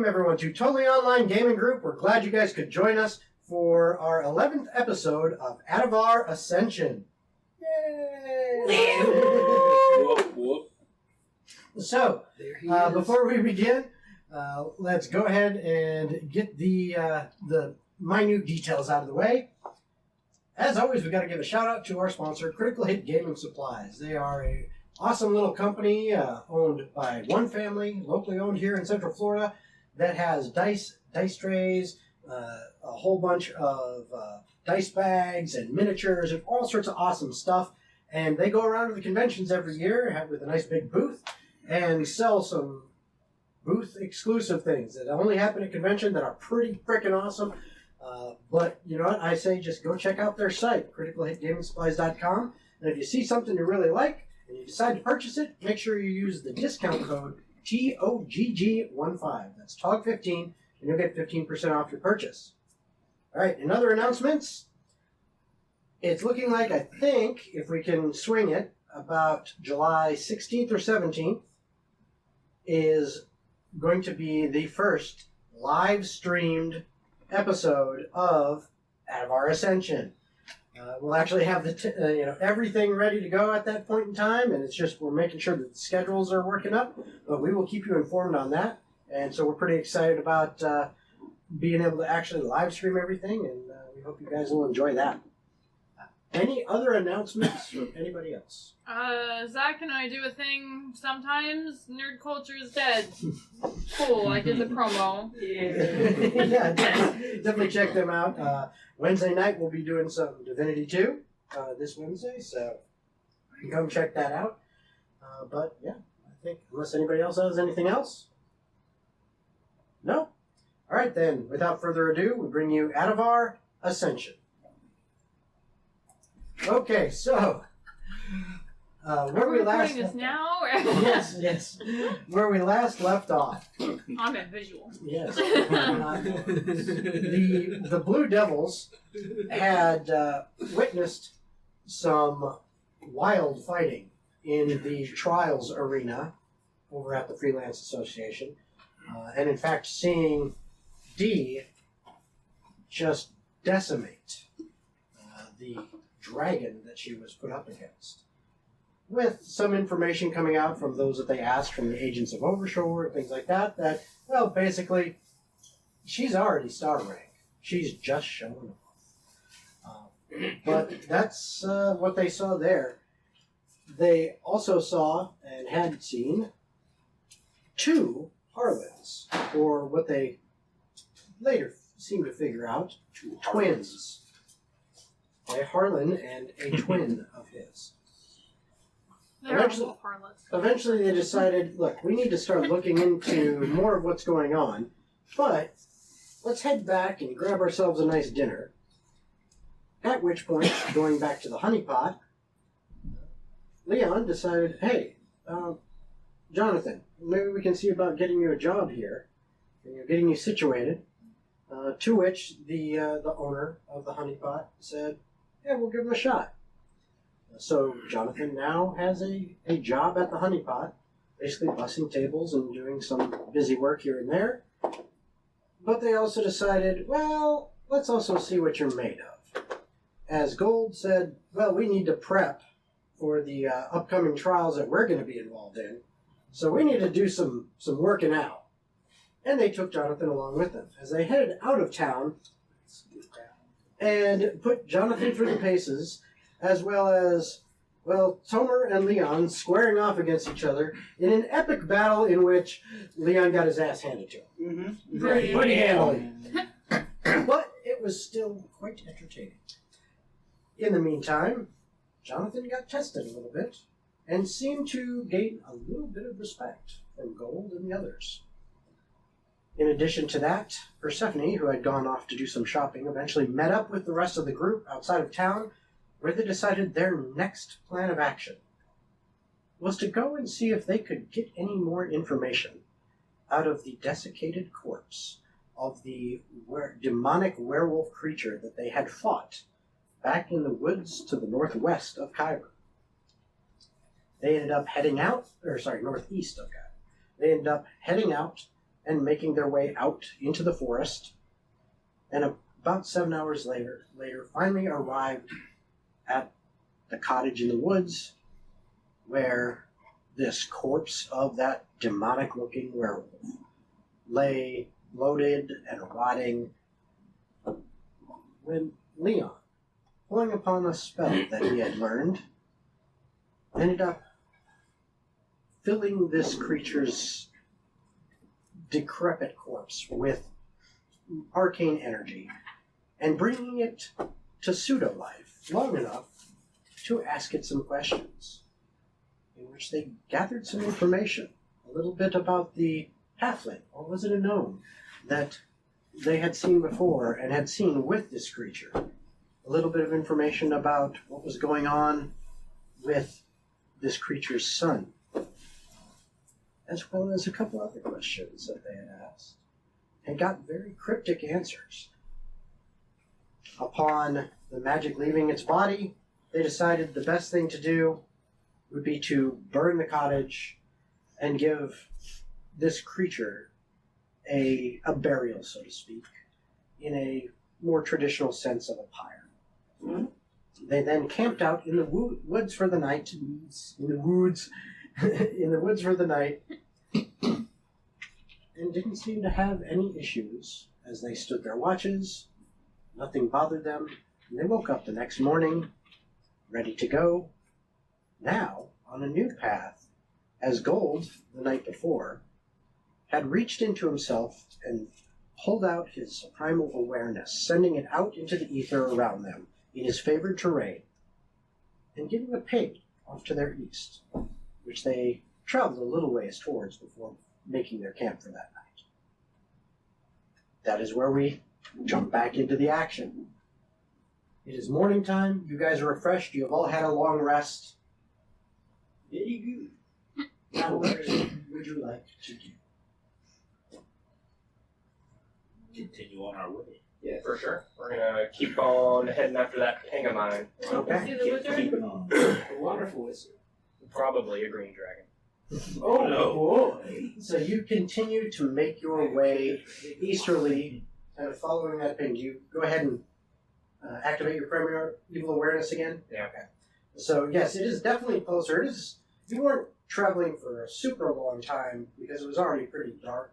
Welcome, everyone, to Totally Online Gaming Group. We're glad you guys could join us for our 11th episode of Atavar Ascension. Yay! Whoop, whoop. So, before we begin, let's go ahead and get the minute details out of the way. As always, we've got to give a shout out to our sponsor, Critical Hit Gaming Supplies. They are a awesome little company owned by one family, locally owned here in Central Florida, that has dice trays, a whole bunch of dice bags and miniatures and all sorts of awesome stuff. And they go around to the conventions every year with a nice big booth and sell some booth exclusive things that only happen at convention that are pretty freaking awesome. But you know what? I say just go check out their site, criticalhitgamingsupplies.com. And if you see something you really like and you decide to purchase it, make sure you use the discount code TOGG15. That's TOGG15, and you'll get 15% off your purchase. All right, in other announcements, it's looking like, I think, if we can swing it, about July 16th or 17th is going to be the first live-streamed episode of Atavar Ascension. We'll actually have everything ready to go at that point in time, and it's just we're making sure that the schedules are working up, but we will keep you informed on that. And so we're pretty excited about being able to actually live stream everything, and we hope you guys will enjoy that. Any other announcements from anybody else? Zach and I do a thing sometimes. Nerd culture is dead. Cool, I did the promo. Yeah, definitely check them out. Wednesday night we'll be doing some Divinity 2 this Wednesday, so you can come check that out. But yeah, I think unless anybody else has anything else? No? All right then, without further ado, we bring you Atavar Ascension. Okay, so where we last recording this now? yes, where we last left off. I'm at visual. Yes, the Blue Devils had witnessed some wild fighting in the Trials arena over at the Freelance Association, and in fact, seeing D just decimate the dragon that she was put up against, with some information coming out from those that they asked from the agents of Overshore and things like that, well, basically, she's already star rank. She's just showing off. But that's what they saw there. They also saw and had seen two Harlans, or what they later seemed to figure out, twins. A Harlan and a twin of his. Eventually they decided, look, we need to start looking into more of what's going on, but let's head back and grab ourselves a nice dinner. At which point, going back to the honeypot, Leon decided, hey, Jonathan, maybe we can see about getting you a job here, and getting you situated. To which the owner of the honeypot said, yeah, we'll give him a shot. So Jonathan now has a job at the honeypot, basically bussing tables and doing some busy work here and there. But they also decided, well, let's also see what you're made of. As Gold said, well, we need to prep for the upcoming trials that we're going to be involved in, so we need to do some working out. And they took Jonathan along with them. As they headed out of town and put Jonathan through the paces, as well as, well, Tomer and Leon squaring off against each other in an epic battle in which Leon got his ass handed to him. Mm-hmm. Pretty handily. But it was still quite entertaining. In the meantime, Jonathan got tested a little bit and seemed to gain a little bit of respect from Gold and the others. In addition to that, Persephone, who had gone off to do some shopping, eventually met up with the rest of the group outside of town, where they decided their next plan of action was to go and see if they could get any more information out of the desiccated corpse of the demonic werewolf creature that they had fought back in the woods to the northwest of Kyber. They ended up heading out, northeast of Kyber. They ended up heading out and making their way out into the forest. And about 7 hours later, finally arrived at the cottage in the woods where this corpse of that demonic-looking werewolf lay loaded and rotting when Leon, pulling upon a spell that he had learned, ended up filling this creature's decrepit corpse with arcane energy and bringing it to pseudo-life long enough to ask it some questions, in which they gathered some information, a little bit about the halfling, or was it a gnome, that they had seen before and had seen with this creature. A little bit of information about what was going on with this creature's son, as well as a couple other questions that they had asked, and got very cryptic answers. Upon the magic leaving its body, they decided the best thing to do would be to burn the cottage and give this creature a burial, so to speak, in a more traditional sense of a pyre. Mm-hmm. They then camped out in the woods for the night, in the woods for the night, and didn't seem to have any issues as they stood their watches. Nothing bothered them, and they woke up the next morning, ready to go, now on a new path, as Gold, the night before, had reached into himself and pulled out his primal awareness, sending it out into the ether around them in his favored terrain, and giving a ping off to their east, which they traveled a little ways towards before making their camp for that night. That is where we jump back into the action. It is morning time. You guys are refreshed. You have all had a long rest. Very good. Now, what would you like to do? Continue on our way. Yeah, for sure. We're gonna keep on heading after that ping of mine. Okay. See the wizard? Keep it on. A wonderful wizard. Probably a green dragon. Oh no! So you continue to make your way easterly, kind of following that ping. You go ahead and activate your primary evil awareness again. Yeah. Okay. So yes, it is definitely closer. It is. You weren't traveling for a super long time because it was already pretty dark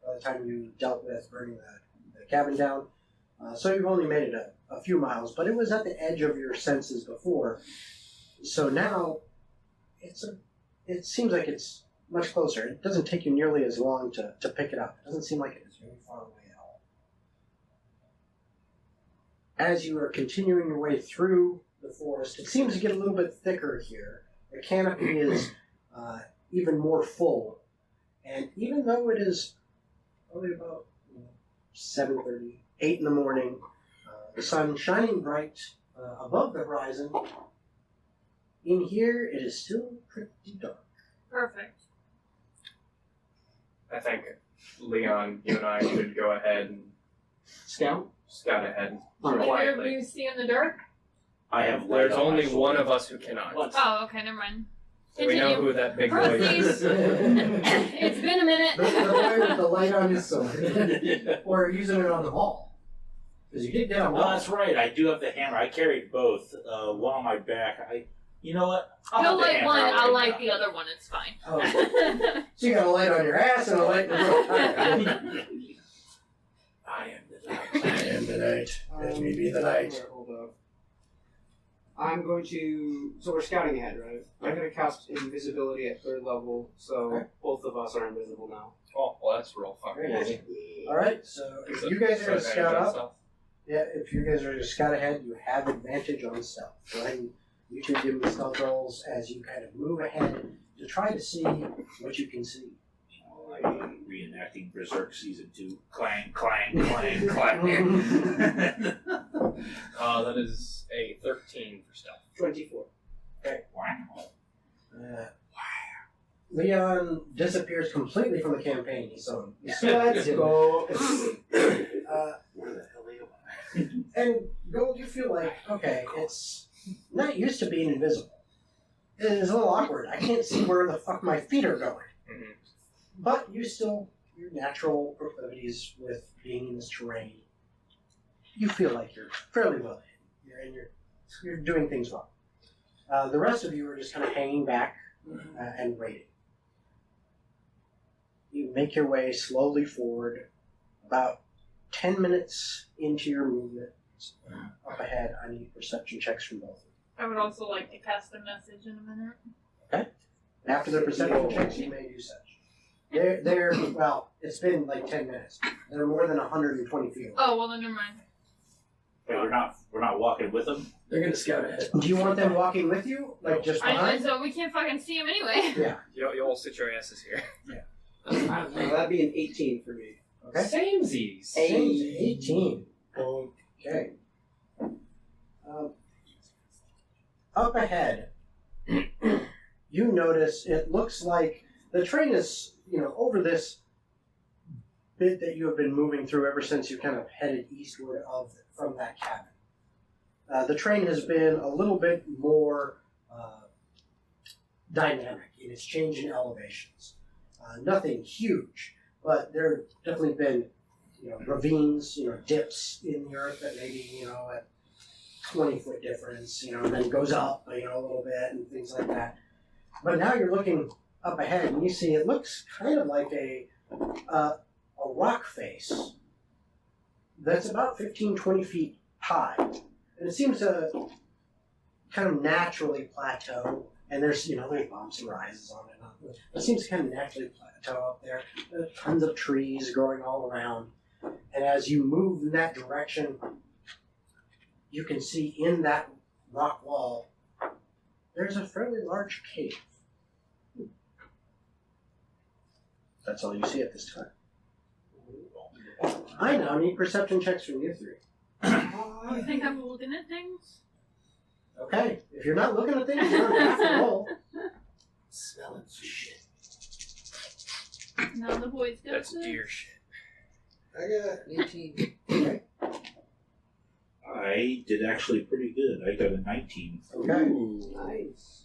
by the time you dealt with burning the cabin down. So you've only made it a few miles, but it was at the edge of your senses before. So now it seems like it's much closer. It doesn't take you nearly as long to pick it up. It doesn't seem like it is very far away at all. As you are continuing your way through the forest, it seems to get a little bit thicker here. The canopy is even more full. And even though it is only about 7:30, 8 in the morning, the sun shining bright above the horizon, in here it is still pretty dark. Perfect. I think Leon, you and I should go ahead and Scout? scout ahead Can either of quietly. you see in the dark? I have. There's light on only my one sword. of us who cannot. Oh, okay, never mind. We know Continue. who that big boy is. It's been a minute. The boy with the light on his sword. Or using it on the wall. Because you did get a Oh, wall. that's right. I do have the hammer. I carried both. One on my back. You know what? I'll He'll have the light hammer one, right I'll light now. the other one, it's fine. Oh. So you got a light on your ass and a light in the road. I am the light. I am the night. Let me be the light. Hold up. I'm going to. So we're scouting ahead, right? I'm going to cast invisibility at 3rd level, so Okay. both of us are invisible now. Oh, well, that's real fucking Very easy. Alright, so if So- you guys are going to so scout advantage on up, stealth. yeah, if you guys are going to scout ahead, you have advantage on stealth. Go ahead and you two give me stealth rolls as you kind of move ahead to try to see what you can see. I'm reenacting Berserk Season 2. Clang, clang, clang, clang. That is a 13 for stealth. 24. Leon disappears completely from the campaign. So Let's go. Where the hell am I? and Gold, you feel like, okay, it's not used to being invisible. It is a little awkward. I can't see where the fuck my feet are going. Mhm. But you still your natural proclivities with being in this terrain, you feel like you're fairly well hidden. You're doing things well. The rest of you are just kind of hanging back and waiting. You make your way slowly forward. About 10 minutes into your movement, up ahead, I need perception checks from both of you. I would also like to cast a message in a minute. Okay. After the perception checks, you may do such. They're well, it's been like 10 minutes. They're more than 120 feet away. Oh, well then never mind. Wait, we're not walking with them? They're gonna scout ahead. Do you want them walking with you? Like just behind? So we can't fucking see him anyway. Yeah. You all sit your asses here. Well, that'd be an 18 for me. Okay. Samesies. 18. Okay. Up ahead, you notice it looks like the train is, over this bit that you have been moving through ever since you kind of headed eastward from that cabin. The train has been a little bit more dynamic in its change in elevations. Nothing huge, but there have definitely been, ravines, dips in the earth that maybe, at 20-foot difference, and then goes up, a little bit and things like that. But now you're looking up ahead and you see it looks kind of like a rock face that's about 15, 20 feet high. And it seems to kind of naturally plateau. And there's bumps and rises on it. It seems to kind of naturally plateau up there. There are tons of trees growing all around. And as you move in that direction, you can see in that rock wall, there's a fairly large cave. That's all you see at this time. I now need perception checks from you three. You think I'm looking at things? Okay, if you're not looking at things, you don't have to roll. Smelling shit. No, the boys got That's this. deer shit. I got 18. Okay. I did actually pretty good. I got a 19. Okay. Nice.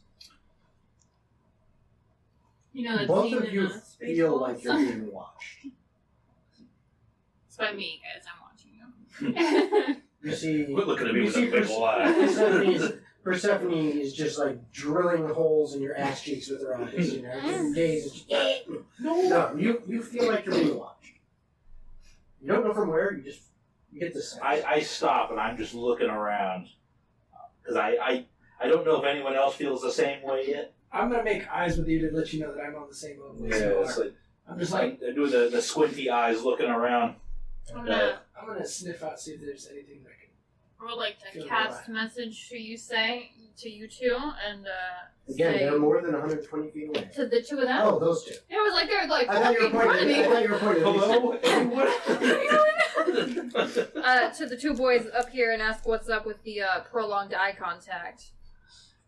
The Both scene of in you the feel Spaceballs? like you're being watched. It's by me, guys. I'm watching you. You see, Quit looking at me you with see a big eye. Persephone is just like drilling holes in your ass cheeks with her eyes. Your gaze is just, no, you feel like you're being watched. You don't know from where. You get the sense. I stop and I'm just looking around because I don't know if anyone else feels the same way yet. I'm gonna make eyes with you to let you know that I'm on the same level as you it's are. like I'm just like, they're doing the squinty eyes, looking around. I'm gonna, I'm gonna sniff out, see if there's anything that can. I would like to Feel cast the message to you two, and Again, say they're more than 120 feet away. to the two of them. Oh, those two. It was like they're like I thought you were walking in front of pointing. I me. thought you were pointing. Hello. To the two boys up here and ask what's up with the prolonged eye contact.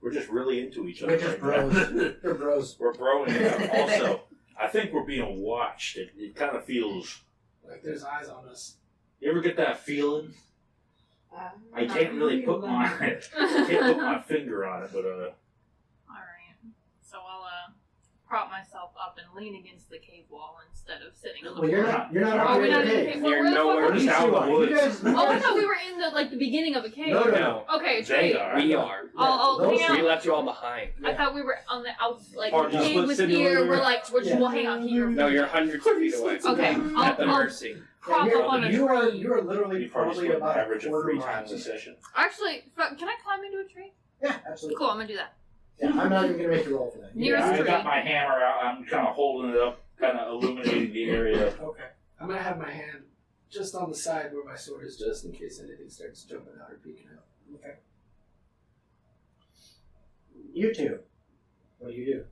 We're just really into each other. We're just right now. bros. They're bros. We're growing now. Also, I think we're being watched. It kind of feels. Like there's eyes on us. You ever get that feeling? I can't really put my finger on it, but Alright. So I'll prop myself up and lean against the cave wall instead of sitting on the Well, you're floor. not. You're not Oh, up we're here not in in the the cave. cave. You're Where the nowhere fuck We're are just we? out in the You woods. guys. Oh, I thought we were in the beginning of a cave. No. Okay, They trade. are. We are. I'll Those hang We out. left you all behind. I thought we were on the outs, like Or the just cave split was simulator. here. We'll hang out here. No, you're hundreds of feet away. Okay, At the I'll mercy. prop up on a You are tree. literally You probably probably split an about average a of quarter 3 mile. times a session. Actually, can I climb into a tree? Yeah, absolutely. Cool, I'm gonna do that. Yeah, I'm not even gonna make you roll for that. Nearest I tree. got my hammer out. I'm kind of holding it up, kind of illuminating the area. Okay. I'm gonna have my hand just on the side where my sword is, just in case anything starts jumping out or peeking out. Okay. You two. What do you do?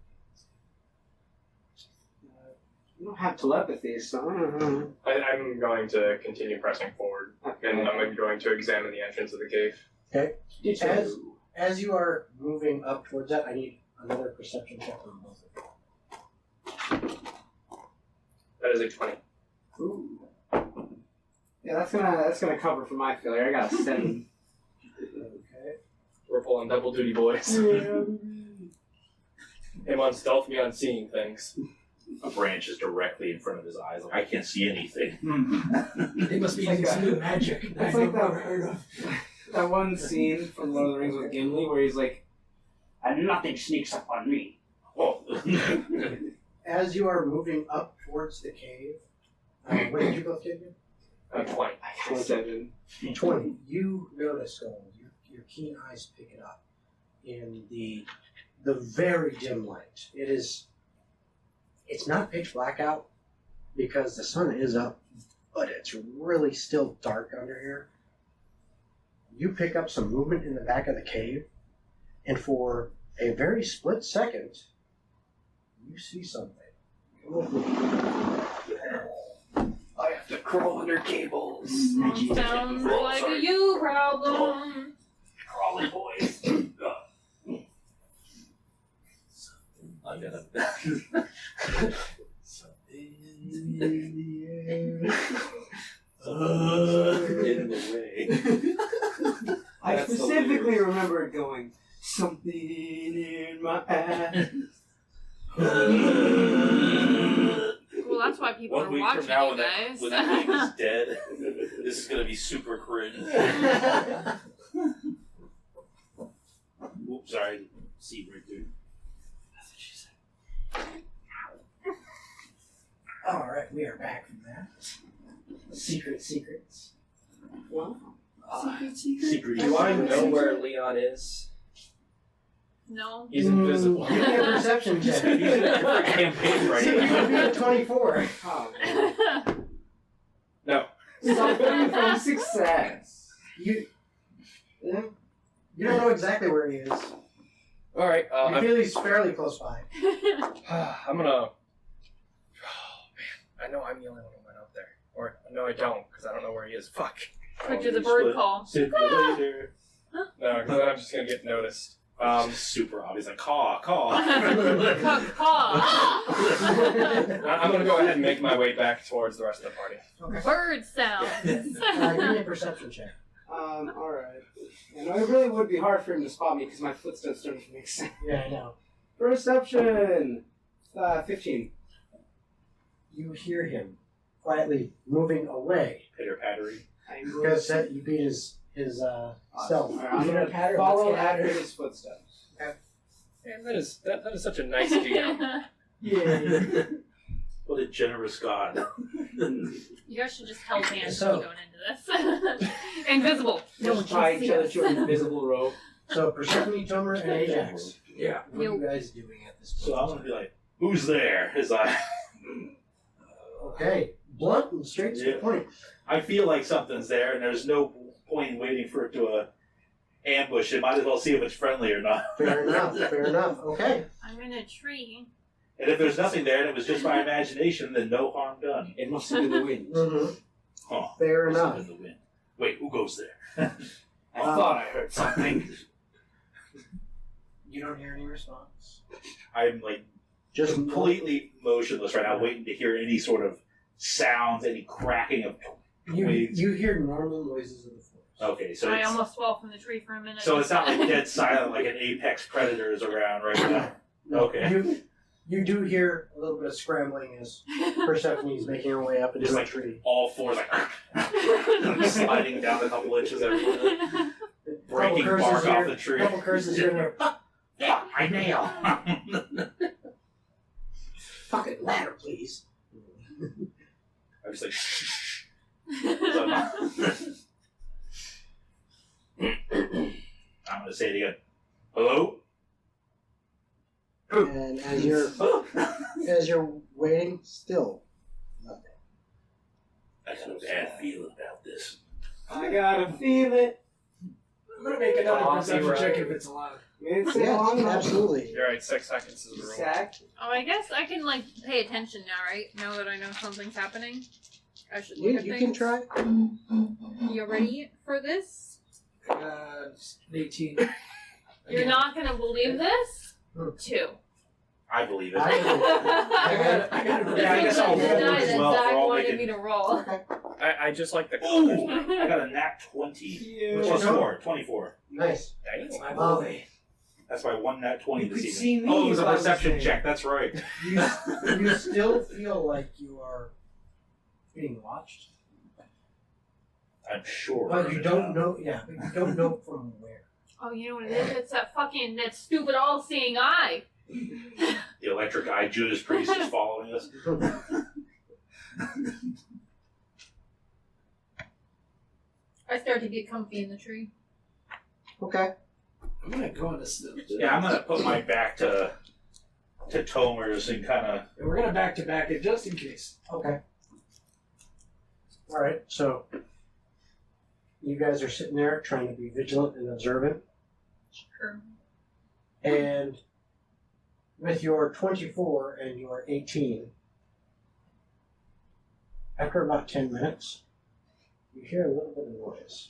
You don't have telepathy, so I don't know. I'm going to continue pressing forward, and I'm going to examine the entrance of the cave. Okay. As you are moving up towards that, I need another perception check from both of you. That is a 20. Ooh. Yeah, that's gonna cover for my failure. I got a 7. Okay. We're pulling double duty, boys. Him on stealth, me on seeing things. a branch is directly in front of his eyes. Like, I can't see anything. They must be using some new magic. It's I've like never heard of. that one scene from Lord of the Rings with Gimli where he's like, and nothing sneaks up on me. Oh. As you are moving up towards the cave, what did you both get? 20. 27. 20. You notice, Gold, your keen eyes pick it up in the very dim light. It's not pitch black out because the sun is up, but it's really still dark under here. You pick up some movement in the back of the cave, and for a very split second, you see something. I have to crawl under cables. Sounds like a you problem. Crawling boys. I gotta. Something in the air. In the way. I That's specifically remember it going, something in my ass. Well, that's why people 1 are week watching from now, you guys. when that thing is dead, this is gonna be super cringe. Oops, sorry. See right through. That's what she said. Alright, we are back from that. Secrets. Well, Secret. Do I know where Leon is? No. He's invisible. Give me a perception check. He's in a different campaign right See, now. you'd be at 24. oh, No. something from success. You don't know exactly where he is. Alright, You feel he's fairly close by. I'm gonna... Oh, man. I know I'm the only one who went up there. Or, no, I don't, because I don't know where he is. Fuck. Quick to the bird call. See you later. No, because then I'm just gonna get noticed. It's super obvious. Like, caw. Caw. I'm gonna go ahead and make my way back towards the rest of the party. Bird sounds. Give me a perception check. Alright. And it really would be hard for him to spot me because my footsteps don't make sense. Yeah, I know. Perception! 15. You hear him quietly moving away Pitter-pattery. because you beat his stealth. Alright, I'm You gonna know, pattern, follow let's get after it. his footsteps. Man, that is such a nice DM. Yeah. What a generous god. You guys should just held hands So- going into this. Invisible. No one Just tie can each see other us. to an invisible rope. So Persephone, Tomer, and Ajax. Yeah. What are you guys doing at this So I'm point? gonna be like, who's there? As Okay, blunt and straight to the Yeah. point. I feel like something's there, and there's no point in waiting for it to ambush it. Might as well see if it's friendly or not. Fair enough. Okay. I'm in a tree. And if there's nothing there and it was just my imagination, then no harm done. It must have been the wind. Mm-hmm. Huh. Fair Must have enough. been the wind. Wait, who goes there? I thought I heard something. You don't hear any response. I'm like Just completely motionless right now, waiting to hear any sort of sounds, any cracking of twigs. you hear normal noises of the forest. Okay, so I it's, almost fell from the tree for a minute. so it's not like dead silent, like an apex predator is around right now. Okay. You do hear a little bit of scrambling as Persephone is making her way up into Just a like tree. all fours, like sliding down a couple inches everywhere, breaking Couple curses bark off here, the tree. Couple curses here and there. Fuck my nail. Fucking ladder, please. I was like, shh. So I'm gonna say it again. Hello? And as you're waiting, still nothing. I got a bad feeling about this. I gotta feel it. I'm gonna make another Oh, perception right. check if it's allowed. It's Yeah, long enough. absolutely. You're right, 6 seconds is the rule. Sack. Oh, I guess I can like pay attention now, right? Now that I know something's happening, I should look You at can things. try. You ready for this? 18. You're not gonna believe this. 2. I believe it. I got it. Yeah, I guess I'll roll die as that well. Zach We're all wanted making- me to roll. I just like the Ooh! colors. I got a nat 20. Yeah. Which is 4, 24. Nice. Damn. My Um, boy. That's my one nat 20 You this could evening. see me Oh, it was if a I was perception there. check. That's right. You still feel like you are being watched, I'm sure. but you don't know. Yeah, but you don't know from where. Oh, you know what it is? It's that stupid all-seeing eye. The electric eye Judas Priest is following us. I start to get comfy in the tree. Okay. I'm gonna go into snow. Yeah, I'm gonna put my back to Tomer's and kind of. We're gonna back to back it just in case. Okay. All right. So you guys are sitting there trying to be vigilant and observant, Sure. and with your 24 and your 18, after about 10 minutes, you hear a little bit of noise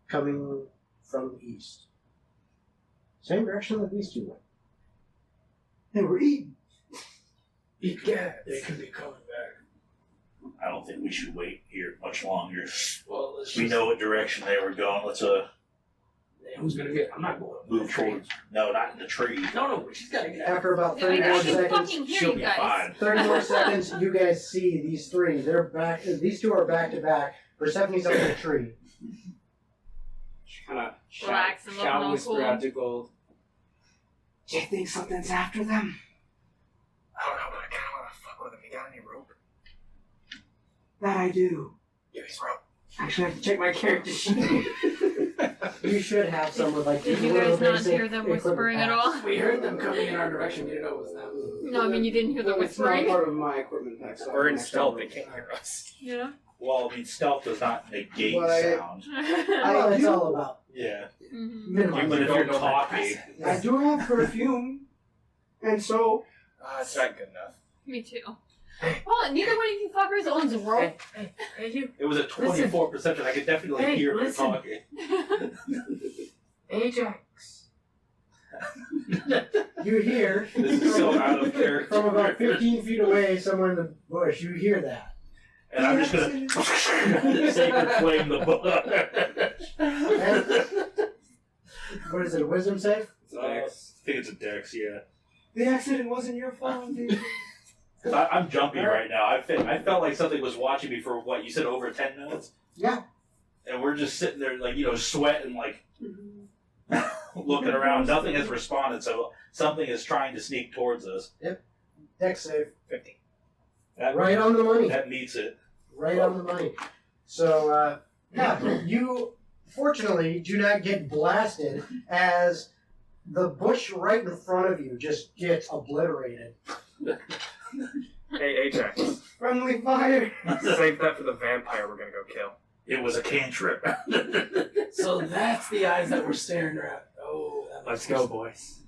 coming from the east. Same direction that these two went. They were eating. Yeah, they could be coming back. I don't think we should wait here much longer. Well, let's We just, know what direction they were going. Let's who's gonna get? I'm not going. move towards. No, not in the tree. No, she's gotta get out. After about Yeah, 30 I more can seconds, fucking hear She'll you be guys. fine. 30 more seconds, you guys see these three. They're back. These two are back to back. Persephone's up in the tree. Kind of Relax and look shout all whisper cool. out to Gold. Do you think something's after them? I don't know, but I kind of want to fuck with him. You got any rope? That I do. Yeah, he's rope. Actually, I have to check my character sheet. You should have some with like. Did you little guys not basic hear them equipment whispering at packs. all? We heard them coming in our direction. We didn't know it was them. No, I mean you didn't hear the It's not whispering. part of my equipment pack. So We're I'm in not stealth, sure. they can't hear us. Yeah. Well, I mean, stealth does not negate Well, sound. Well, it's all about Yeah. Mhm. minimizing. But if don't you're know that talking, I do have perfume, and so It's not good enough. Me too. Well, neither one of you fuckers owns a rope. Hey, you. it was a 24 perception. I could definitely Hey, hear listen. her talking. Ajax. You hear This is so out of character. from about 15 feet away, somewhere in the bush. You hear that. And I'm just gonna sacred flame the bush. What is it? A wisdom save? I think it's a dex, yeah. the accident wasn't your fault, dude. I'm jumpy right now. I felt like something was watching me for what you said, over 10 minutes. Yeah. And we're just sitting there, like, sweating, like looking around. Nothing has responded, so something is trying to sneak towards us. Dex save. 50. That, Right on the money. That meets it. Right on the money. So, yeah, you fortunately do not get blasted as the bush right in front of you just gets obliterated. Hey, Ajax. Friendly fire. Save that for the vampire we're gonna go kill. It was a cantrip. So that's the eyes that were staring her at. Oh, that Let's makes go, sense. boys.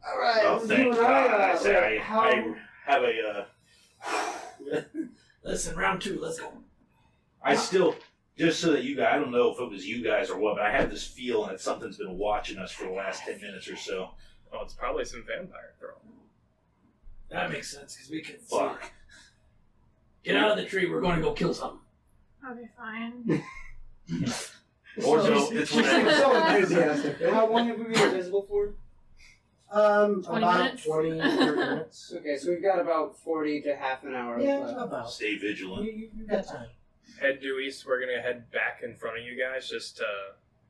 All right. Oh, you thank and God. I, I say how? I have a. Listen, round 2, let's go. I still, just so that you guys, I don't know if it was you guys or what, but I have this feeling that something's been watching us for the last 10 minutes or so. Oh, it's probably some vampire throw. That makes sense because we can Fuck. see. Get out of the tree. We're going to go kill something. Okay, fine. Or so, it's She's so enthusiastic. How long have we been invisible for? 20 about minutes? 20, 30 minutes. Okay, so we've got about 40 to half an hour. Yeah, left. about. Stay vigilant. You got time. Head due east, we're gonna head back in front of you guys just to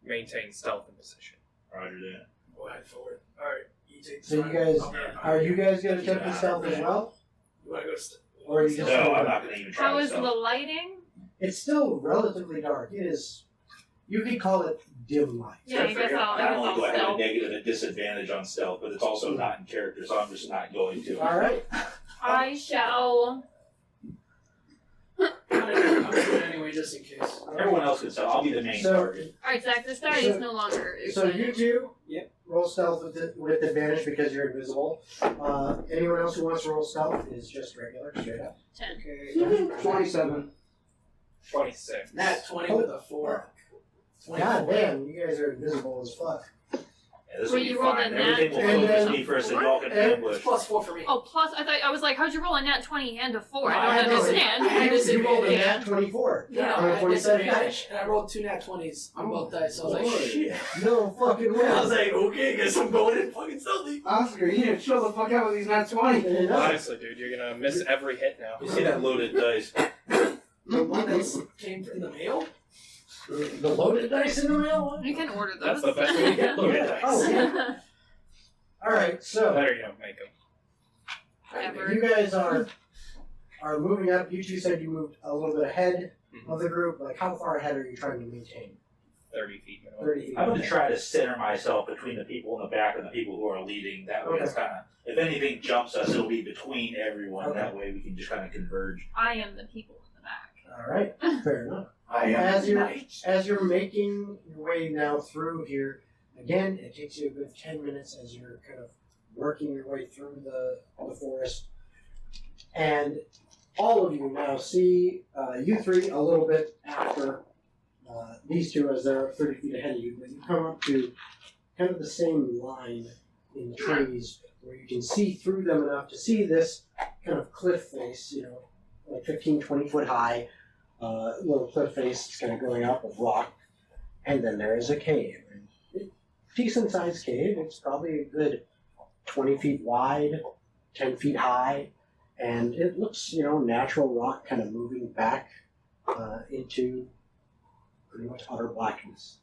maintain stealth and position. Roger that. We'll head forward. All right. You take the So you front. guys, I'll grab are you guys going to Yeah. attempt to stealth as well? You want to go? Or are you just- No, I'm not going to even try How to is the stealth. lighting? It's still relatively dark. It is. You could call it dim light. Yeah, I guess I'll Not only do I have a stealth. negative and a disadvantage on stealth, but it's also not in character, so I'm just not going to. All right. I shall. I'm going to do it anyway, just in case. Everyone else can stealth. I'll be the main So- target. Alright, Zach, this die is no longer. So you two, Yep. roll stealth with advantage because you're invisible. Anyone else who wants to roll stealth is just regular, straight up. 10. Okay, 27. 26. Nat 20 with a 4. 24. God damn, you guys are invisible as fuck. Yeah, this Well, will be you rolled fine. a Everything will nat focus 20. me first, and y'all can And ambush. it's +4 for me. Oh, plus I was like, how'd you roll a nat 20 and a 4? I I don't know, understand. I had to see You rolled a yeah. nat 24. Yeah, On a I had 27 disadvantage, and I rolled 2 nat 20s on both dice. So I was like, Boy. shit. No fucking way. I was like, okay, guess I'm going in fucking stealthy. Oscar, you need to chill the fuck out with these nat 20. You know? Honestly, dude, you're gonna miss every hit now. You see that loaded dice? The one that came in the mail? The loaded dice in the mail? You can order That's those. the best way to get loaded dice. Oh, yeah. Alright, so Better you don't make them. Ever. you guys are moving up. You two said you moved a little bit ahead of the group. Like, how far ahead are you trying to maintain? 30 feet minimum. 30 feet. I'm going to try to center myself between the people in the back and the people who are leading. That way, it's kind of, if anything jumps us, it'll be between everyone. Okay. That way, we can just kind of converge. I am the people in the back. Alright, fair enough. I As you're making your way now through here, again, it takes you a good 10 minutes as you're kind of working your way through the forest. And all of you now see you three a little bit after these two as they're 30 feet ahead of you, but you come up to kind of the same line in the trees where you can see through them enough to see this kind of cliff face, like 15, 20 foot high, little cliff face kind of going up of rock. And then there is a cave. Decent sized cave. It's probably a good 20 feet wide, 10 feet high. And it looks, natural rock kind of moving back into pretty much utter blackness.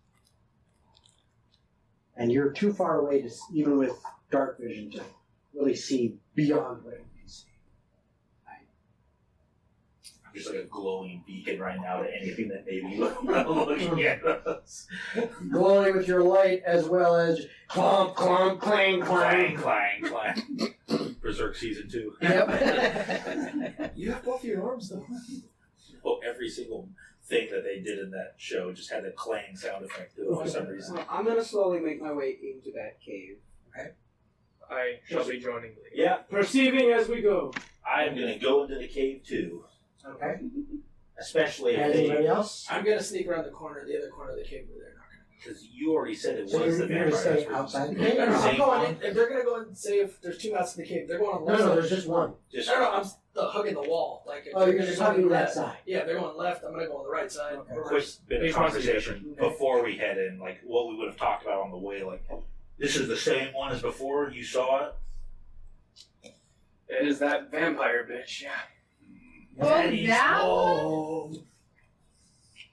And you're too far away to, even with dark vision, to really see beyond what you can see. I'm just like a glowing beacon right now to anything that may be looking at us. Glowing with your light as well as clomp, clomp, clang, Clang, clang. clang, clang. Berserk Season 2. Yep. You have both your arms, though. Well, every single thing that they did in that show just had a clang sound effect to it for some reason. Well, I'm gonna slowly make my way into that cave. I shall be joining Lee. Yeah, Perceiving as we go. I am going to go into the cave too. Okay. Especially if Anybody they, else? I'm gonna sneak around the other corner of the cave where they're not because you already said it So was the you're going to vampire. stay outside the gonna. cave? No, no, I'm Same going in. one? If they're gonna go and say if there's 2 mouths in the cave, they're going on the No, left no, side. there's just one. Just No, I'm hugging the wall. Like, if Oh, you're they're just going hugging that left- side. Yeah, they're going left. I'm gonna go on the right side. Okay. a quick Reverse. bit of Each one's conversation different. before we head in, like what we would have talked about on the way. Like, this is the same one as before. You saw it. It is that vampire bitch, yeah. Oh, that Oh.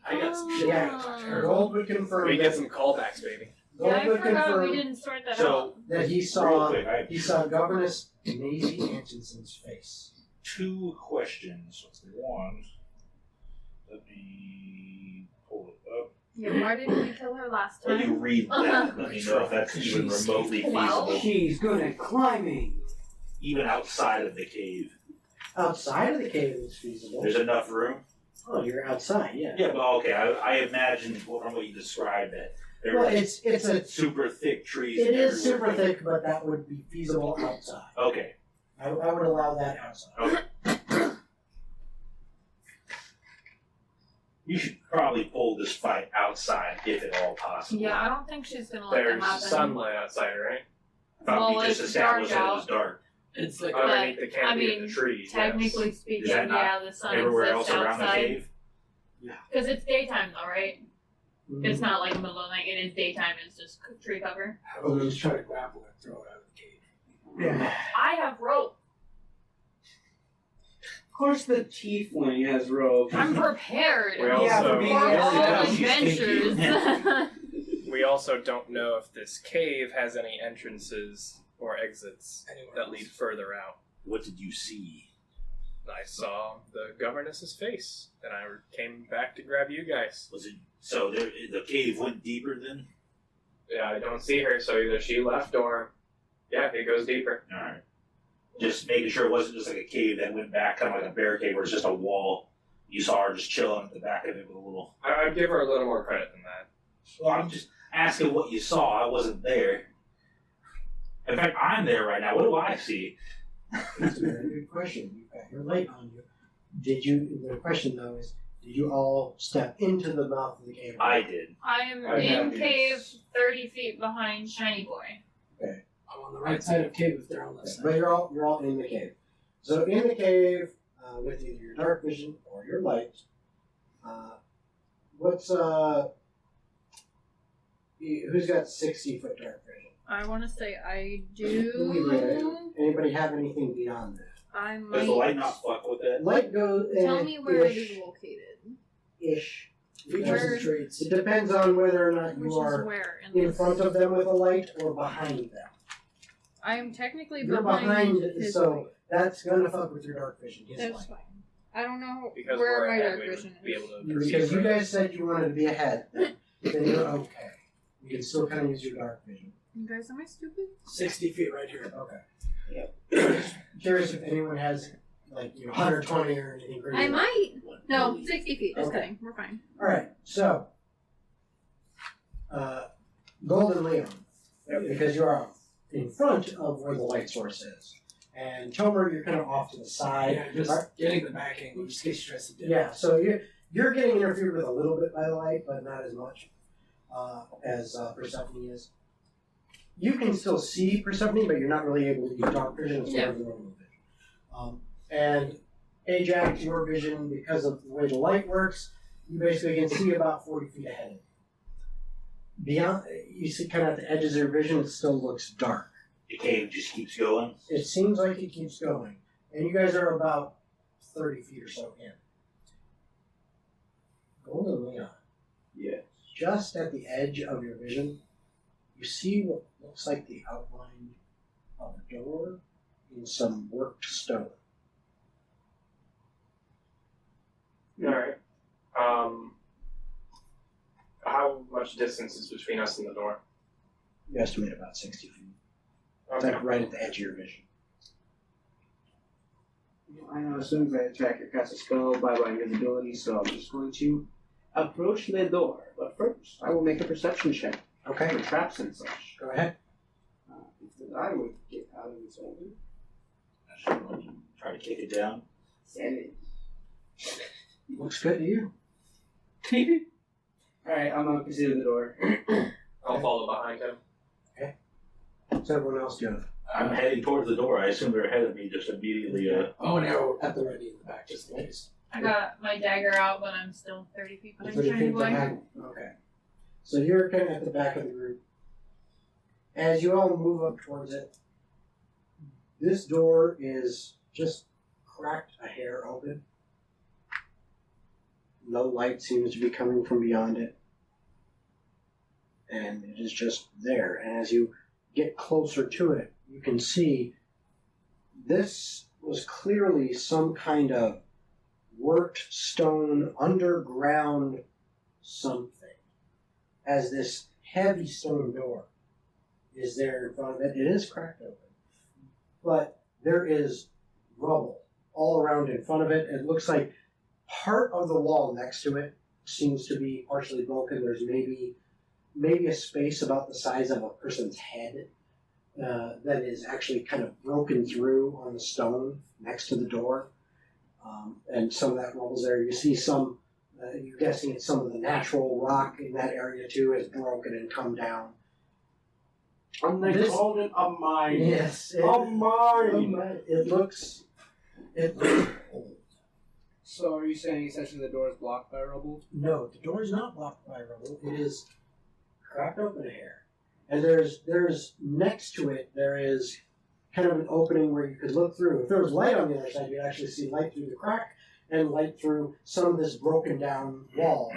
I got some shit. Yeah. Gold would confirm. We get some callbacks, baby. Gold Yeah, I would forgot we confirm didn't sort that out. So, that he real saw quick, Governess Maisie Ansonson's face. 2 questions. One, let me pull it up. Yeah, why didn't we kill her last Will you time? read that? Let me know if that's even remotely Well. feasible. She's good at climbing. Even outside of the cave, Outside of the cave is feasible. there's enough room. Oh, you're outside, yeah. Yeah, but okay. I imagine from what you described that there Well, were it's a super thick trees. it is everywhere. super thick, but that would be feasible outside. Okay. I would allow that outside. Okay. You should probably pull this fight outside if at all possible. Yeah, I don't think she's gonna let that There's happen. sunlight outside, right? I thought Well, we just it's established dark that it was dark. It's like Underneath the I canopy of mean, the trees. Technically yes. speaking, Is that not yeah, the sun Everywhere else exists around the outside. cave. Because it's daytime though, right? Mhm. It's not like middle of the night. It is daytime. It's just tree cover. How about we just try to grapple and throw it out of the cave? Yeah. I have rope. Of course, the tiefling has rope. I'm prepared. We For also- for being all able to- adventures. We also don't know if this cave has any entrances or exits Anywhere that else? lead further out. What did you see? I saw the governess's face, and I came back to grab you guys. Was it so? The cave went deeper then. Yeah, I don't see her, so either she left or, yeah, it goes deeper. All right. Just making sure it wasn't just like a cave that went back, kind of like a barricade where it's just a wall. You saw her just chilling at the back of it with a little. I'd give her a little more credit than that. Well, I'm just asking what you saw. I wasn't there. In fact, I'm there right now. What do I see? That's a very good question. You've got your light on you. Did you? The question though is, Did you all step into the mouth of the cave? I did. I am I in have cave these. 30 feet behind Shiny Boy. I'm on the right side of cave if they're on the left But side. you're all in the cave. So in the cave, with either your dark vision or your light, who's got 60-foot dark vision? I want to say I Yeah. do. Anybody have anything beyond that? I Does the light might. not fuck with it? Light goes Tell me where it is located. ish. Features Where- and traits. It depends on whether or not Which you is are where? in front of them with a light or behind them. I am technically You're behind behind, his so light. that's gonna fuck with your dark vision. His That's light. fine. I don't know Because where we're my ahead, dark we would vision be is. able to perceive. Because you further. guys said you wanted to be ahead, then you're okay. You can still kind of use your dark vision. You guys, am I stupid? 60 feet right here. Okay. Curious if anyone has, 120 or anything crazy. I might. No, 60 feet. Just Okay. kidding. We're fine. All right, so Golden Leon, because you are in front of where the light source is, and Tomer, you're kind of off to the side. Yeah, just getting the back angle just in case you try to dip. Yeah, so you're getting interfered with a little bit by the light, but not as much as Persephone is. You can still see Persephone, but you're not really able to use dark vision as well as normal vision. And Ajax, your vision, because of the way the light works, you basically can see about 40 feet ahead of you. Beyond, you see kind of at the edges of your vision, it still looks dark. The cave just keeps going. It seems like it keeps going. And you guys are about 30 feet or so in. Golden Leon. Yeah. Just at the edge of your vision, you see what looks like the outline of a door in some worked stone. Alright. How much distance is between us and the door? You estimate about 60 feet. It's Okay. like right at the edge of your vision. I know as soon as I attack or cast a spell, bye-bye invisibility, so I'm just going to approach the door. But first, I will make a perception check Okay, for traps and such. go ahead. If I would get out of its own. Try to kick it down. 7. Looks good to you. Alright, I'm gonna consider the door. I'll follow behind him. What's everyone else doing? I'm heading towards the door. I assume they're ahead of me just immediately. Oh, an arrow at the ready in the back just in case. I got my dagger out, but I'm still 30 feet behind 30 Shiny feet Boy. behind. Okay. So you're kind of at the back of the group. As you all move up towards it, this door is just cracked a hair open. No light seems to be coming from beyond it. And it is just there. And as you get closer to it, you can see this was clearly some kind of worked stone underground something. As this heavy stone door is there in front of it. It is cracked open. But there is rubble all around in front of it. It looks like part of the wall next to it seems to be partially broken. There's maybe a space about the size of a person's head that is actually kind of broken through on the stone next to the door. And some of that rubble's there. You see some, you're guessing it's some of the natural rock in that area too is broken and come down. And they This- called it a mine. Yes. A mine! It looks old. So are you saying essentially the door is blocked by rubble? No, the door is not blocked by rubble. It is cracked open a hair. And there's next to it, there is kind of an opening where you could look through. If there was light on the other side, you'd actually see light through the crack and light through some of this broken down wall.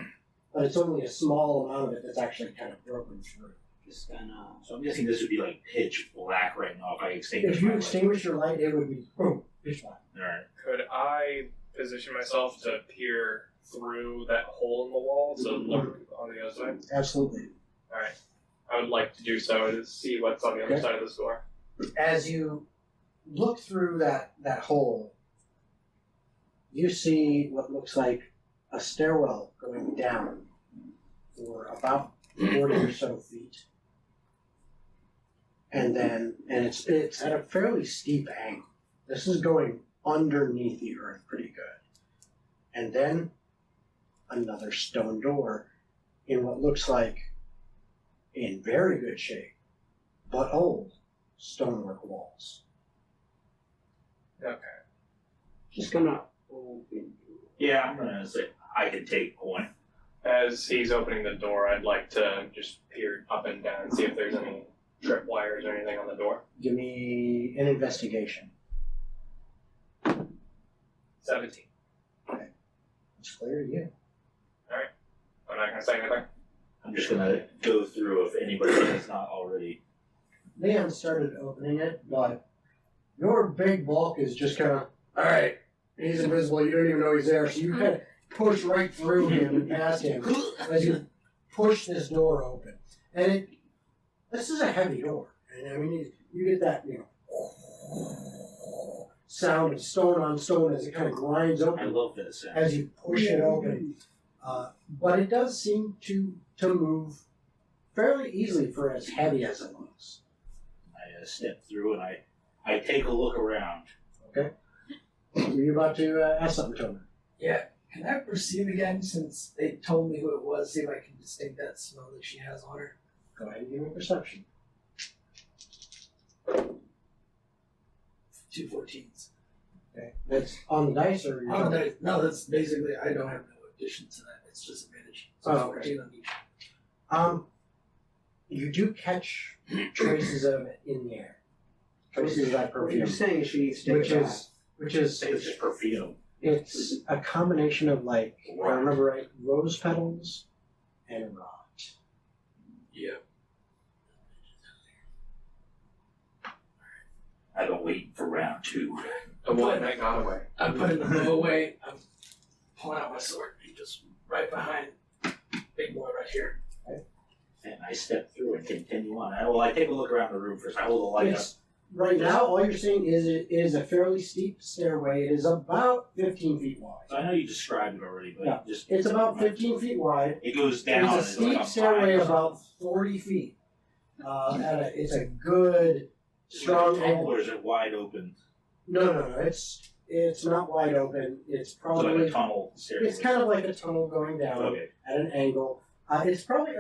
But it's only a small amount of it that's actually kind of broken through. Just kinda. So I'm guessing this would be like pitch black right now if I extinguish If you my light. extinguish your light, it would be boom, pitch black. Alright. Could I position myself to peer through that hole in the wall to look on the other side? Absolutely. Alright. I would like to do so to see what's on the other Okay. side of this door. As you look through that hole, you see what looks like a stairwell going down for about 40 or so feet. And it's at a fairly steep angle. This is going underneath the earth pretty good. And then another stone door in what looks like in very good shape, but old stonework walls. Okay. Just gonna open. Yeah, I'm gonna say I can take point. As he's opening the door, I'd like to just peer up and down and see if there's any trip wires or anything on the door. Give me an investigation. 17. It's clear to you. I'm not gonna say anything. I'm just gonna go through if anybody has not already. They haven't started opening it, but your big bulk is just kind of, all right, he's invisible, you don't even know he's there, so you kind of push right through him and past him as you push this door open. And this is a heavy door. And I mean, you get that, sound of stone on stone as it kind of grinds I open love this. as you push it open. But it does seem to move fairly easily for as heavy as it looks. I step through and I take a look around. Were you about to ask something to him? Yeah. Can I perceive again since they told me who it was? See if I can distinct that smell that she has on her. Go ahead and give me a perception. 2 14s. Okay. That's on the dice or Oh, no, that's basically, I don't have no addition to that. It's just advantage. So Oh, 14 on each. You do catch traces of it in the air. Traces of that What you're perfume. saying, she needs to take a bath. Which is Say it's just perfume. it's a combination of, like, if I remember right, rose petals and rot. Yeah. I've been waiting for round 2. The one that got away. I'm putting the bow away. I'm pulling out my sword and just right behind big boy right here. And I step through and continue on. I take a look around the room first. I hold the light up. Right now, all you're seeing is a fairly steep stairway. It is about 15 feet wide. So I know you described it already, but Yeah. just It's about 15 feet wide. it goes down. It's a steep stairway about 40 feet. It's a good, strong angle, or angle. is it wide open? No. It's not wide open. It's It's like probably a tunnel stairway. it's kind of like a tunnel going down Okay. at an angle. It's probably,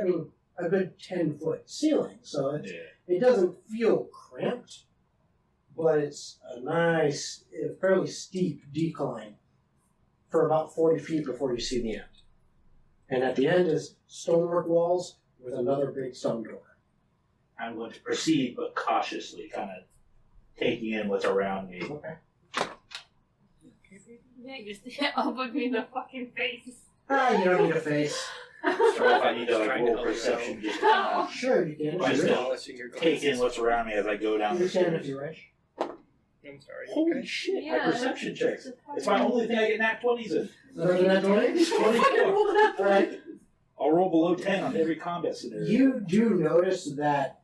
a good 10-foot ceiling, so Yeah. it doesn't feel cramped, but it's a nice, fairly steep decline for about 40 feet before you see the end. And at the end is stonework walls with another big stone door. I'm going to proceed, but cautiously, kind of taking in what's around me. Okay. Yeah, just open me in the fucking face. You don't need a face. So if I need to Trying to roll help perception, yourself. just kind Sure, you can. I If you still- wish. Polishing your of take in glasses. what's around me as I go down the You can if stairs. you wish. I'm sorry. Holy Okay. shit! My Yeah, perception checks. It's my only thing I get nat 20s in. Other than that, 20? 24. Alright. I'll roll below 10 on every combat scenario. You do notice that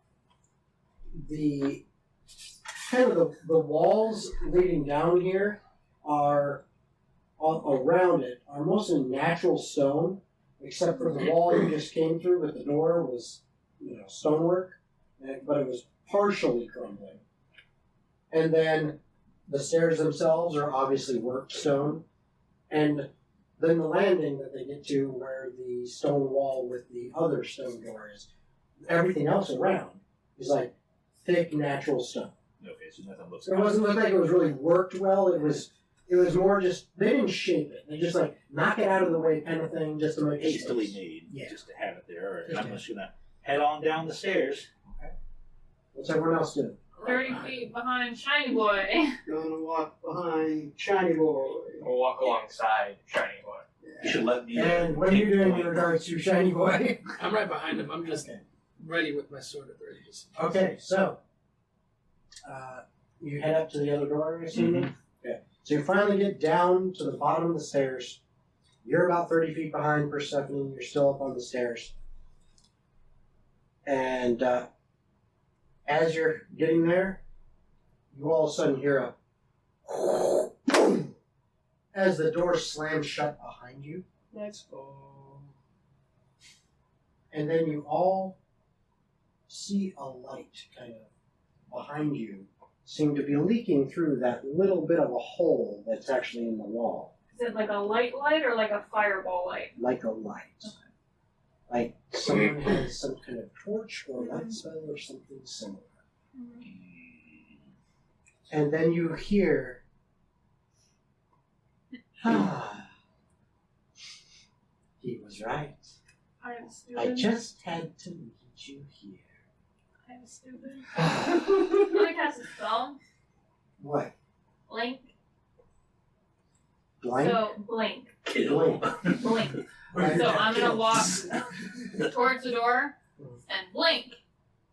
the kind of the walls leading down here are around it are mostly natural stone, except for the wall you just came through with the door was stonework, but it was partially crumbling. And then the stairs themselves are obviously worked stone, and then the landing that they get to where the stone wall with the other stone door is, everything else around is like thick natural stone. Okay, so nothing looks. So it wasn't look like it was really worked well. It was more just they didn't shape it. They just like knock it out of the way kind of thing just to make it hastily nice. made, Yeah. just to have it there. All right, Just I'm to- just gonna head on down the stairs. What's everyone else doing? 30 feet behind Shiny Boy. Gonna walk behind Shiny Boy. We'll walk alongside Shiny Boy. You should let me. And what are you take doing in point. regards to Shiny Boy? I'm right behind him. I'm just Okay. ready with my sword at the ready. Just Okay, so you head up to the other door, I assume? Mhm. Okay. So you finally get down to the bottom of the stairs. You're about 30 feet behind Persephone. You're still up on the stairs. And as you're getting there, you all of a sudden hear a as the door slams shut behind you. Let's go. And then you all see a light kind of behind you seem to be leaking through that little bit of a hole that's actually in the wall. Is it like a light or like a fireball light? like a light. Like someone has some kind of torch or light spell or something similar. And then you hear, he was right. I'm stupid. I just had to meet you here. I'm stupid. I'm gonna cast a spell. What? Blink. Blind? So blink. Blink. Blink. So I'm gonna walk towards the door and blink,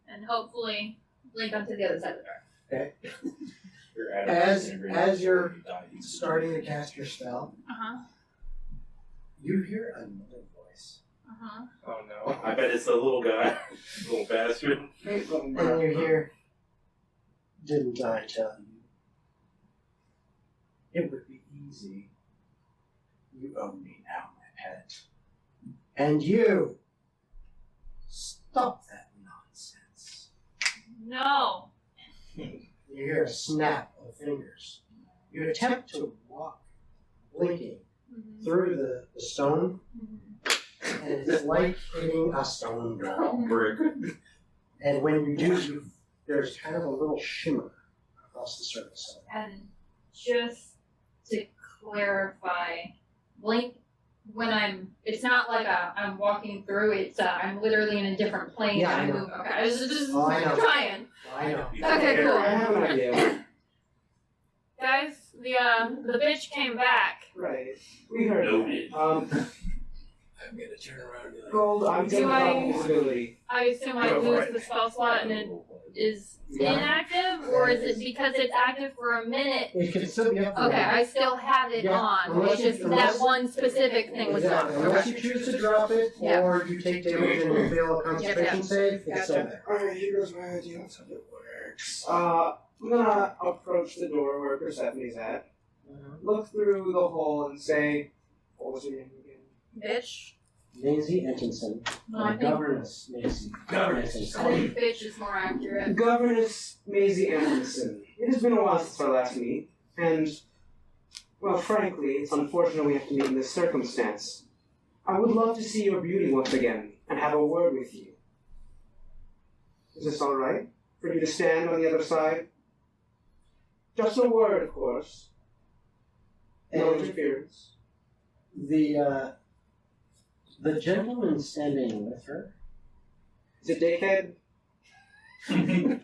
and hopefully blink onto the other side of the door. Okay. You're As you're starting to cast your spell, you hear another voice. Oh no. I bet it's the little guy, little bastard. And you hear, didn't I tell you? It would be easy. You own me now, my pet. And you, stop that nonsense. No. You hear a snap of fingers. You attempt to walk, blinking, through the stone, and it's like hitting a stone wall. Brick. And when you do, there's kind of a little shimmer across the surface of it. And just to clarify, blink when it's not like I'm walking through, it's I'm literally in a different plane Yeah, and I I know. move. Okay, I was just Oh, I know. trying. I know. Okay, cool. I have an idea. Guys, the bitch came back. Right. We heard Noted. that. I'm gonna turn around and be like, Gold, I'm Do gonna I- call visibility. I assume I lose the spell slot and it is inactive, or is it because it's active for a minute? It can still be up for Okay, I still have it Yeah, on. unless It's just you- unless- that one specific thing was Exactly. off. Unless Okay. you choose to drop it, Yeah. or you take damage and you fail a concentration save, it's still Gotcha. there. alright, here goes my idea. That's how it works. I'm gonna approach the door where Persephone's at, look through the hole and say, what was your name again? Bitch. Maisie Enkinson. No, I think Governess Maisie. Governess. Enkinson. I think bitch is more accurate. Governess Maisie Anderson. It has been a while since our last meet, and, well, frankly, it's unfortunate we have to meet in this circumstance. I would love to see your beauty once again and have a word with you. Is this alright? For you to stand on the other side? Just a word, of course. No And interference. the gentleman standing with her. Is it dickhead?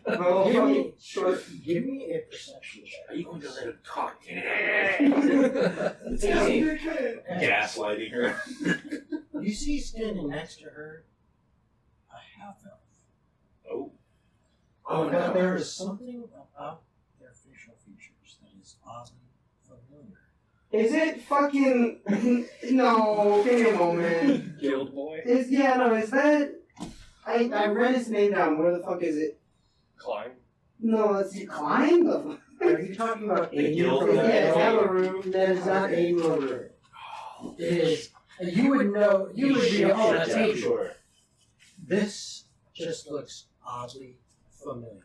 Well, give me, short. give me a perception check. Are you going to let him talk? It's easy. Gaslighting her. You see standing next to her a half elf. Oh. Oh, but there is something about their facial features that is oddly familiar. Is it fucking. No, give me a moment. Guild boy. Is that. I read his name down. Where the fuck is it? Climb. No, it's Klein? The Are you talking about The Aiden guild from guy? the Yeah, Avalon? Avalon. That is not Aiden LaRue. It is. You would know. You would be. Oh, that's Yeah, Aiden. sure. This just looks oddly familiar.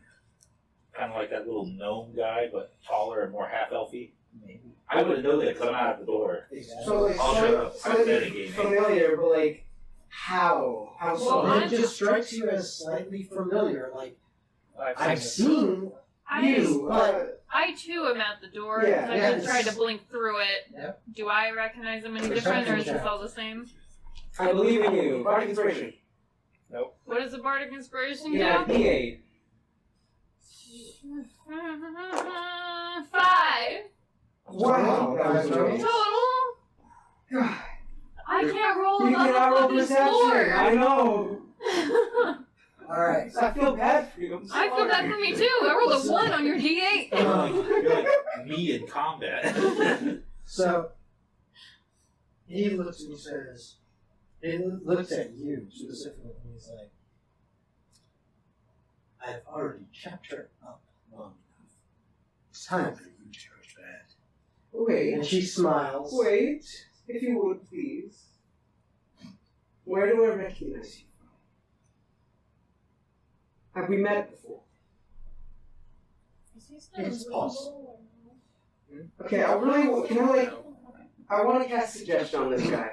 Kind of like that little gnome guy, but taller and more half-elfy. Maybe. I wouldn't know that because I'm out of the door. Exactly. So, like, I'll shut up. I'm slightly metagaming. familiar, but, like, how? How so? Well, it just strikes you as slightly familiar. Like I've this. seen You, but I too am at the door. Yeah, I yeah, just tried to blink through it. Yep. Do I recognize them any different, Perception or is this check. all the same? I believe in you. Bardic Inspiration. What does the bardic inspiration Yeah, do? D8. 5 Wow, that was nice. total. I can't roll You above cannot roll the perception. floor. I know. all right. I feel bad for you. I'm I feel sorry. bad for me too. I rolled a 1 on your D8. You're like me in combat. So he looks and he says, he looks at you specifically, and he's like, "I've already kept her up long enough. It's time for you to go to bed." Wait. And she smiles. Wait. If you would, please. Where do I recognize you from? Have we met before? It's possible. Okay, I really, can I I want to cast suggestion on this guy.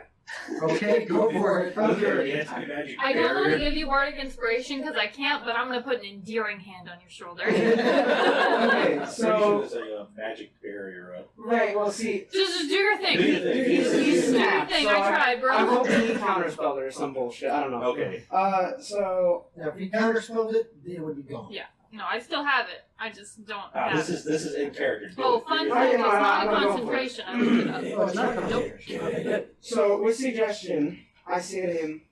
Okay, go for it. Okay, anti-magic I don't want to barrier. give you bardic inspiration because I can't, but I'm going to put an endearing hand on your shoulder. Okay, I'm so pretty sure there's a magic barrier up. right. Well, see, Just do your thing. Do your thing. he's Do your snapped. thing. So I tried, bro. I'm hoping he counterspelled it or some bullshit. I don't know. Okay. So Now, if he counterspelled it, it would be gone. Yeah. No, I still have it. I just don't Ah, have this it. is in character. Do Oh, it. fun Do fact, it. it's not I'm a gonna go for it. concentration. I looked it up. Oh, it's not Nope. complicated. Okay, good. So, with suggestion, I say to him,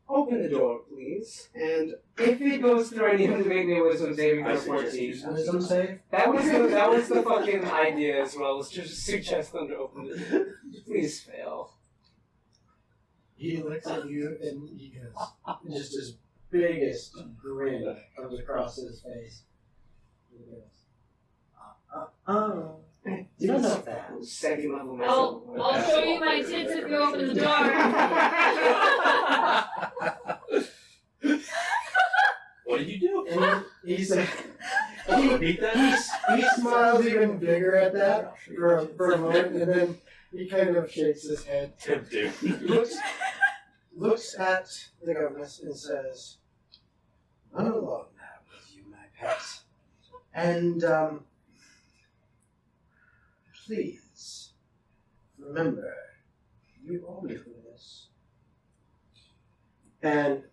open the door, please. And if it goes through, I need him to make me a wisdom saving I throw suggest 14. Wisdom save? That was the fucking idea as well, was to just suggest them to open it. Please fail. He looks at you and he goes, just his biggest grin comes across his face. He goes, oh. You don't know that. Second level I'll show you my tits if you open the door. What did you do? And he's like, Repeat that? he smiles even bigger at that for a moment, and then he kind of shakes his head. Dude. Looks at the governess and says, "I'm alone now with you, my pets. And, please, remember, you owe me for this." And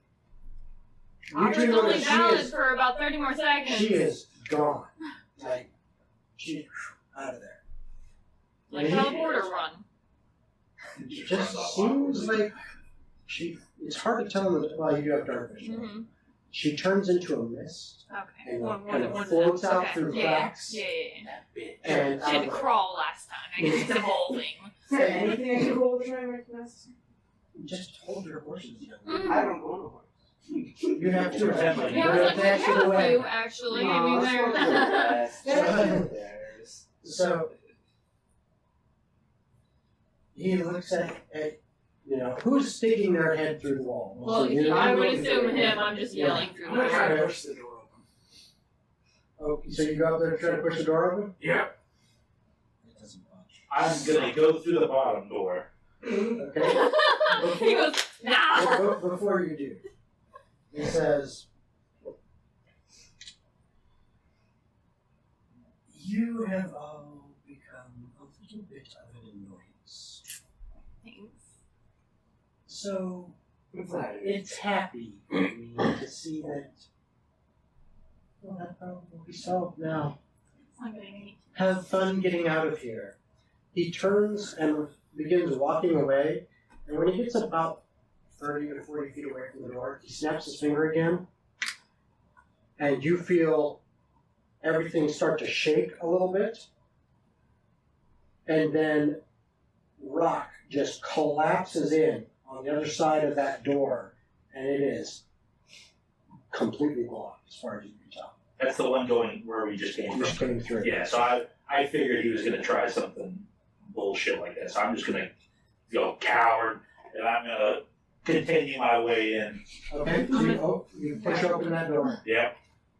I you was do know only that valid for about 30 more seconds. she is gone. Like, she's out of there. Like how the border run. It just seems like it's hard to tell while you do have dark vision. Mm-hmm. She turns into a mist Okay. and What kind of was floats it? out Okay. through Yeah. cracks. Yeah. And She had to crawl last time. I guess it's evolving. Is there anything I can roll to try and recognize? just hold your horses, young Mm. I don't own a horse. You have to remember. Yeah, I was like, we have a few, actually. I mean, they're... So he looks at who's sticking their head through the wall. Well, I would assume him. I'm just yelling through I'm the gonna try to door. push the door open. Oh, so you go up there and try to push the door open? Yeah. It doesn't budge. I'm gonna go through the bottom door. Okay. He goes, nah! Before you do, he says, "You have all become a little bit of an annoyance. Thanks. So I'm flattered. it's happy for me to see that. Well, that problem will be solved now. Okay. Have fun getting out of here." He turns and begins walking away, and when he gets about 30 to 40 feet away from the door, he snaps his finger again, and you feel everything start to shake a little bit, and then rock just collapses in on the other side of that door, and it is completely blocked as far as you can tell. That's the one going where we just came Just from. came through. Yeah, so I figured he was gonna try something bullshit like that. So I'm just gonna go coward, and I'm gonna continue my way in. Okay, so you push open that door. Yep.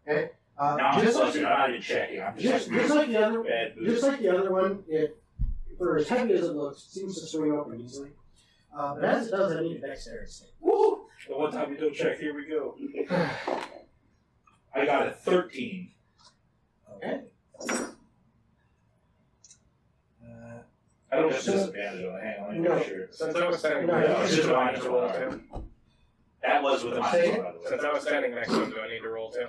Now I'm Just closer. like, I'm not even checking. I'm just like the other, bad move. just like the other one, it, for as heavy as it looks, it seems to swing open easily. But as it does, I need a dexterity save. Woo! The one time we don't check, here we go. I got a 13. Okay. I don't have disadvantage on it. Hang on, let me No. make sure. Since I was standing No, next no, to it's him, just do a I minus need to roll one. too? That was with a Say minus it. one, by the way. Since I was standing next to him, do I need to roll too?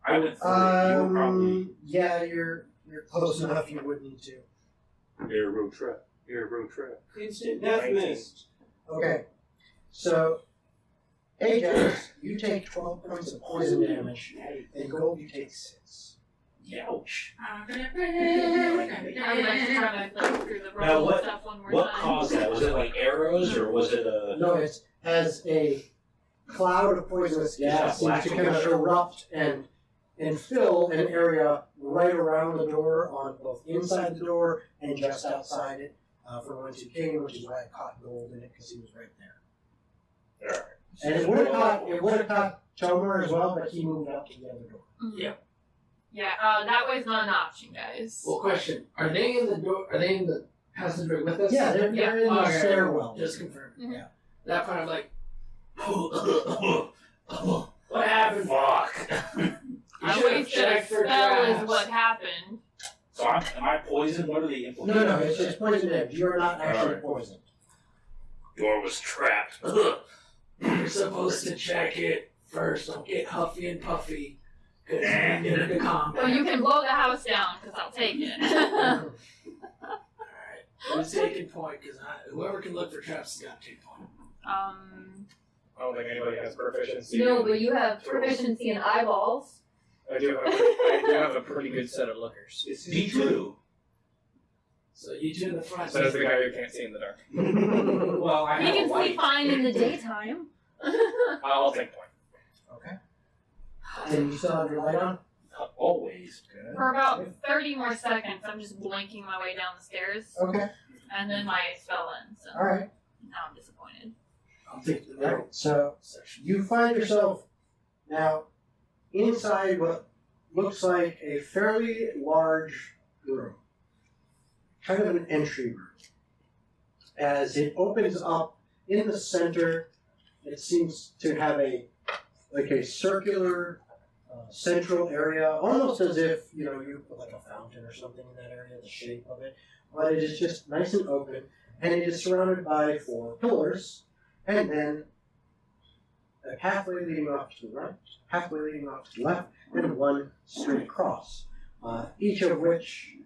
I went 3. You were probably Yeah, you're close enough. You would need to. air road trap. Air road trap. Instant death miss. Okay. So, Ajax, you take 12 points of poison damage, and Gold, you take 6. Ouch. I'm like trying to like through the Now, roll stuff one more What time. caused that? Was it like arrows or was it a? No, it's as a cloud of poisonous gas seems to kind of erupt and fill an area right around the door, on both inside the door and just outside it, from whence he came, which is why I caught Gold in it, because he was right there. Alright. And it would have caught Tomer as well, but he moved up to the other door. Mhm. Yeah, that way's not an option, guys. Well, question: Are they in the door? Are they in the Has the drink with us? Yeah, they're in the Okay, stairwell. Just confirm. Mhm. Yeah. That point, I'm like, what happened? Fuck. You I should have wasted a checked for spell is traps. what happened. So am I poisoned? What are the No, implications? it's poison damage. You're not actually Alright. poisoned. Door was trapped. You're supposed to check it first. Don't get huffy and puffy. Because we get into combat. Well, you can blow the house down because I'll take it. Alright. Who's taking point? Because whoever can look for traps has got to take point. I don't think anybody has proficiency. No, but you have proficiency in eyeballs. I do have a pretty good set of lookers. D2. So you two in the front. Says the guy who can't see in the dark. Well, I You have a can see light. fine in the daytime. I'll take point. Okay. And you still have your light on? Always. For about 30 more seconds, I'm just blinking my way down the stairs, Okay. and then my spell ends. So Alright. now I'm disappointed. I'll take the Right. So you find yourself now inside what looks like a fairly large room. Kind of an entry room. As it opens up in the center, it seems to have a circular central area, almost as if you put like a fountain or something in that area, the shape of it. But it is just nice and open, and it is surrounded by 4 pillars, and then a pathway leading off to the right, pathway leading off to the left, and one straight across. Each of which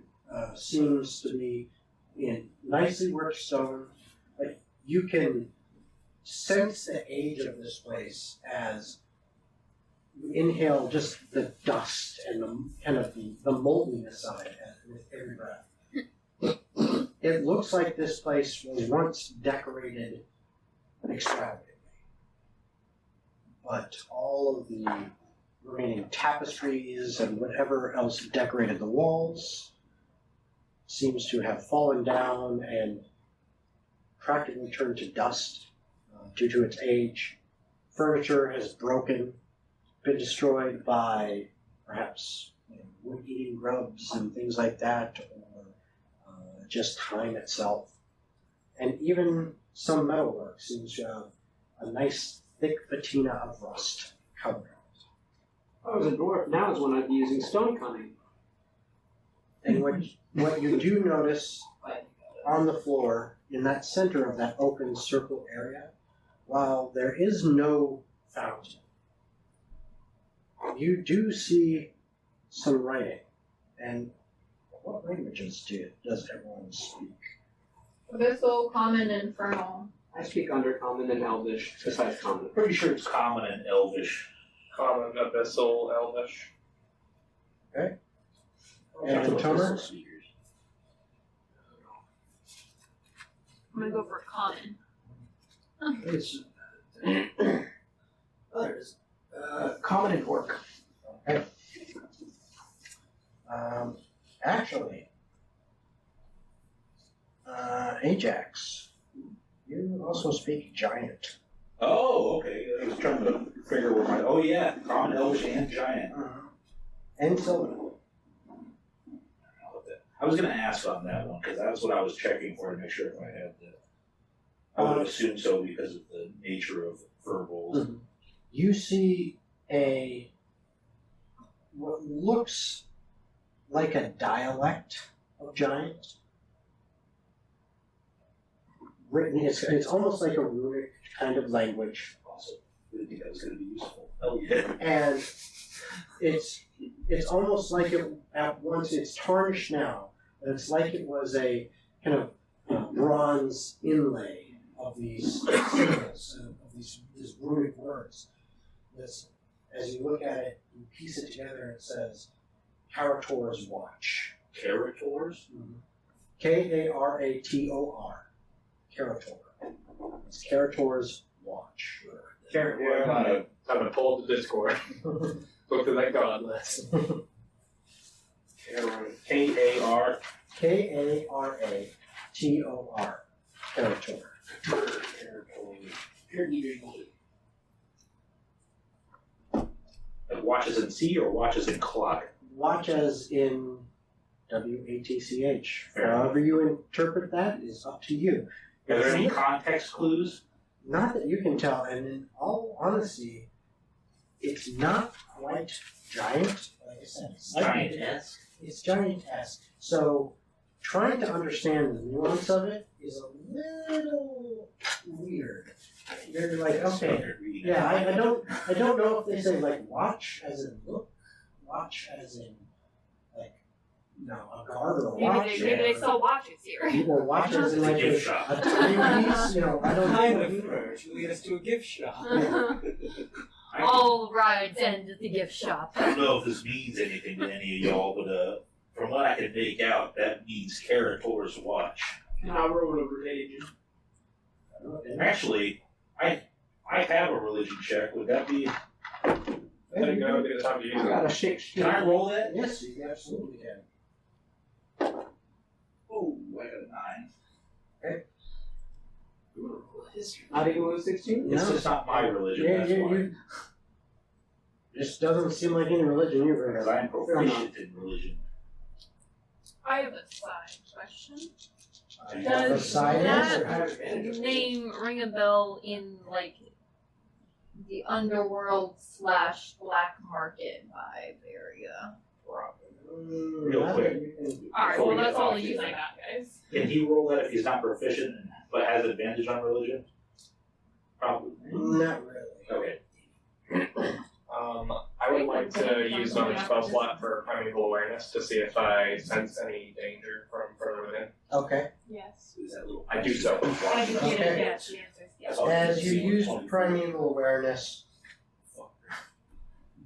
seems to be in nicely worked stone. You can sense the age of this place as you inhale just the dust and the kind of the moltiness of it with every breath. It looks like this place was once decorated extravagantly. But all of the remaining tapestries and whatever else decorated the walls seems to have fallen down and practically turned to dust due to its age. Furniture has broken, been destroyed by perhaps wood-eating grubs and things like that, or just time itself. And even some metalwork seems to have a nice thick patina of rust covering it. If I was a dwarf, now is when I'd be using stone cutting. And what you do notice on the floor, in that center of that open circle area, while there is no fountain, you do see some writing. And what languages does everyone speak? Abyssal, Common, and Infernal. I speak Undercommon and Elvish, besides Common. Pretty sure it's common and elvish. Common, Abyssal, Elvish. And Tomer? Speakers. I'm gonna go for Common. It's others. Common and orc. Okay. Actually, Ajax, you also speak Giant. Oh, okay. I was trying to figure where my. Oh, yeah. Common, elvish, and giant. And Sylvan. I was going to ask on that one because that's what I was checking for to make sure if I had the. I would assume so because of the nature of verbals. You see what looks like a dialect of Giant. Written, it's almost like a runic kind of language. Also, I didn't think that was going to be useful. Oh, yeah. And it's almost like it at once it's tarnished now, but it's like it was a kind of bronze inlay of these symbols, of these runic words. This, as you look at it, you piece it together, it says Karator's Watch. Characters? Karator. Karator. It's Karator's Watch. I'm gonna pull up the Discord. Look through that god list. K-A-R. Karator. Karator. Like watches in C or watches in clock? Watch as in WATCH. Fair enough. However you interpret that is up to you. Are there any context clues? Not that you can tell, and in all honesty, it's not quite giant. Like I said, it's Giant-esque? It's giant-esque. So trying to understand the nuance of it is a little weird. You're like, okay, yeah, I don't know if they say like watch as in look, watch as in like a guard or a watch. Maybe they sell watches here. Or watch as in It's a like gift shop. a timepiece, I don't Kind know. of urge lead us to a gift shop. All rides end at the gift shop. I don't know if this means anything to any of y'all, but from what I can make out, that means Karator's watch. I rolled a religion. Actually, I have a religion check. Would that be? There you go. Take the time to use I it. got a 16. Can I roll that? Yes, you absolutely can. Oh, I got a 9. How do you roll a 16? It's just not my religion. Yeah, That's yeah, why. you. This doesn't seem like any religion you've heard Because of. I'm proficient in religion. I have a side question. Do you have a Does side that answer? name ring a bell in like the underworld / black market vibe area? Real Not quick. that you can- Alright, Before well we that's get all off the use here. I got, guys. Can he roll that if he's not proficient but has advantage on religion? Probably. Not really. Okay. I would like to use another spell slot for primeval awareness to see if I sense any danger from further within. Okay. Yes. Is that little I do so. I can get Okay. it, yes, the answer is yes. That's all I As can you see on use 24. primeval awareness,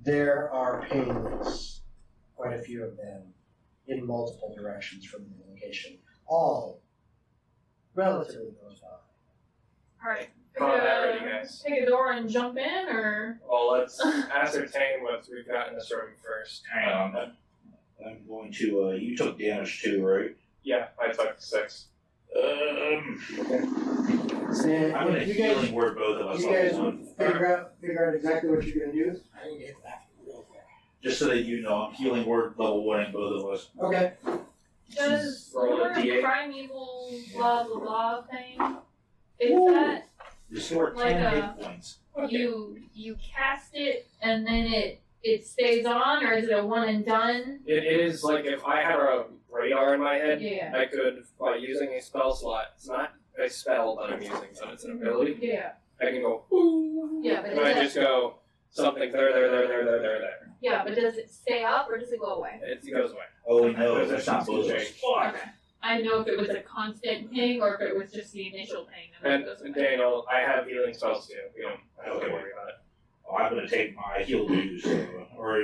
there are pings, quite a few of them, in multiple directions from the location, all relatively close by. Alright. Combat ready, guys. Take a door and jump in, or? Well, let's ascertain what we've got in this room first. Hang on. I'm going to, you took damage too, right? Yeah, I took 6. And I'm going to you guys, healing word both of us you on guys one. figure out exactly what you're going to do? I can get back real quick. Just so that you know, I'm healing word level 1 in both of us. Okay. Does Roll a your D8. primeval blah blah blah thing, is that Restore 10 Like hit points. you cast it and then it stays on, or is it a one and done? It is like if I had a radar in my head, Yeah. I could, by using a spell slot, it's not a spell that I'm using, but it's an ability, Yeah. I can go, ooh, Yeah, but and I it does, just go, something there. yeah, but does it stay up or does it go away? It goes away. Oh, no, that's not both of us. Fuck! Okay. I know if it was a constant ping or if it was just the initial ping and then And it goes away. Daniel, I have healing spells too. You don't have to worry about it. Oh, I'm going to take my heal you, so, or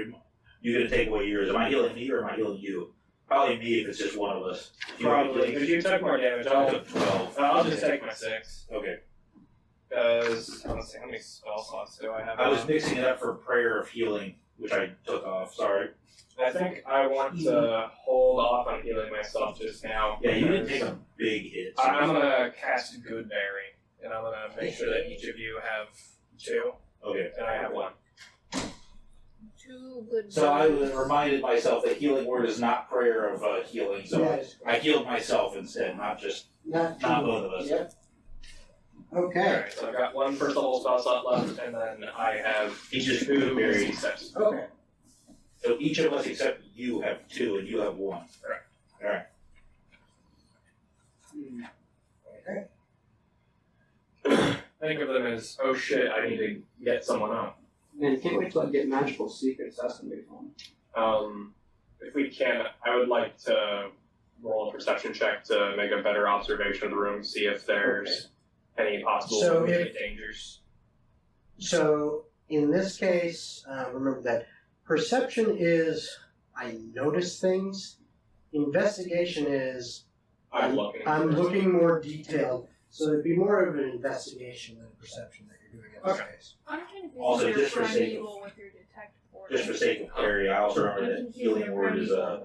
you're going to take away yours. Am I healing me or am I healing you? Probably me if it's just one of us. If you want Probably, to because you took more damage. I took 12. I'll just take my 6. Okay. Because, let's see, how many spell slots do I have? I was now? mixing it up for prayer of healing, which I took off. Sorry. I think I want to hold off on healing myself just now. Yeah, you didn't because take a big hit. so- I'm gonna cast Goodberry, and I'm gonna make sure that each of you have 2, Okay. and I have 1. Two good So I ones. reminded myself that healing word is not prayer of healing, so Yes. I healed myself instead, not Not both of us. Yep. Okay. Alright, so I've got 1 first level spell slot left, and then I have Each is 2 two berries. D6. Okay. So each of us except you have 2 and you have 1. Correct. Alright. Okay. Think of them as, oh shit, I need to get someone up. Man, can't wait till I get magical secrets. That's gonna be fun. If we can, I would like to roll a perception check to make a better observation of the room, see if there's any possible So immediate dangers. So in this case, remember that perception is I notice things. Investigation is I'm looking. I'm looking more detailed. So it'd be more of an investigation than a perception that you're doing in this case. I'm trying to think Also, if you're just for sake of- primeval with your detect order. Just for sake of clarity, I also remember that healing word is the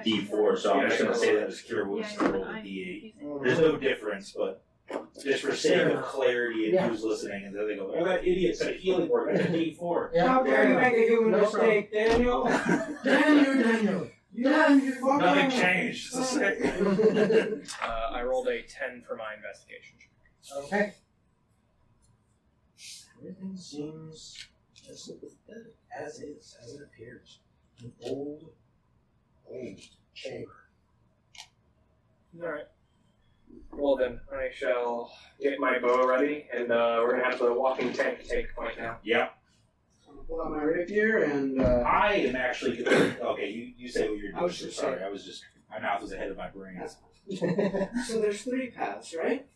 D4, so I'm just going to say that as cure wounds to roll the D8. There's no difference, but just for sake of clarity and Yeah. who's listening, and then they go, oh, that idiot said healing word, that's a D4. Yeah, How dare you make a human No mistake, Daniel? Daniel. Yeah, you fucking Nothing changed. It's the same. I rolled a 10 for my investigation. Okay. Everything seems just as is, as it appears. An old chamber. Alright. Well then, I shall get my bow ready, and we're gonna have the walking tank take point now. Yep. I'm gonna pull out my rapier and I am actually okay. You say what you're doing. I was just Sorry, I was just my mouth was ahead of my brain. so there's 3 paths, right?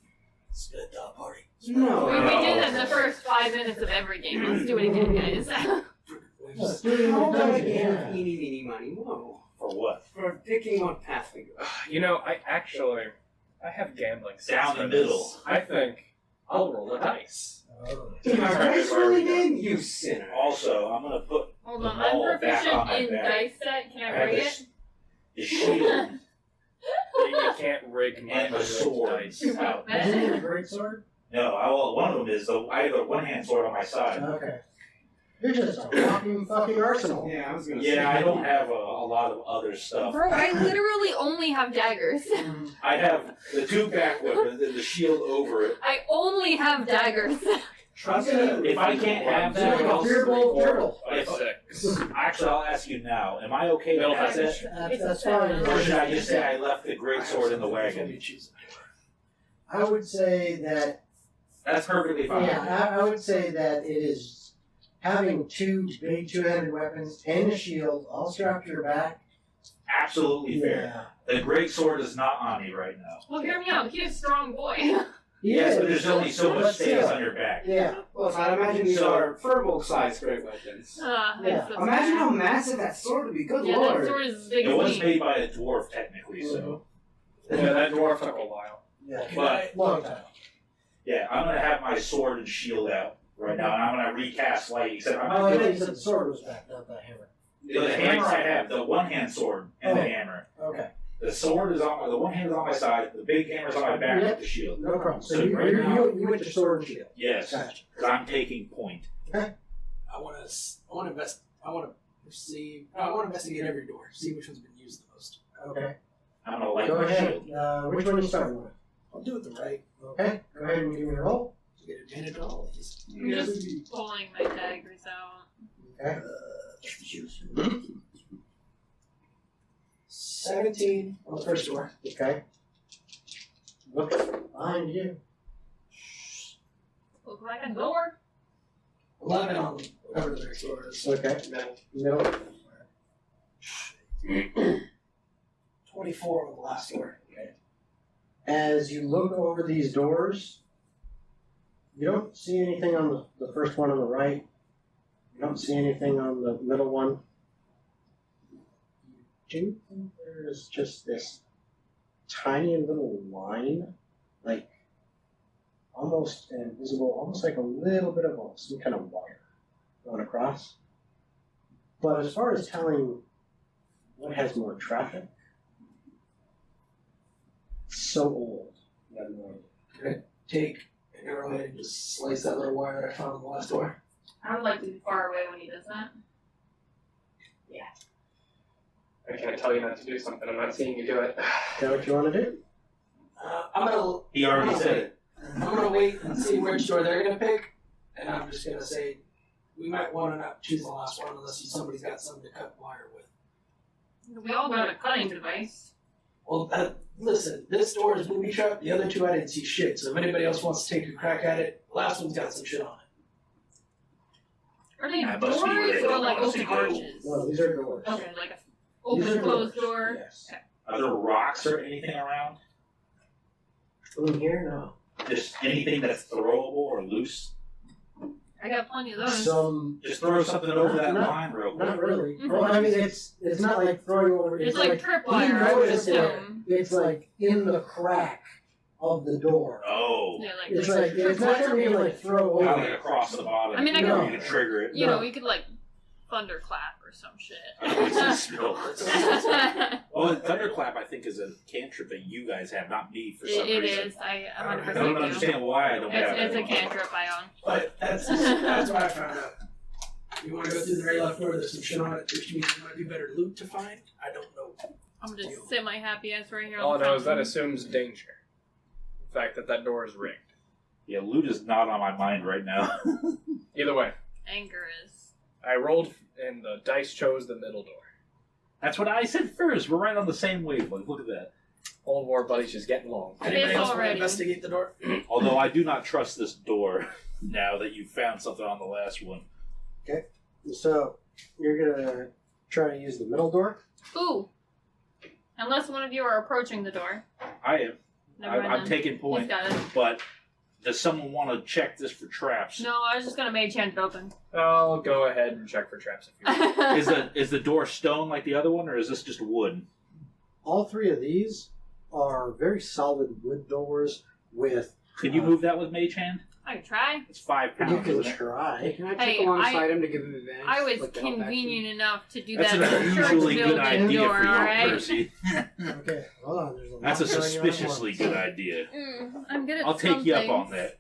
Split the party. No. We did that in the first 5 minutes of every game. Let's do it again, guys. How about a game of eeny, meeny, miny, moe? For what? For picking what path we go. You know, I have gambling sense Down for the this. middle. I think I'll roll a dice. You are dice rolling in, you sinner. Also, I'm gonna put Hold the on, I'm ball back on proficient my in back. dice set. Can I have rig this- it? The shield You can't rig my and the sword dice. out. Isn't it a great sword? No, one of them is I have a one-hand sword on my side. Okay. You're just a walking fucking arsenal. Yeah, I was gonna say. Yeah, I don't have a lot of other stuff. Bro, I literally only have daggers. I have the 2 back weapons and the shield over it. I only have daggers. Trust me. If I can't have that, Like a I'll fearful turtle. By 6. Actually, I'll ask you now. Am I okay to have that? That's fine. Or should I just say I left the great sword in the wagon? I would say that, That's perfectly fine. yeah, I would say that it is having 2 big 2-handed weapons and a shield all strapped to your back. Absolutely fair. The great sword is not on me right now. Well, hear me out. He's a strong boy. Yes, but there's only so much But space still. on your back. Yeah. Well, so I'd imagine these So- are furball-sized great weapons. Yeah. Imagine how massive that sword would be. Good Yeah, lord. that sword is as big It as was me. made by a dwarf, technically, so. Yeah, that dwarf took a while. Yeah. But- Long time. Yeah, I'm gonna have my sword and shield out right now, and I'm gonna recast light, except I'm Oh, not I doing think the sword was back, not the hammer. the hammer I have, the one-hand sword and the Oh. hammer. Okay. The sword is on the one hand is on my side, the big hammer's on my back Yep. with the shield. No problem. So So you, right you, now- you went to sword and shield. Yes, Gotcha. because I'm taking point. I want to investigate every door, see which one's been used the most. Okay. I'm gonna light Go my ahead. shield. Which one are you starting with? I'll do it the right. Okay. Go ahead and give me a roll. To get advantage on all of these. I'm just pulling my daggers out. Okay. 17 on the first door. Okay. Look behind you. Look like a door. 11 on whatever the next door is. Okay. Middle. 24 on the last door. As you look over these doors, you don't see anything on the first one on the right. You don't see anything on the middle one. You do think there's just this tiny little line, like almost invisible, almost like a little bit of some kind of wire going across. But as far as telling what has more traffic, it's so old. You have no idea. Take an arrowhead and just slice that little wire that I found on the last door. I would like to be far away when he does that. I can't tell you not to do something. I'm not seeing you do it. Is that what you want to do? I'm gonna He already said it. I'm gonna wait and see which door they're gonna pick, and I'm just gonna say we might want to not choose the last one unless somebody's got something to cut wire with. We all got a cutting device. Well, listen, this door is booby trapped. The other 2 I didn't see shit. So if anybody else wants to take a crack at it, the last one's got some shit on it. Are they That must be where doors they or don't like want us to open go. arches? No, these are doors. Okay, like a These open are closed doors. door. Yes. Are there rocks or anything around? In here, no. Just anything that's throwable or loose? I got plenty of those. Some, Just throw something over that Not- line real quick. not really. Mhm. Well, I mean, it's not like throwing over. It's like you tripwire, I would notice it. assume. It's like in the crack of the door. Oh. Yeah, like It's like it's not tripwire. something you like throw Kind of over. like across the bottom. I mean, I can- You can trigger it. You know, you could like thunderclap or some shit. Oh, and Thunderclap, I think, is a cantrip that you guys have, not me for some It reason. is. I I 100% don't do. understand why I don't have It's it. a cantrip I own. But that's what I found out. You want to go through the very left door, there's some shit on it, which means it might be better loot to find. I don't know I'm gonna just sit my happy ass right here All I on the know is that fountain. assumes danger. The fact that door is rigged. Yeah, loot is not on my mind right now. Either way, Anger is. I rolled and the dice chose the middle door. That's what I said first. We're right on the same wavelength. Look at that. Old War Buddies just getting along. Anybody It's else want to already- investigate the door? Although I do not trust this door now that you found something on the last one. So you're gonna try to use the middle door. Ooh. Unless one of you are approaching the door. I am. Never mind I'm then. taking He's point. got it. But does someone want to check this for traps? No, I was just gonna mage hand it open. I'll go ahead and check for traps if you want. Is the door stone like the other one, or is this just wood? All three of these are very solid wood doors with. Can you move that with Mage Hand? I could try. It's 5 pounds. You can isn't it? try. Can I Hey, check alongside him to give him advantage? I was like, to help convenient enough to do That's that an in the church unusually good building idea door, for you, alright? Percy. Okay, hold on. There's a lot That's a going on at suspiciously once. good idea. I'm good at I'll take you up on that.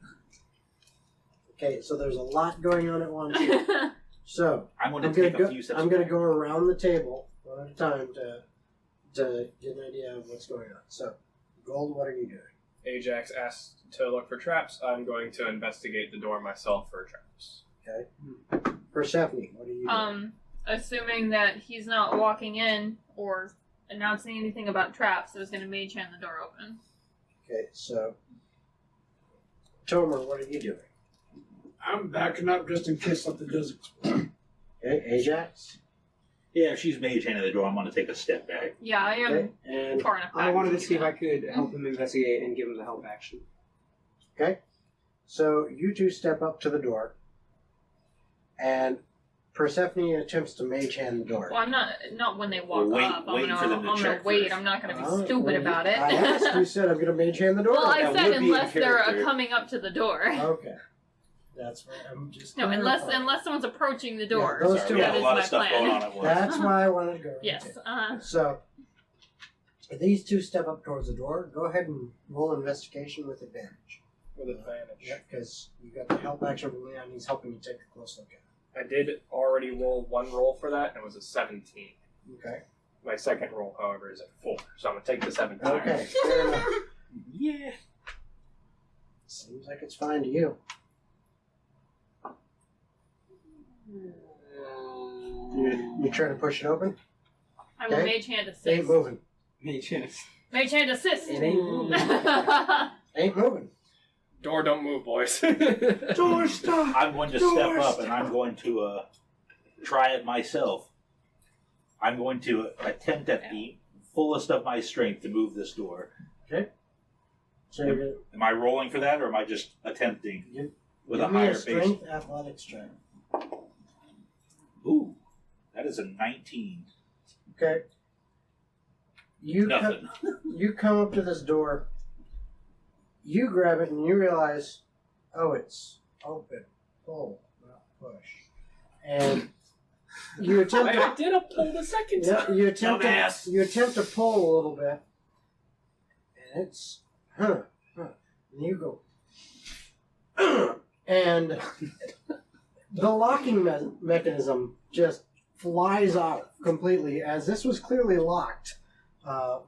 Okay, so there's a lot going on at once. Here. So I'm going to I'm gonna take go. a few steps I'm gonna back. go around the table one at a time to get an idea of what's going on. So, Gold, what are you doing? Ajax asked to look for traps. I'm going to investigate the door myself for traps. Persephone, what are you doing? Assuming that he's not walking in or announcing anything about traps, I was gonna mage hand the door open. Okay, so Tomer, what are you doing? I'm backing up just in case something does explode. Okay, Ajax. Yeah, if she's Mage Hand in the door, I'm going to take a step back. Yeah, I am Okay, and far enough back. I wanted to do see if that. I could help him investigate and give him the help action. okay, so you two step up to the door, and Persephone attempts to mage hand the door. Well, I'm not when they walk Wait- up. I'm waiting for them to gonna check wait. first. I'm not gonna be Oh, stupid well, about it. I asked. You said I'm going to mage hand the door. Well, I That said would be in unless they're character. coming up to the door. Okay, that's what I'm just. No, clarifying. unless someone's approaching the door. those Sorry, two we got that a is lot my of stuff plan. going on at once. That's why I wanted to go. Yes. So, these two step up towards the door. Go ahead and roll investigation with advantage. With advantage. Yeah, because you got the help action from Leon. He's helping you take a close look at I did already roll one roll for that, and it was a 17. it. Okay. My second roll, however, is a 4. So I'm going to take the 17. Okay. Fair enough. Yeah. Seems like it's fine to you. You trying to push it open? I will Okay. mage hand It ain't assist. moving. Any chance? Mage hand assist. It ain't moving. Ain't moving. Door don't move, boys. Door stop! I'm going to step up and I'm going to try it myself. I'm going to attempt at the fullest of my strength to move this door. So you're gonna Am I rolling for that, or am I just attempting with a give me higher a base? strength athletics check. Ooh, that is a 19. Okay. You Nothing. you come up to this door. You grab it and you realize, oh, it's open. Pull, not push. And you attempt to I did a pull the second time. Yeah, you attempt Dumbass. to to pull a little bit, and it's and you go, and the locking mechanism just flies out completely, as this was clearly locked.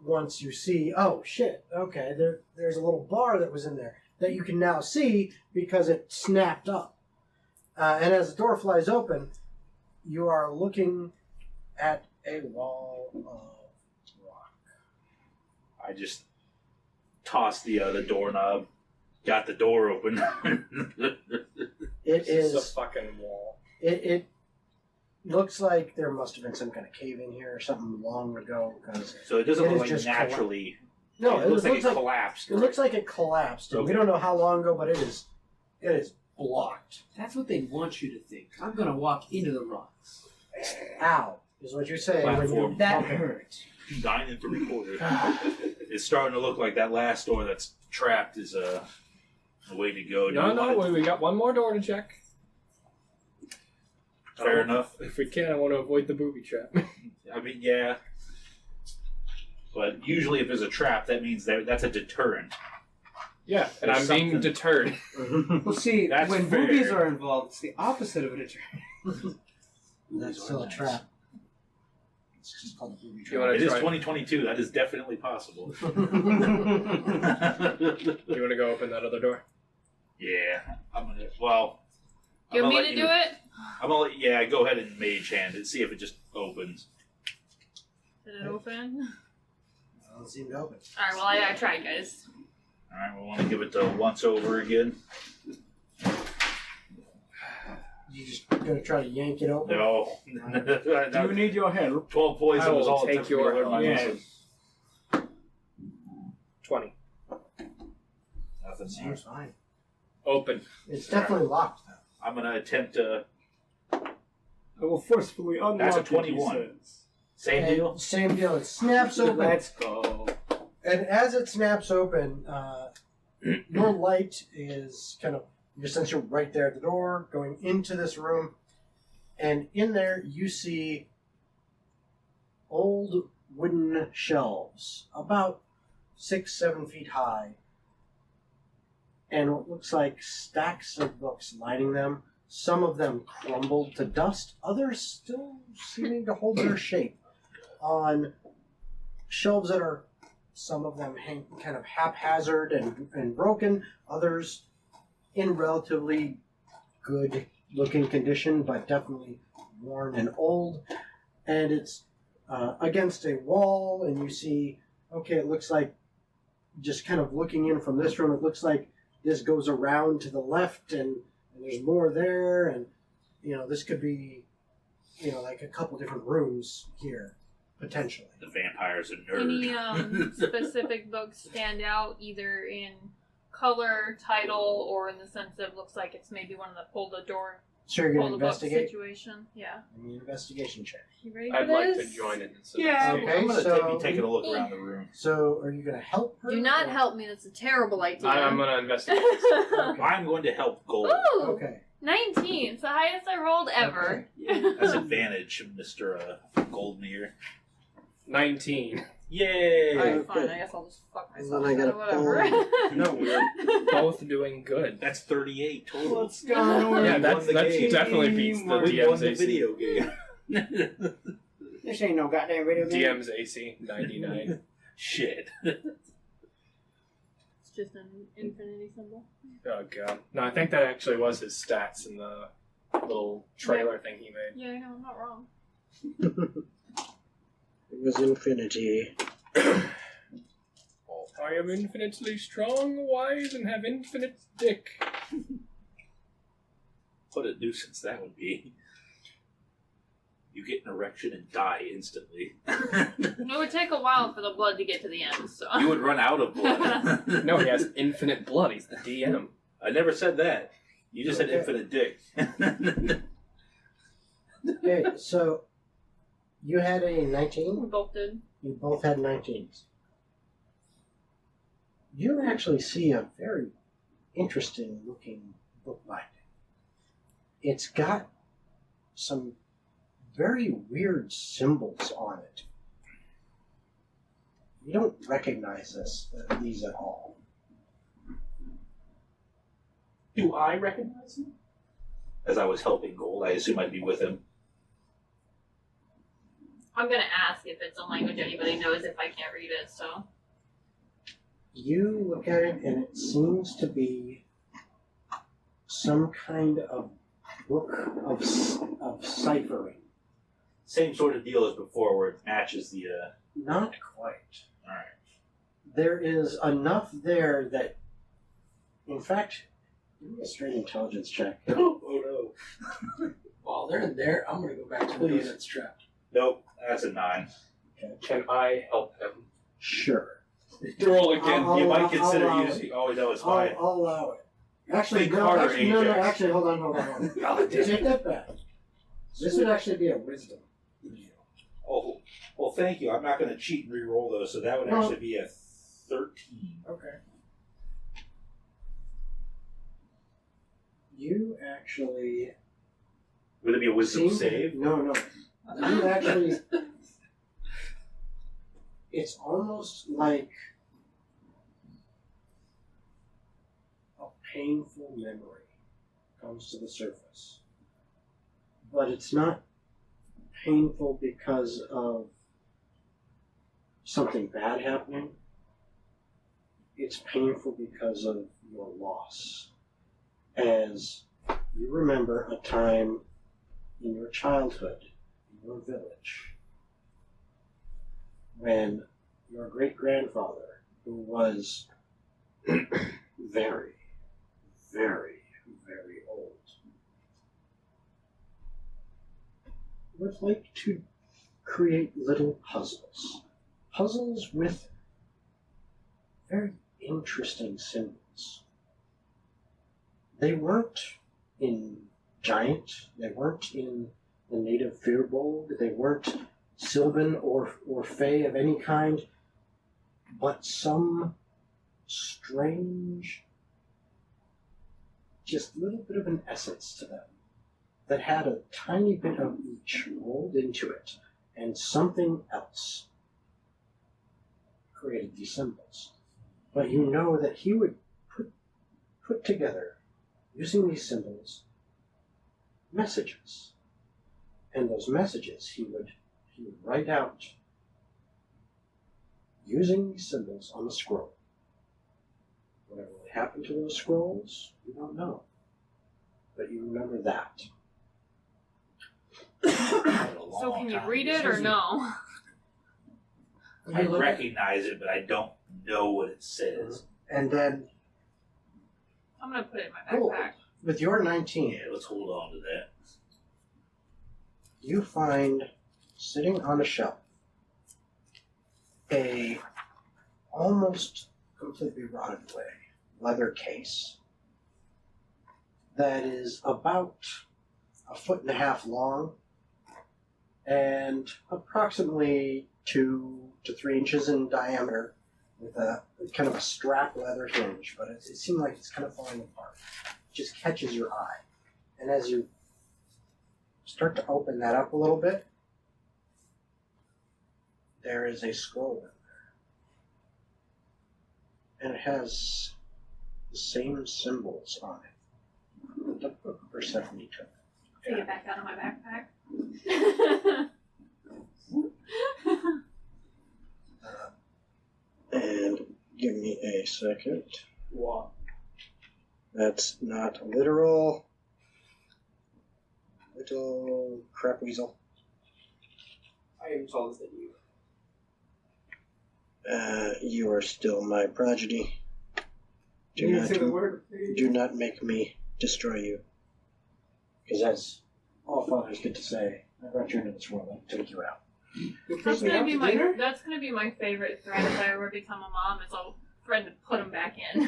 Once you see, oh shit, okay, there's a little bar that was in there that you can now see because it snapped up, and as the door flies open, you are looking at a wall of rock. I just tossed the doorknob, got the door open. It This is a is. fucking wall. It looks like there must have been some kind of cave in here or something long ago. Because So it doesn't It look is like just naturally. no, it looks like it like collapsed. it looks like it collapsed. And we Okay. don't know how long ago, but it is blocked. That's what they want you to think. I'm gonna walk into the rocks. Ow is what you say when Platform. you That okay. hurt. 9 and 3/4. It's starting to look like that last door that's trapped is a way to go. Do No, you want it- we got one more door to check. Fair enough. If we can, I want to avoid the booby trap. I mean, yeah. But usually, if there's a trap, that means that's a deterrent. Yeah, and There's I'm being something- deterred. Well, see, That's when fair. boobies are involved, it's the opposite of a deterrent. That's still a trap. It's just called a booby You trap. wanna It is try- 2022. That is definitely possible. You want to go open that other door? Yeah, I'm gonna. Well, You I'm want gonna me let to do it? I'm gonna let, yeah, go ahead and mage hand it. See if it just opens. Did it open? I don't seem to open. Alright, well, I tried, guys. All right, we want to give it the once over again. You just gonna try to yank it open? No, Do you need your help? 12 points. I was will all take it took me to your learn my help. lesson. 20. Nothing. Seems fine. Open. It's definitely locked though. I'm gonna attempt to. I will forcefully unlock That's a it, he 21. says. Same And deal. Same deal. It snaps open. Let's go. And as it snaps open, your light is kind of, since you're right there at the door, going into this room. And in there, you see old wooden shelves, about 6-7 feet high. And what looks like stacks of books lining them. Some of them crumbled to dust, others still seeming to hold their shape on shelves that are, some of them hang kind of haphazard and broken, others in relatively good looking condition, but definitely worn and old. And it's against a wall, and you see, okay, it looks like, just kind of looking in from this room, it looks like this goes around to the left, and there's more there, and this could be like a couple different rooms here potentially. The vampire's a nerd. Any specific books stand out either in color, title, or in the sense of looks like it's maybe one of the pull the door, So you're gonna pull the book investigate. situation? Yeah. Give me an investigation check. You ready for I'd this? like to join in this. Yeah. Okay, I'm gonna so- be taking a look around the room. So are you gonna help her? Do not or- help me. That's a terrible idea. I'm going to investigate. Okay. I'm going to help Gold. Ooh, Okay. 19. It's the highest I rolled ever. That's advantage, Mr. Golden Ear. 19. Yay! Alright, fine. I guess I'll just fuck And myself. then I gotta so whatever. No, we're Both doing good. that's 38 total. Let's go. Yeah, We that's won the that game. definitely beats the We won DM's the AC. video game. This ain't no goddamn video game. DM's AC 99. Shit. It's just an infinity symbol. Oh god. No, I think that actually was his stats in the little trailer thing he made. Yeah, I know. I'm not wrong. It was infinity. I am infinitely strong, wise, and have infinite dick. What a nuisance that would be. You get an erection and die instantly. It would take a while for the blood to get to the end, so. You would run out of blood. No, he has infinite blood. He's the DM. I never said that. You just said Okay. infinite dick. Okay, so you had a 19. We both did. You both had 19s. You actually see a very interesting looking book binding. It's got some very weird symbols on it. You don't recognize these at all. Do I recognize him? As I was helping Gold, I assume I'd be with him. I'm gonna ask if it's a language anybody knows if I can't read it, so. You look at it and it seems to be some kind of book of ciphering. Same sort of deal as before, where it matches the. Not quite. All right. There is enough there that, in fact, give me a straight intelligence check. Oh no. While they're in there, I'm gonna go back to the door Please. that's trapped. Nope, that's a 9. Can I help him? Sure. Roll again. I'll You might allow- consider I'll allow using. Oh no, it's fine. I'll allow it. Actually, Think no, harder, actually, no, Ajax. actually, hold on. Take that back. This would actually be a wisdom. Oh, well, thank you. I'm not going to cheat and re-roll those, so that would Well- actually be a 13. Okay. You actually Would it be a wisdom seem- save? No. You actually. It's almost like a painful memory comes to the surface. But it's not painful because of something bad happening. It's painful because of your loss. As you remember a time in your childhood, in your village, when your great-grandfather, who was very, very, very old, would like to create little puzzles. Puzzles with very interesting symbols. They weren't in Giant, they weren't in the native Firbolg, they weren't Sylvan or Fey of any kind, but some strange, just little bit of an essence to them that had a tiny bit of each rolled into it, and something else created these symbols. But you know that he would put together, using these symbols, messages. And those messages he would write out using these symbols on the scroll. Whatever would happen to those scrolls, you don't know. But you remember that. So can you read it or no? I recognize it, but I don't know what it says. And then, I'm gonna put it in my Cool. backpack. with your 19, Yeah, let's hold on to that. you find, sitting on a shelf, a almost completely rotted away leather case that is about 1.5 feet long and approximately 2 to 3 inches in diameter, with a kind of a strap leather hinge, but it seemed like it's kind of falling apart. It just catches your eye. And as you start to open that up a little bit, there is a scroll in there. And it has the same symbols on it. The book of Persephone took. Take it back out of my backpack. And give me a second. What? That's not literal. Little crap weasel. I am taller than you. You are still my progeny. You didn't say the word. Do not make me destroy you. Because that's all fathers get to say. I brought you into this world, I'll take you out. That's gonna be my favorite thread if I ever become a mom. Is I'll thread to put them back in.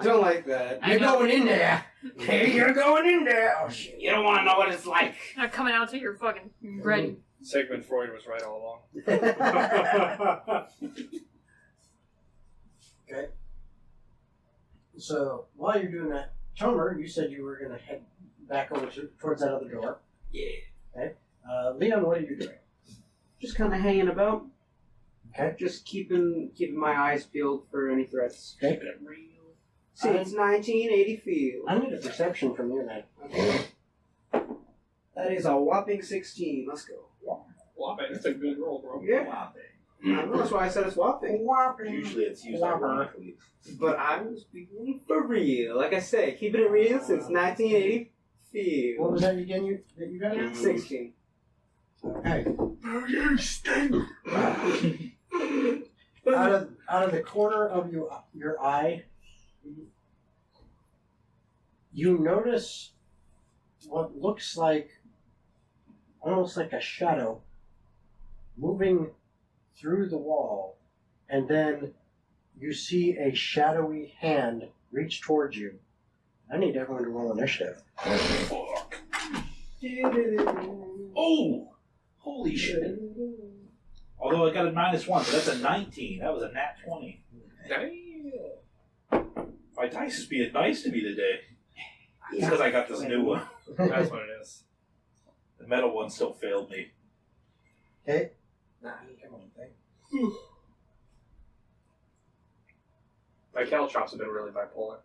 Don't like that. I know. in there. Hey, you're going in there. Oh shit. You don't want to know what it's like. Not coming out till you're fucking ready. Sigmund Freud was right all along. Okay. So while you're doing that, Tomer, you said you were going to head back over towards that other door. Yeah. Okay. Leon, what are you doing? Just kind of hanging about. Okay. Just keeping my eyes peeled for any threats. Okay. Since 1980 field. I need a perception from you then. Okay. That is a whopping 16. Let's go. Whopping, that's a good roll, bro. Yeah. I know, that's why I said it's whopping. Usually it's used ironically. But I was beginning for real. Like I said, keeping it real since 1980 field. What was that again that you got? 16. Okay. out of the corner of your eye, you notice what looks like almost like a shadow moving through the wall, and then you see a shadowy hand reach towards you. I need everyone to roll initiative. Fuck. Oh! Holy shit. Although I got a -1, so that's a 19. That was a nat 20. Damn. My dice is being nice to me today. It's because I got this new one. That's what it is. The metal one still failed me. Okay? Nah, come on, thing. My caltrops have been really bipolar.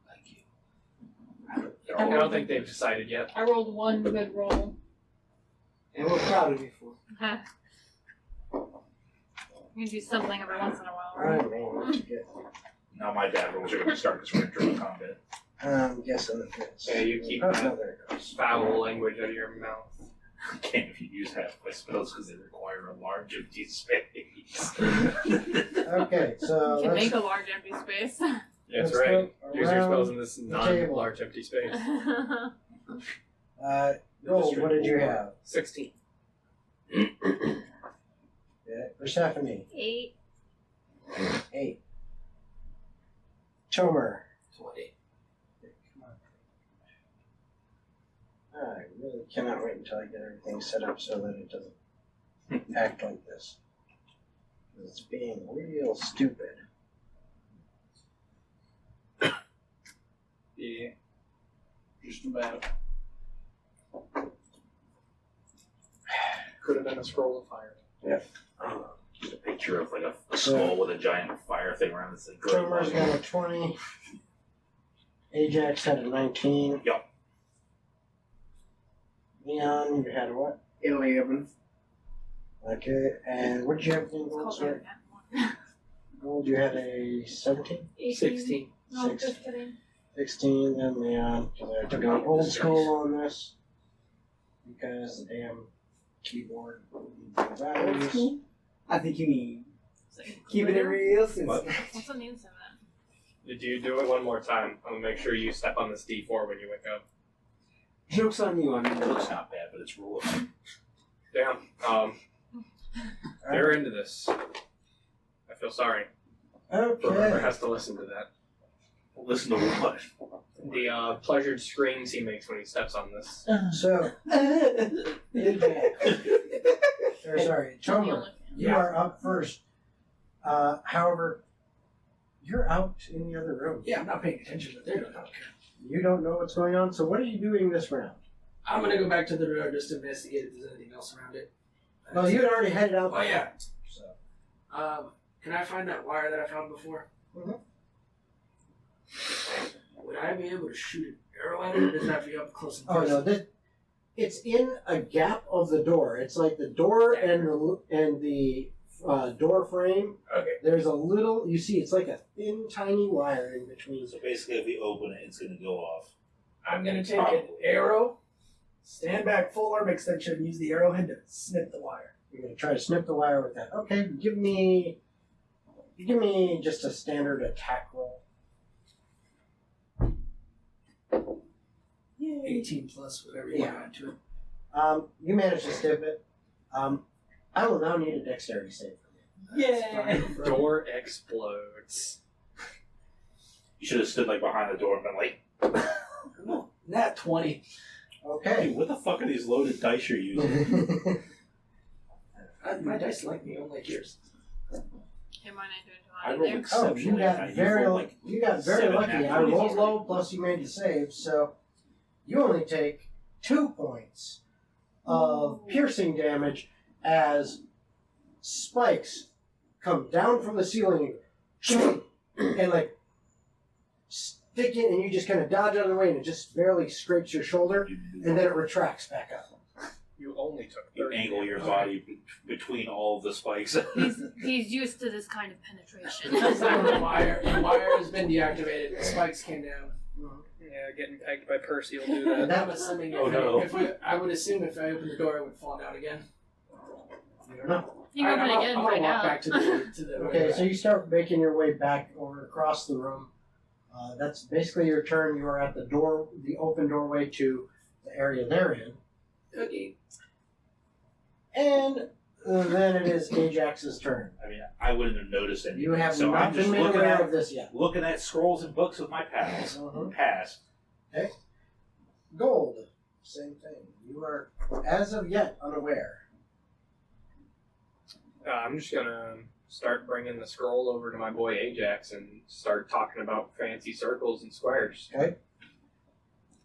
Thank you. I don't think they've decided yet. I rolled one good roll. And we're proud of you for it. You can do something every once in a while, I right? mean, what you get. Now my bad rolls are going to start because we're entering combat. I'm guessing the fits. Yeah, you keep Oh, that no, there it goes. foul language out of your mouth. I can't if you use half my spells because they require a large empty space. Okay, so You can let's make a large empty space. That's Let's right. go Use your around spells in this table. non-large empty space. Gold, what did you have? 16. Yeah, Persephone, 8. 8. Tomer. 20. I really cannot wait until I get everything set up so that it doesn't act like this. It's being real stupid. Yeah. Just about. Could have been a scroll of fire. Just a picture of like a skull with a giant fire thing around this thing. Tomer's got a 20. Ajax had a 19. Yep. Leon, you had a what? 11. Okay, and what did you have in It's gold? called Sorry. that Gold, you had a 17? 16. No, Six. just kidding. 16, then Leon, because I took an old school on this. Because the damn keyboard values. I think you need So you keeping it glitter? real since What? What's on the inside of that? Did you do it one more time? I'll make sure you step on this D4 when you wake up. joke's on you. I mean, It looks not bad, but it's rolling. Damn. They're into this. I feel sorry for whoever Okay. has to listen to that. Listen to what? The pleasured screams he makes when he steps on this. So, or sorry, Tomer, you are up first. However, you're out in the other room. Yeah, I'm not paying attention to what they're doing. I don't care. You don't know what's going on, so what are you doing this round? I'm gonna go back to the door just to investigate if there's anything else around it. Well, you had already headed out. Oh yeah. So, Can I find that wire that I found before? Mhm. Would I be able to shoot an arrow at it, or does that have to be up close and oh personal? no, it's in a gap of the door. It's like the door and the door frame. Okay. There's a little. You see, it's like a thin, tiny wire in between. So basically, if we open it, it's going to go off. I'm gonna take an arrow, stand back full arm extension, and use the arrowhead to snip the wire. You're gonna try to snip the wire with that. Okay, give me just a standard attack roll. 18 plus whatever you Yeah. add to it. You managed to snip it. I will now need a dexterity save from you. Yeah. Door explodes. You should have stood like behind the door and been like, No, nat 20. "Hey, Okay. what the fuck are these loaded dice you're using?" My dice like me, unlike yours. Okay, mine ain't doing too I hot rolled either. Oh, exceptionally high. you got very 7 lucky. nat I 20s rolled already. low, plus you made the save, so you only take 2 points of piercing damage as spikes come down from the ceiling and like stick it, and you just kind of dodge out of the way, and it just barely scrapes your shoulder, and then it retracts back up. You only took You 30. angle your body between all of the spikes. He's used to this kind of penetration. The wire has been deactivated. The spikes came down. Yeah, getting pegged by Percy will do And that. I'm assuming Oh, no. I would assume if I opened the door, it would fall down again. You don't know. You can open it again I'm and gonna find walk out. back to the Okay, so you start making your way back over across the room. That's basically your turn. You are at the door, the open doorway to the area they're in. Okay. And then it is Ajax's turn. I mean, I wouldn't have noticed anything. You have so not I'm just been made looking aware at of this yet. looking at scrolls and books with my pals. Pass. Gold, same thing. You are, as of yet, unaware. I'm just gonna start bringing the scroll over to my boy Ajax and start talking about fancy circles and squares. And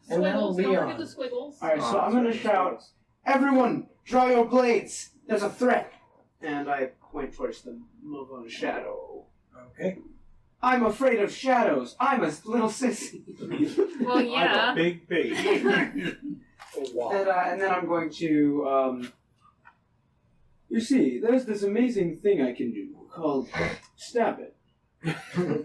now Squiggles, don't Leon. forget the squiggles. Alright, so I'm gonna shout, "Everyone, draw your blades! There's a threat!" And I point towards the Move on Shadow. Okay. I'm afraid of shadows. I'm a little sissy. Well, yeah. I'm a big baby. Wow. And then I'm going to, you see, there's this amazing thing I can do called stab it.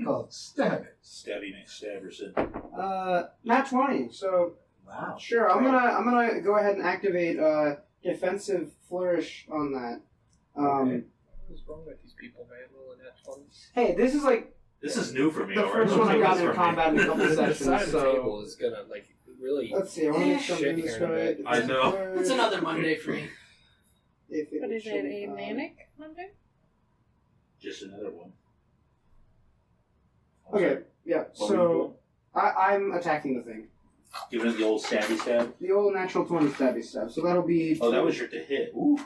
Called stab it. Stabby McStabberson. Nat 20. So Wow. sure, I'm gonna go ahead and activate defensive flourish on that. What's wrong with these people, man? Rolling nat 20s. Hey, this is like This is another one the first one I got in combat in a couple The sessions. side of the So table is gonna like really. let's see. I want to make sure I'm Shit doing this here in a right. bit. I know. It's another Monday for me. If But is it a should, manic Monday? Just another one. Okay, yeah. What were you So I'm attacking the thing. Giving it the old stabby stab. The old natural 20 stabby stab. So that'll be Oh, that was your to hit. Ooh.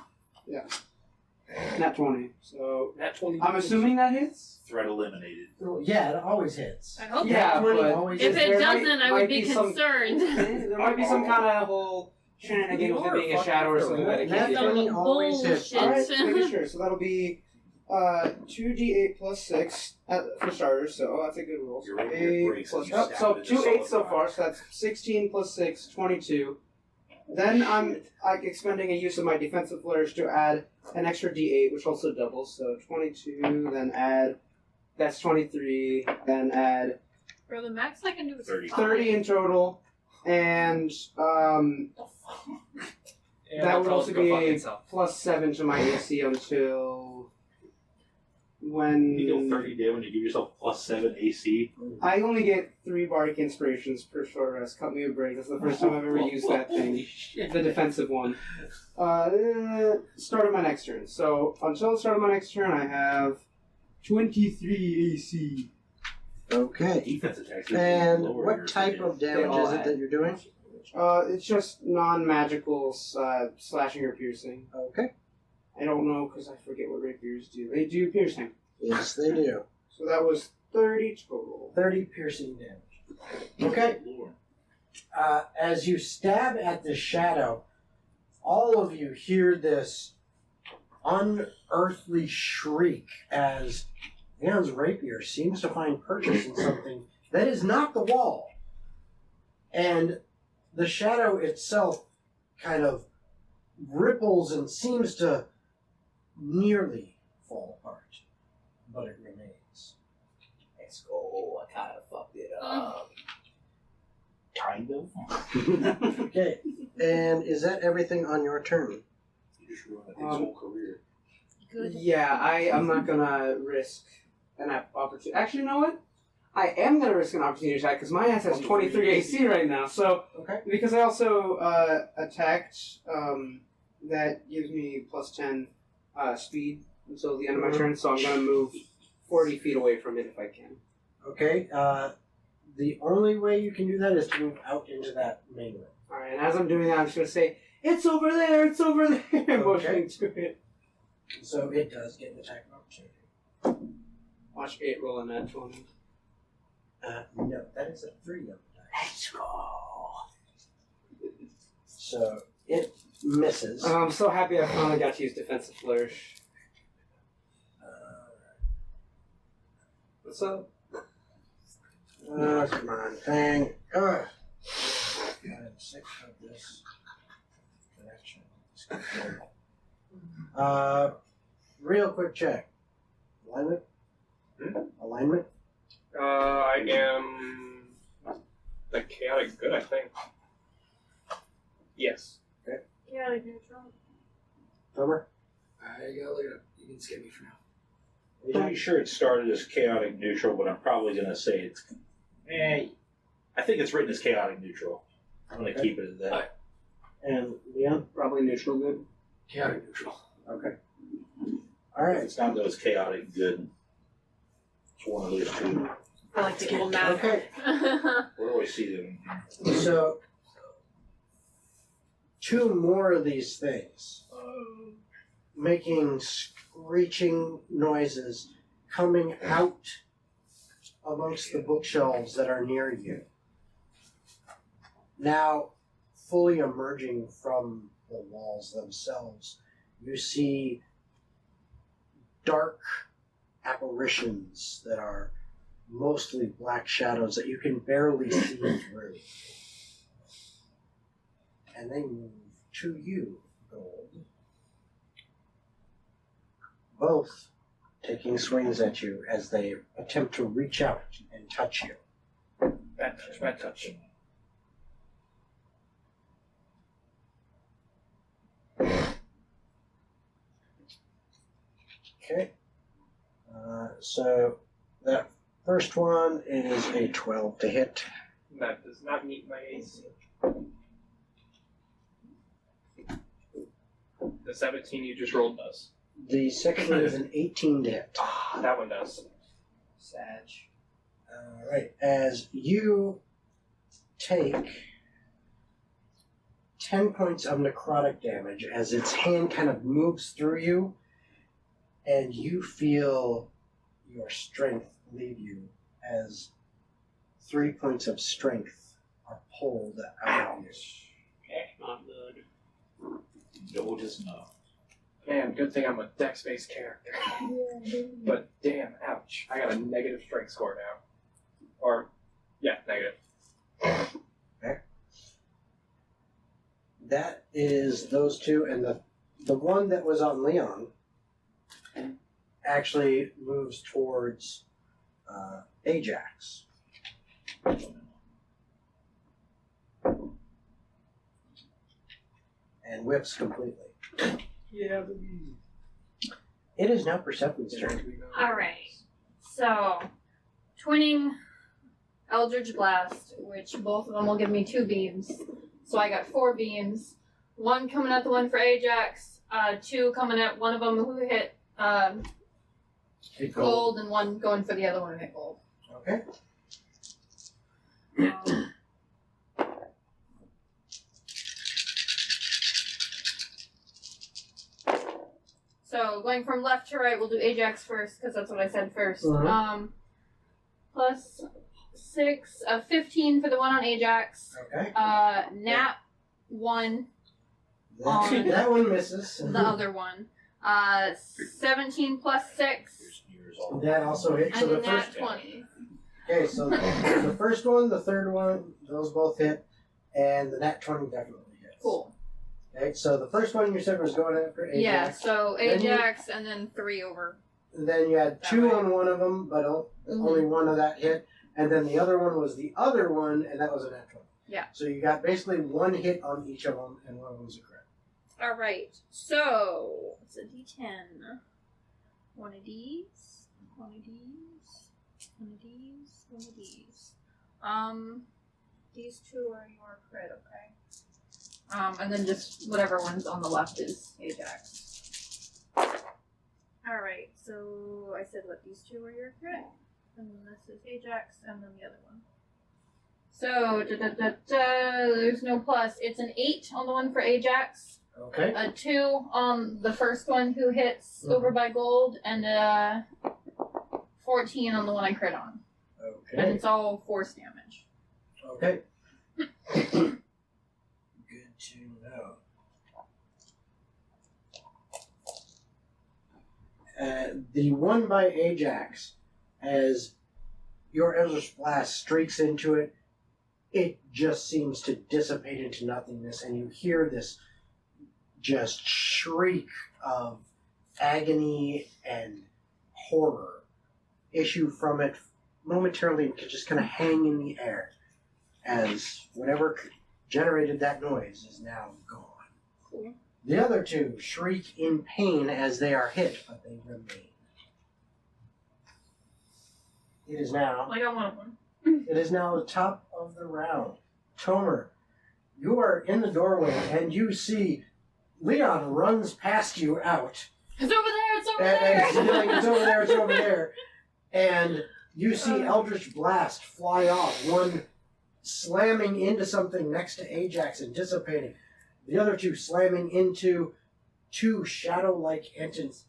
nat 20. So Nat 20. I'm assuming that hits. Threat eliminated. Well, yeah, it always hits. I hope Yeah, so. but always If hits. it there doesn't, I might would be be some- concerned. There might be some kind of whole shenanigan with it being a shadow or something that it Nat can't do. 20 always hits. Bullshit. Alright, just making sure. So that'll be 2d8 plus 6 for starters, so that's a good roll. You're right, your 8 breaks plus, and you oh, stab so it into 2 8 so solid far, rock. so that's 16 plus 6, 22. Then I'm expending a use of my defensive flourish to add an extra d8, which also doubles, so 22, then add, that's 23, then add Bro, the max I can do is 30. 30 in total, and And that I'll would tell also it to go fuck be itself. plus 7 to my AC until when You deal 30 damage, you give yourself plus 7 AC. I only get 3 bardic inspirations per short rest. Cut me a break. That's the first time I've ever used that thing. The defensive one. Start of my next turn. So until the start of my next turn, I have 23 AC. Okay. Defense attacks. And lower what your type damage. of damage all is it add. that you're doing? It's just non-magical slashing or piercing. Okay. I don't know because I forget what rapiers do. They do piercing. Yes, they do. So that was 30 total. 30 piercing damage. Okay. Lord. As you stab at the shadow, all of you hear this unearthly shriek as Leon's rapier seems to find purchase in something that is not the wall. And the shadow itself kind of ripples and seems to nearly fall apart, but it remains. Let's go. I kind of fucked it up. Kind of. Okay, and is that everything on your turn? You just ruined his whole career. Good. Yeah, I'm not gonna risk an opportunity. Actually, you know what? I am gonna risk an opportunity attack because my ass has 23 AC right now. So Okay. because I also attacked, that gives me plus 10 speed until the end of my turn. So I'm gonna move 40 feet away from it if I can. Okay, the only way you can do that is to move out into that main room. All right, and as I'm doing that, I'm just gonna say, "It's over there! It's over there!" Motioning to it. So it does get an attack of opportunity. Watch 8 roll on that 20. No, that is a 3 on the dice. Let's go. So it misses. I'm so happy I finally got to use defensive flourish. What's up? Come on, thing. Ugh. I'm sick of this connection. Real quick check. Alignment? Alignment? I am the chaotic good, I think. Yes. Yeah, like neutral. Drummer? I gotta look it up. You can skip me for now. I'm pretty sure it started as chaotic neutral, but I'm probably going to say it's. I think it's written as chaotic neutral. I'm going to keep it at that. And Leon? Probably neutral good. Chaotic neutral. Okay. If Alright. it's not those chaotic good. It's one of those two. I like the old map. Okay. Where do I see them? So, 2 more of these things, making screeching noises, coming out amongst the bookshelves that are near you. Now, fully emerging from the walls themselves, you see dark apparitions that are mostly black shadows that you can barely see through. And they move to you, Gold. Both taking swings at you as they attempt to reach out and touch you. Bad touch, bad touch. Okay. So that first one is a 12 to hit. That does not meet my AC. The 17 you just rolled does. The second one is an 18 to hit. That one does. Sag. Alright, as you take 10 points of necrotic damage as its hand kind of moves through you, and you feel your strength leave you as 3 points of strength are pulled out of you. Not good. No, it is not. Man, good thing I'm a dex-based character. But damn, ouch. I got a negative strength score now. Or, yeah, negative. Okay. That is those two, and the one that was on Leon actually moves towards Ajax. And whips completely. Yeah, It is now Persephon's turn. Alright. So, twinning Eldritch Blast, which both of them will give me 2 beams. So I got 4 beams. 1 coming at the one for Ajax, 2 coming at one of them who hit gold, and 1 going for the other one who hit gold. Okay. So going from left to right, we'll do Ajax first because that's what I said first. Mhm. Plus 6, 15 for the one on Ajax. Okay. Nat 1, That one misses. the other one. 17 plus 6, That also hits. So and the a nat first. 20. Okay, so the first one, the third one, those both hit, and the nat 20 definitely hits. Cool. Okay, so the first one you said was going after Ajax. Yeah, so Then you- Ajax and then 3 over. And then you had That 2 way. on one of them, but only one of that hit. And then the other one was the other one, and that was a nat 20. Yeah. So you got basically 1 hit on each of them, and one of them was a crit. Alright, so it's a d10. One of these, one of these, one of these, one of these. These 2 are your crit, okay? And then just whatever one's on the left is Ajax. Alright, so I said what, these 2 are your crit? And then this is Ajax, and then the other one. So, there's no plus. It's an 8 on the one for Ajax, Okay. a 2 on the first one who hits over by gold, and a 14 on the one I crit on. And Okay. it's all force damage. Okay. Good to know. The one by Ajax, as your Eldritch Blast streaks into it, it just seems to dissipate into nothingness, and you hear this just shriek of agony and horror issue from it momentarily and just kind of hang in the air as whatever generated that noise is now gone. Cool. The other 2 shriek in pain as they are hit, but they remain. It is now I got one of them. It is now the top of the round. Tomer, you are in the doorway and you see Leon runs past you out. It's over there, it's over And there! he's yelling, it's over there, it's over there. And you see Eldritch Blast fly off, one slamming into something next to Ajax and dissipating. The other 2 slamming into 2 shadow-like entities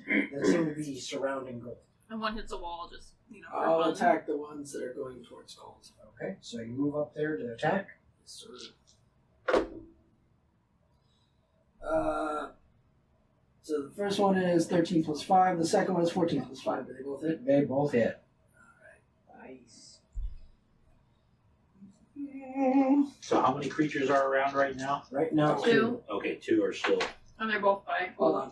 that seem to be surrounding Gold. And one hits a wall, just, you know, for I'll fun. attack the ones that are going towards gold. Okay, so you move up there to attack. Sir. So the first one is 13 plus 5, the second one is 14 plus 5. Do they both hit? They both hit. So how many creatures are around right now? Right now, 2. Okay, 2 are still. And they're both by. Hold on.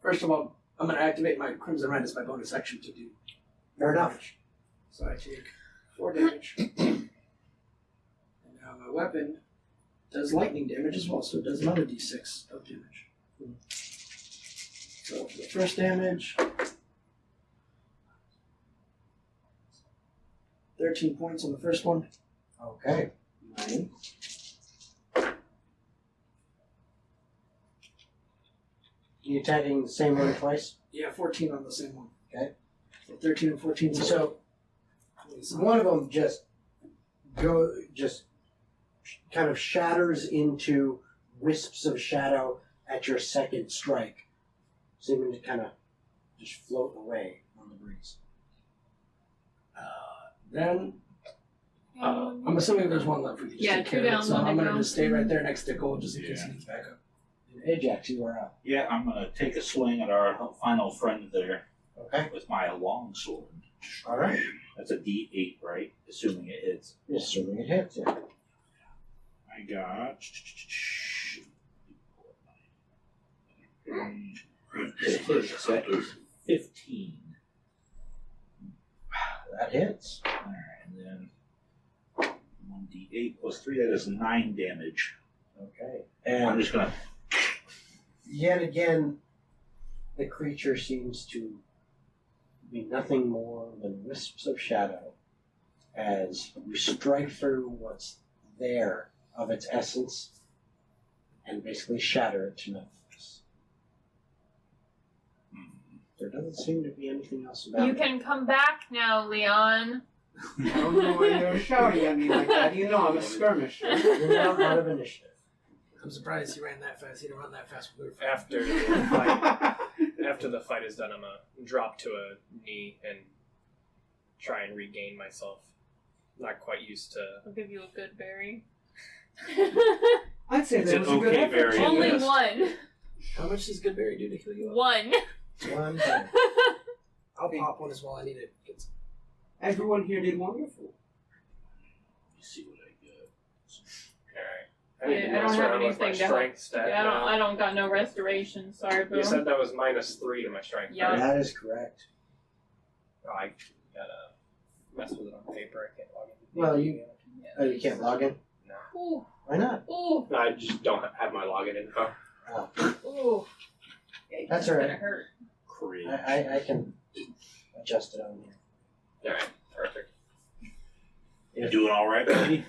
First of all, I'm going to activate my Crimson Rite as my bonus action to do. Fair enough. So I take 4 damage. And now my weapon does lightning damage as well, so it does another d6 of damage. So for the first damage, 13 points on the first one. Okay. 9. You attacking the same one twice? Yeah, 14 on the same one. Okay. So 13 and 14. So one of them just kind of shatters into wisps of shadow at your second strike, seeming to kind of just float away on the breeze. Then I'm assuming there's one left for you to Yeah, take 2 care of it, down, so 1 I'm to going to go. just stay right there next to Cole just in case Yeah. he needs backup. And Ajax, you are up. Yeah, I'm gonna take a swing at our final friend there Okay. with my long sword. All right. That's a D8, right? Assuming it hits. Assuming it hits, yeah. I got. It hits. That is 15. That hits. Alright, and then 1d8 plus 3, that is 9 damage. Okay. I'm And just gonna. yet again, the creature seems to be nothing more than wisps of shadow as you strike through what's there of its essence and basically shatter it to nothingness. There doesn't seem to be anything else about You it. can come back now, Leon. I don't know why you're shouting at me like that. You know I'm a skirmisher. You're now out of initiative. I'm surprised he ran that fast. He didn't run that fast when we were After the fight is done, I'm gonna drop to a knee and try and regain myself. Not quite used to. I'll give you a good berry. I'd say It's that an was a good okay effort. variant. Only Yes. 1. How much does Goodberry do to heal you up? 1. One thing. I'll pop one as well. I need it. It's- Everyone here did wonderful. Let's see what I get. Alright. Yeah, need to I don't mess have around with my anything to strength stat Yeah, now. I don't got no restoration. Sorry, boo. You said that was -3 to my strength. Yeah. right? That is correct. Oh, I gotta mess with it on paper. I can't log in. Well, you can't log in? No. Ooh, Why not? ooh, I just don't have my login info. ooh. Yeah, That's it's all right. gonna hurt. Cringe. I can adjust it on here. Alright, perfect. You doing alright, buddy?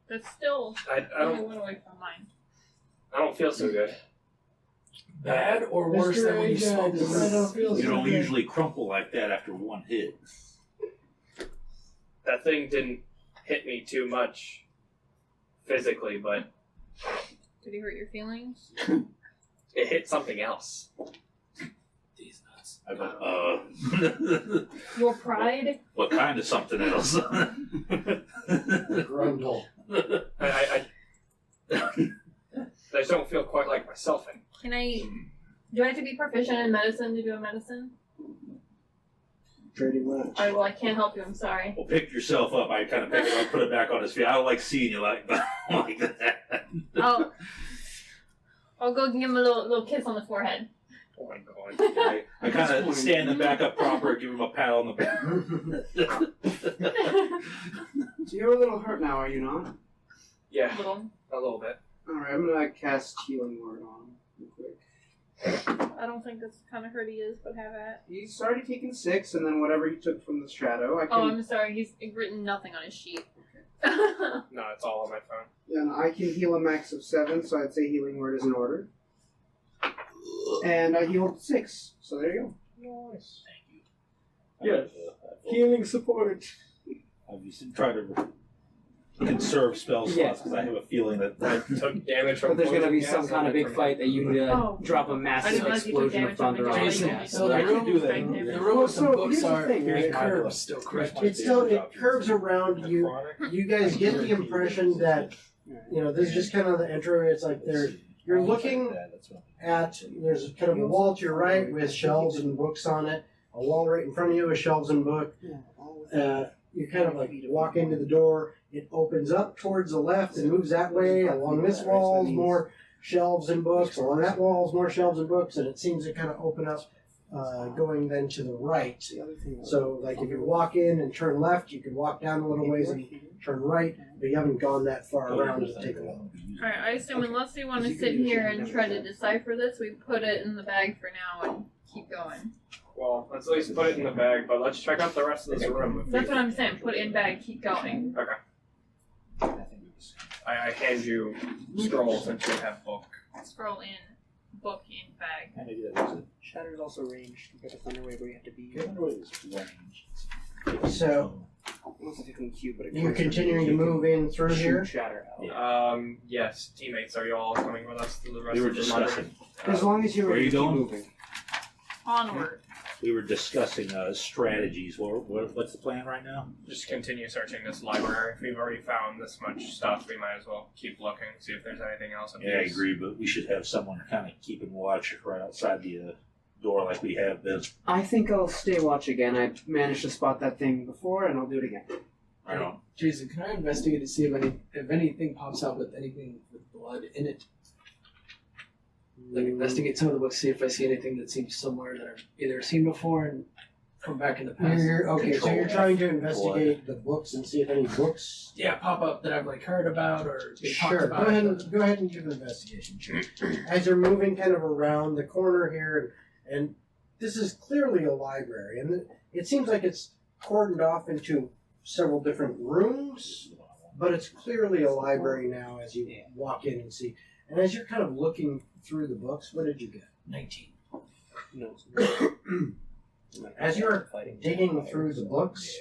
That's still I only don't 1 away from mine. I don't feel so good. Bad or worse Mr. than when you Ajax, smoked the I don't feel You so don't good. usually crumple like that after 1 hit. That thing didn't hit me too much physically, but Did he hurt your feelings? it hit something else. These nuts. I go, Your pride? what kind of something else? Grundle. I just don't feel quite like myself anymore. Can I? Do I have to be proficient in medicine to do a medicine? Pretty much. Alright, well I can't help you. I'm sorry. Well, pick yourself up. I kind of pick him up, put it back on his feet. I don't like seeing you like that. I'll go give him a little kiss on the forehead. Oh my god. I kind of stand him back up proper, give him a pat on the back. So you're a little hurt now, are you not? Yeah, Little. a little bit. Alright, I'm gonna cast Healing Word on him real quick. I don't think that's the kind of hurt he is, but have at. He's already taken 6, and then whatever he took from the shadow, I Oh, can I'm sorry. He's written nothing on his sheet. No, it's all on my phone. then I can heal a max of 7, so I'd say Healing Word is in order. And I healed 6, so there you go. Nice. Yes. Healing support. I've used to try to conserve spell slots because I have a feeling that Took damage from But there's gonna be poison some gas kind of and big from- fight that you need to Oh. drop a I massive didn't realize you took explosion of damage from thunder the on Jason, him. so the I room- can do that. Strength The damage. room with some So, books here's the are thing, very right? curved still, correct? It curves around you. You guys get the impression that, you know, this is just kind of the intro. It's like you're looking at, there's kind of a wall to your right with shelves and books on it, a wall right in front of you with shelves and book. You kind of like walk into the door, it opens up towards the left and moves that way. Along this wall, more shelves and books. Along that wall, more shelves and books, and it seems to kind of open up, going then to the right. So, like if you walk in and turn left, you can walk down a little ways and turn right, but you haven't gone that far around to take a look. Alright, I assume unless we want to sit here and try to decipher this, we put it in the bag for now and keep going. Well, let's at least put it in the bag, but let's check out the rest of this room. That's what I'm saying. Put it in bag, keep going. Okay. I hand you scroll since you have book. Scroll in, book in bag. Maybe that was it. Shatter is also ranged compared to Thunderwave, where you have to be. Thunderwave is range. So, Almost like a cube, but you're continuing to move in through here? Shatter out. Yes, teammates, are you all coming with us to the rest We were of the discussing. As long as you're Where are ready you to keep going? moving. Onward. We were discussing strategies. What's the plan right now? Just continue searching this library. If we've already found this much stuff, we might as well keep looking, see if there's anything else. Yeah, I agree, but we should have someone kind of keeping watch right outside the door like we have been. I think I'll stay watch again. I managed to spot that thing before, and I'll do it again. I don't. Jason, can I investigate to see if anything pops out with anything with blood in it? Like investigate some of the books, see if I see anything that seems similar that I've either seen before and come back in the past. Okay, so you're trying to investigate the books and see if any books. Yeah, pop up that I've like heard about or been talked Sure. about. Go ahead and do an investigation. As you're moving kind of around the corner here, and this is clearly a library, and it seems like it's cordoned off into several different rooms, but it's clearly a library now as you walk in and see. And as you're kind of looking through the books, what did you get? 19. No. As you're digging through the books,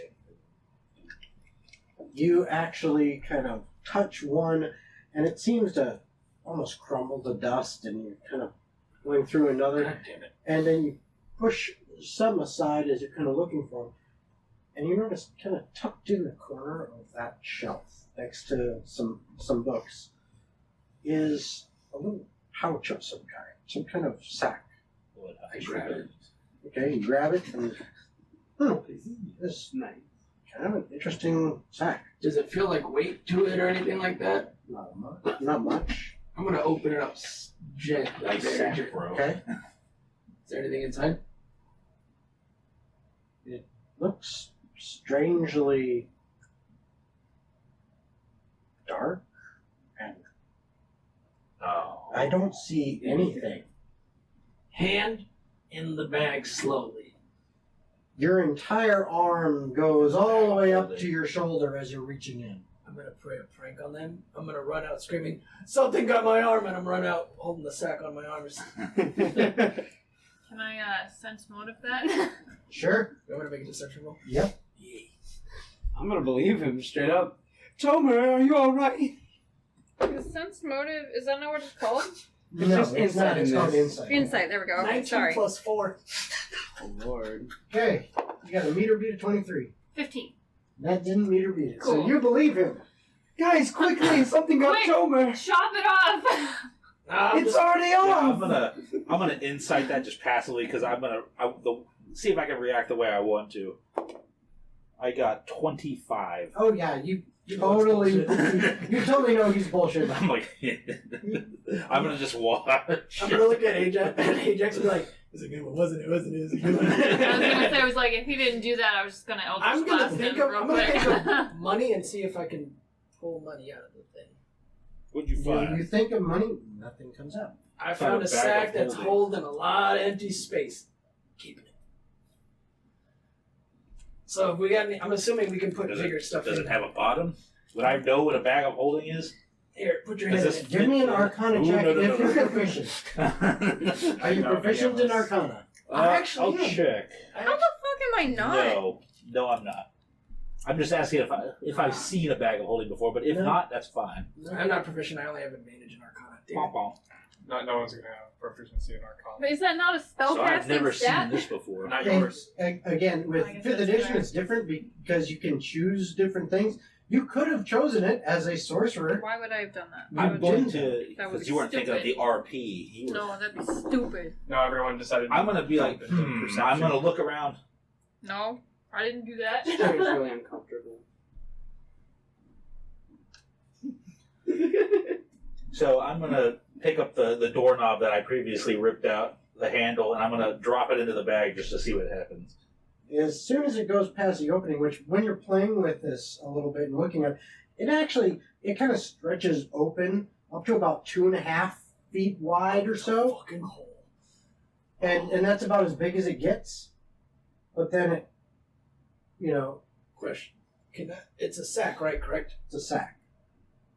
you actually kind of touch one, and it seems to almost crumble to dust, and you're kind of going through another, God damn it. and then you push some aside as you're kind of looking for them, and you notice kind of tucked in the corner of that shelf next to some books is a little pouch of some kind of sack. I grab it. Okay, you grab it, and this Nice. kind of an interesting sack. Does it feel like weight to it or anything like that? Not much. Not much. I'm gonna open it up gently. Nice very sack, gently. bro. Okay. Is there anything inside? Looks strangely dark, and I don't see anything. Hand in the bag slowly. Your entire arm goes all the way up to your shoulder as you're reaching in. I'm gonna play a prank on them. I'm gonna run out screaming, "Something got my arm!" and I'm run out holding the sack on my arms. Can I sense motive that? Sure. I'm gonna make a deception roll. Yep. I'm gonna believe him straight up. Tomer, are you alright? Is sense motive, is that not what it's called? No, just it's not. insight It's in called this. insight. Insight, there we go. Okay, 19 sorry. plus 4. Oh lord. Okay, you got a meter beat of 23. 15. That didn't meter beat it. So Cool. you believe him. Guys, quickly! Something got Quick! Tomer! Chop it off! It's already Yeah, off! I'm gonna insight that just passively because see if I can react the way I want to. I got 25. Oh yeah, you totally you totally know he's bullshit. I'm like, I'm gonna just watch. I'm gonna look at Ajax and Ajax will be like, "Is it good one? Wasn't it? Wasn't it? Is it good one?" I was gonna say, I was like, if he didn't do that, I was just gonna Eldritch I'm gonna Blast think him of real I'm gonna quick. think of money and see if I can pull money out of the thing. What'd you You find? think of money, nothing comes out. I Found found a a bag sack of that's holding. holding a lot of empty space. Keeping it. So if we got any, I'm assuming we can put bigger stuff Does in. it have a bottom? Would I know what a bag of holding is? Here, put your Does head this in. Give me an Arcana Ooh, check no, no, if no, you're no. proficient. Are you No, proficient in Arcana? I actually I'll am. check. How the fuck am I not? No, I'm not. I'm just asking if I've seen a bag of holding before, but if No. not, that's fine. I'm not proficient. I only have advantage in Arcana. Damn it. Pom pom. No one's gonna have proficiency in Arcana. But is that not a So I've spellcasting never stat? seen this before. Not And, yours. again, with I guess 5th that's edition, fair. it's different because you can choose different things. You could have chosen it as a sorcerer. Why would I have done that? Why I'm would going you- to That would because be you weren't thinking of the stupid. RP. You were, No, that'd be stupid. No, everyone decided. I'm gonna be like, Perception. I'm gonna look around. No, I didn't do that. It's really uncomfortable. So I'm gonna pick up the doorknob that I previously ripped out the handle, and I'm gonna drop it into the bag just to see what happens. As soon as it goes past the opening, which when you're playing with this a little bit and looking at it, it kind of stretches open up to about 2.5 feet wide or so. Fucking hole. And that's about as big as it gets. But then it, Question. It's a sack, right? Correct? it's a sack.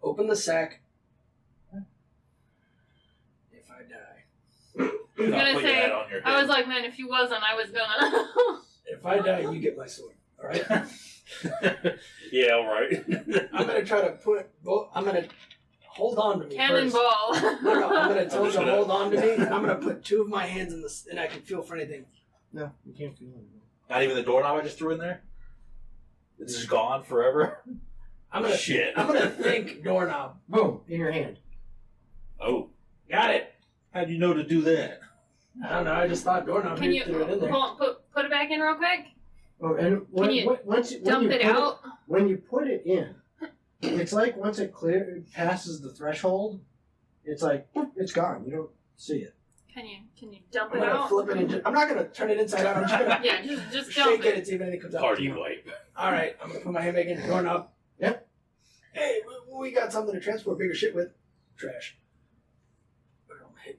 Open the sack. If I die. I'm gonna putting say, that on your I was head. like, man, if you wasn't, I was gonna. If I die, you get my sword. Alright? Yeah, all right. I'm gonna try to put I'm gonna hold on to me first. Cannonball. No, I'm gonna tell him just to gonna- hold on to me, and I'm gonna put 2 of my hands in this, and I can feel for anything. No, you can't feel it. Not even the doorknob I just threw in there? It's just gone forever? I'm gonna Shit. I'm gonna think doorknob. Boom, in your hand. Oh. Got it. How'd you know to do that? I don't know, I just thought doorknob. Can you threw it in there. hold on, put it back in real quick? Oh, and Can you Dump it out. When you put it in, it's like once it passes the threshold, it's like, boop, it's gone. You don't see it. Can you dump I'm it gonna out? flip it into. I'm not gonna turn it inside out. I'm just gonna Yeah, just dump shake it it. and see if anything comes out. Party wipe. All right, I'm gonna put my hand back in the doorknob. Yep. Hey, we got something to transport bigger shit with. Trash. Put it on my head.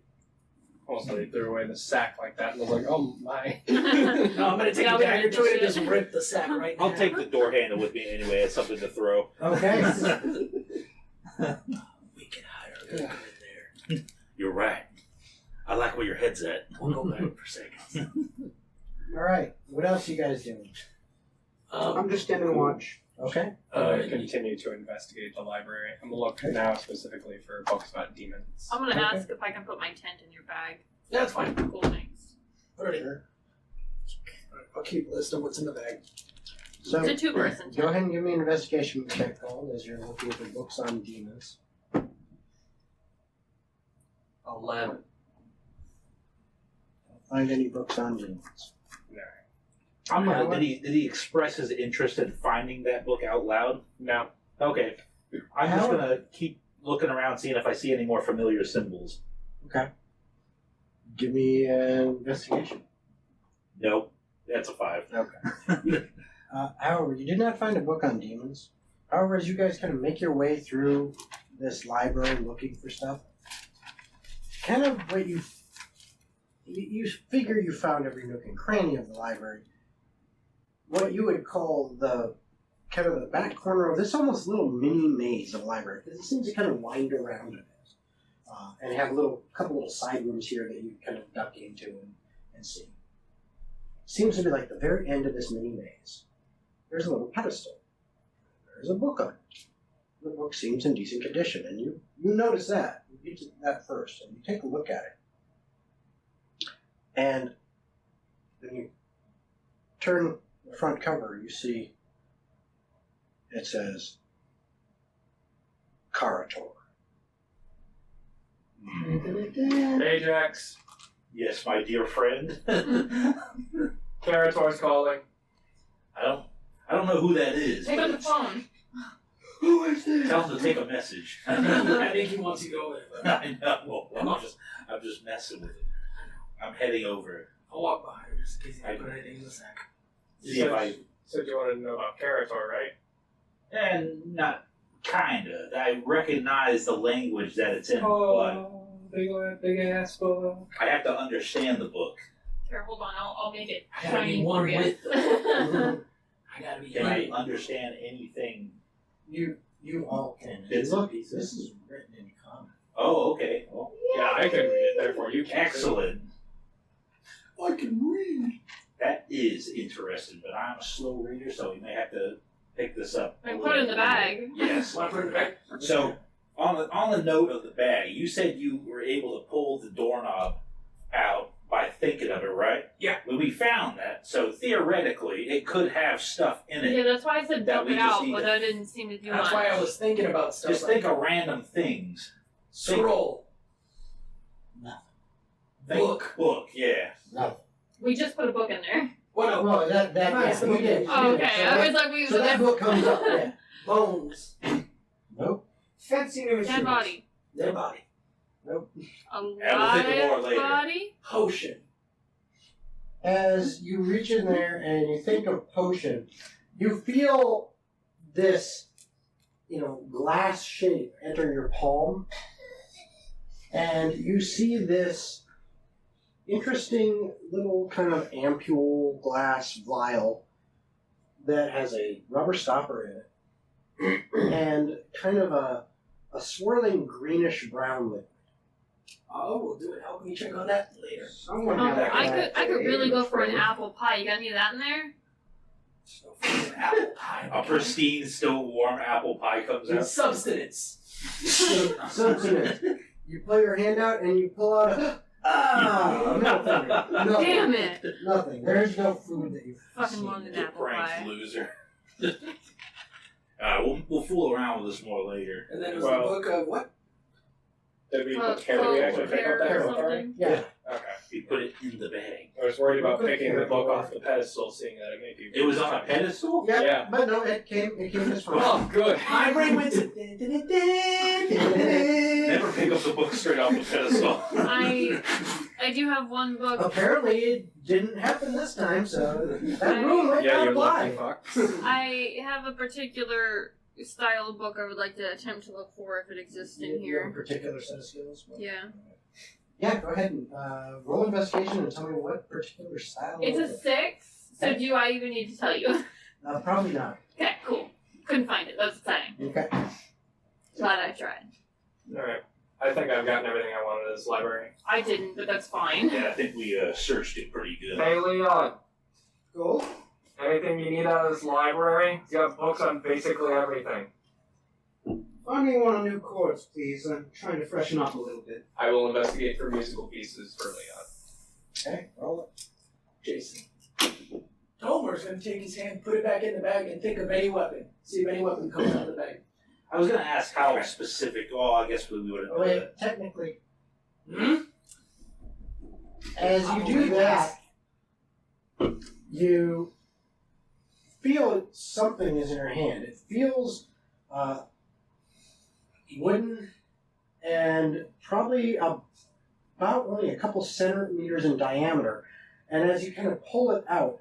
Also, they threw away the sack like that and was like, oh my. No, I'm gonna take Yeah, a we dagger did to it and this just rip the sack right now. I'll take the door handle with me anyway as something to throw. Okay. We can hide our gun in there. You're right. I like where your head's at. We'll go back for seconds. All right. What else you guys doing? I'm just standing watch. Okay. I continue to investigate the library. I'm gonna look now specifically for books about demons. I'm gonna Okay. ask if I can put my tent in your bag. That's fine. Cool, thanks. Put it in. I'll keep a list of what's in the bag. So It's a 2-person go tent. ahead and give me an investigation check, Paul, as you're looking for books on demons. 11. Find any books on demons. I'm gonna, did he express his interest in finding that book out loud? No. Okay. I'm just gonna keep looking around, seeing if I see any more familiar symbols. Okay. Give me an investigation. Nope. That's a 5. Okay. However, you did not find a book on demons. However, as you guys kind of make your way through this library looking for stuff, kind of what you figure you found every nook and cranny of the library. What you would call the kind of the back corner of this almost little mini maze of a library, because it seems to kind of wind around a bit, and have couple little side rooms here that you kind of duck into and see. Seems to be like the very end of this mini maze. There's a little pedestal. There's a book on it. The book seems in decent condition, and you notice that. You get to that first, and you take a look at it. And when you turn the front cover, you see it says Karator. Ajax, Yes, my dear friend. Karator's calling. I don't know who that is. Pick up the But phone. Who is this? tell him to take a message. I think he wants to go there. I know. I'm just messing with it. I'm heading over. I'll walk behind him just in case he put anything in the sack. See if I. Said you wanted to know about Karator, right? And not kinda. I recognize the language that it's in, but big ass book. I have to understand the book. Here, hold on. I'll make it I gotta be shiny one for you. with them. I gotta be Can right. I understand anything? You all can. Bits and Look, pieces. this is written in common. Oh, okay. Well, Yeah, I can read it, therefore you can't. excellent. I can read. That is interesting, but I'm a slow reader, so we may have to pick this up. I put it in the bag. Yes. Want to put it back? So, on the note of the bag, you said you were able to pull the doorknob out by thinking of it, right? Yeah. Well, we found that, so theoretically, it could have stuff in it. Yeah, that's why I said That dump we it just out, need but to- that didn't seem to do That's much. why I was thinking about stuff. Just like think of random things. scroll. Think book, yeah. No. We just put a book in there. What Well, that Nice, yeah, we we did. did. Oh, we did. okay. So I that- was like, we. So that book comes up, yeah. bones. Nope. Fancy new Dead instruments. body. Dead body. A we'll think of more live later. body? Potion. As you reach in there and you think of potion, you feel this, glass shape enter your palm, and you see this interesting little kind of ampule glass vial that has a rubber stopper in it and kind of a swirling greenish brown liquid. Oh, we'll do it. Help me check on that later. Someone had that. I could really go for an apple pie. You got any of that in there? So fucking apple pie. A pristine, still warm apple pie comes With out. substance. Substance. You pull your hand out and you pull out nothing. Nothing. Damn it! Nothing. There's no food that you Fucking wanted an Get apple pranked, pie. loser. We'll fool around with this more later. And then it was Well- the book of what? Did we actually pick up that or book already? something? Yeah. Okay. We put it in the bag. I was worried about picking the book off the pedestal, seeing that it may be. It was on a pedestal? Yeah, Yeah. but no, it came just fine. Oh, good. My brain went to. Never pick up the book straight off the pedestal. I do have one book. Apparently, it didn't happen this time, so that rule might Yeah, not you lucky apply. fuck. I have a particular style of book I would like to attempt to look for if it exists in You have a here. particular set of skills. Yeah. Yeah, go ahead and roll investigation and tell me what particular style. It's a 6, so do I even need to tell you? Probably not. Okay, cool. Couldn't find it, that's exciting. Okay. Glad I tried. Alright. I think I've gotten everything I wanted in this library. I didn't, but that's fine. Yeah, I think we searched it pretty good. Hey, Leon. Cool. Anything you need out of this library? You have books on basically everything. Find me one of new chords, please. I'm trying to freshen up a little bit. I will investigate for musical pieces for Leon. Okay, roll it. Jason. Homer's gonna take his hand, put it back in the bag, and think of any weapon. See if any weapon comes out of the bag. I was going to ask how specific. Oh, I guess we would have known Wait, that. technically, Hmm? as you do that, you feel something is in your hand. It feels wooden and probably about only a couple centimeters in diameter. And as you kind of pull it out,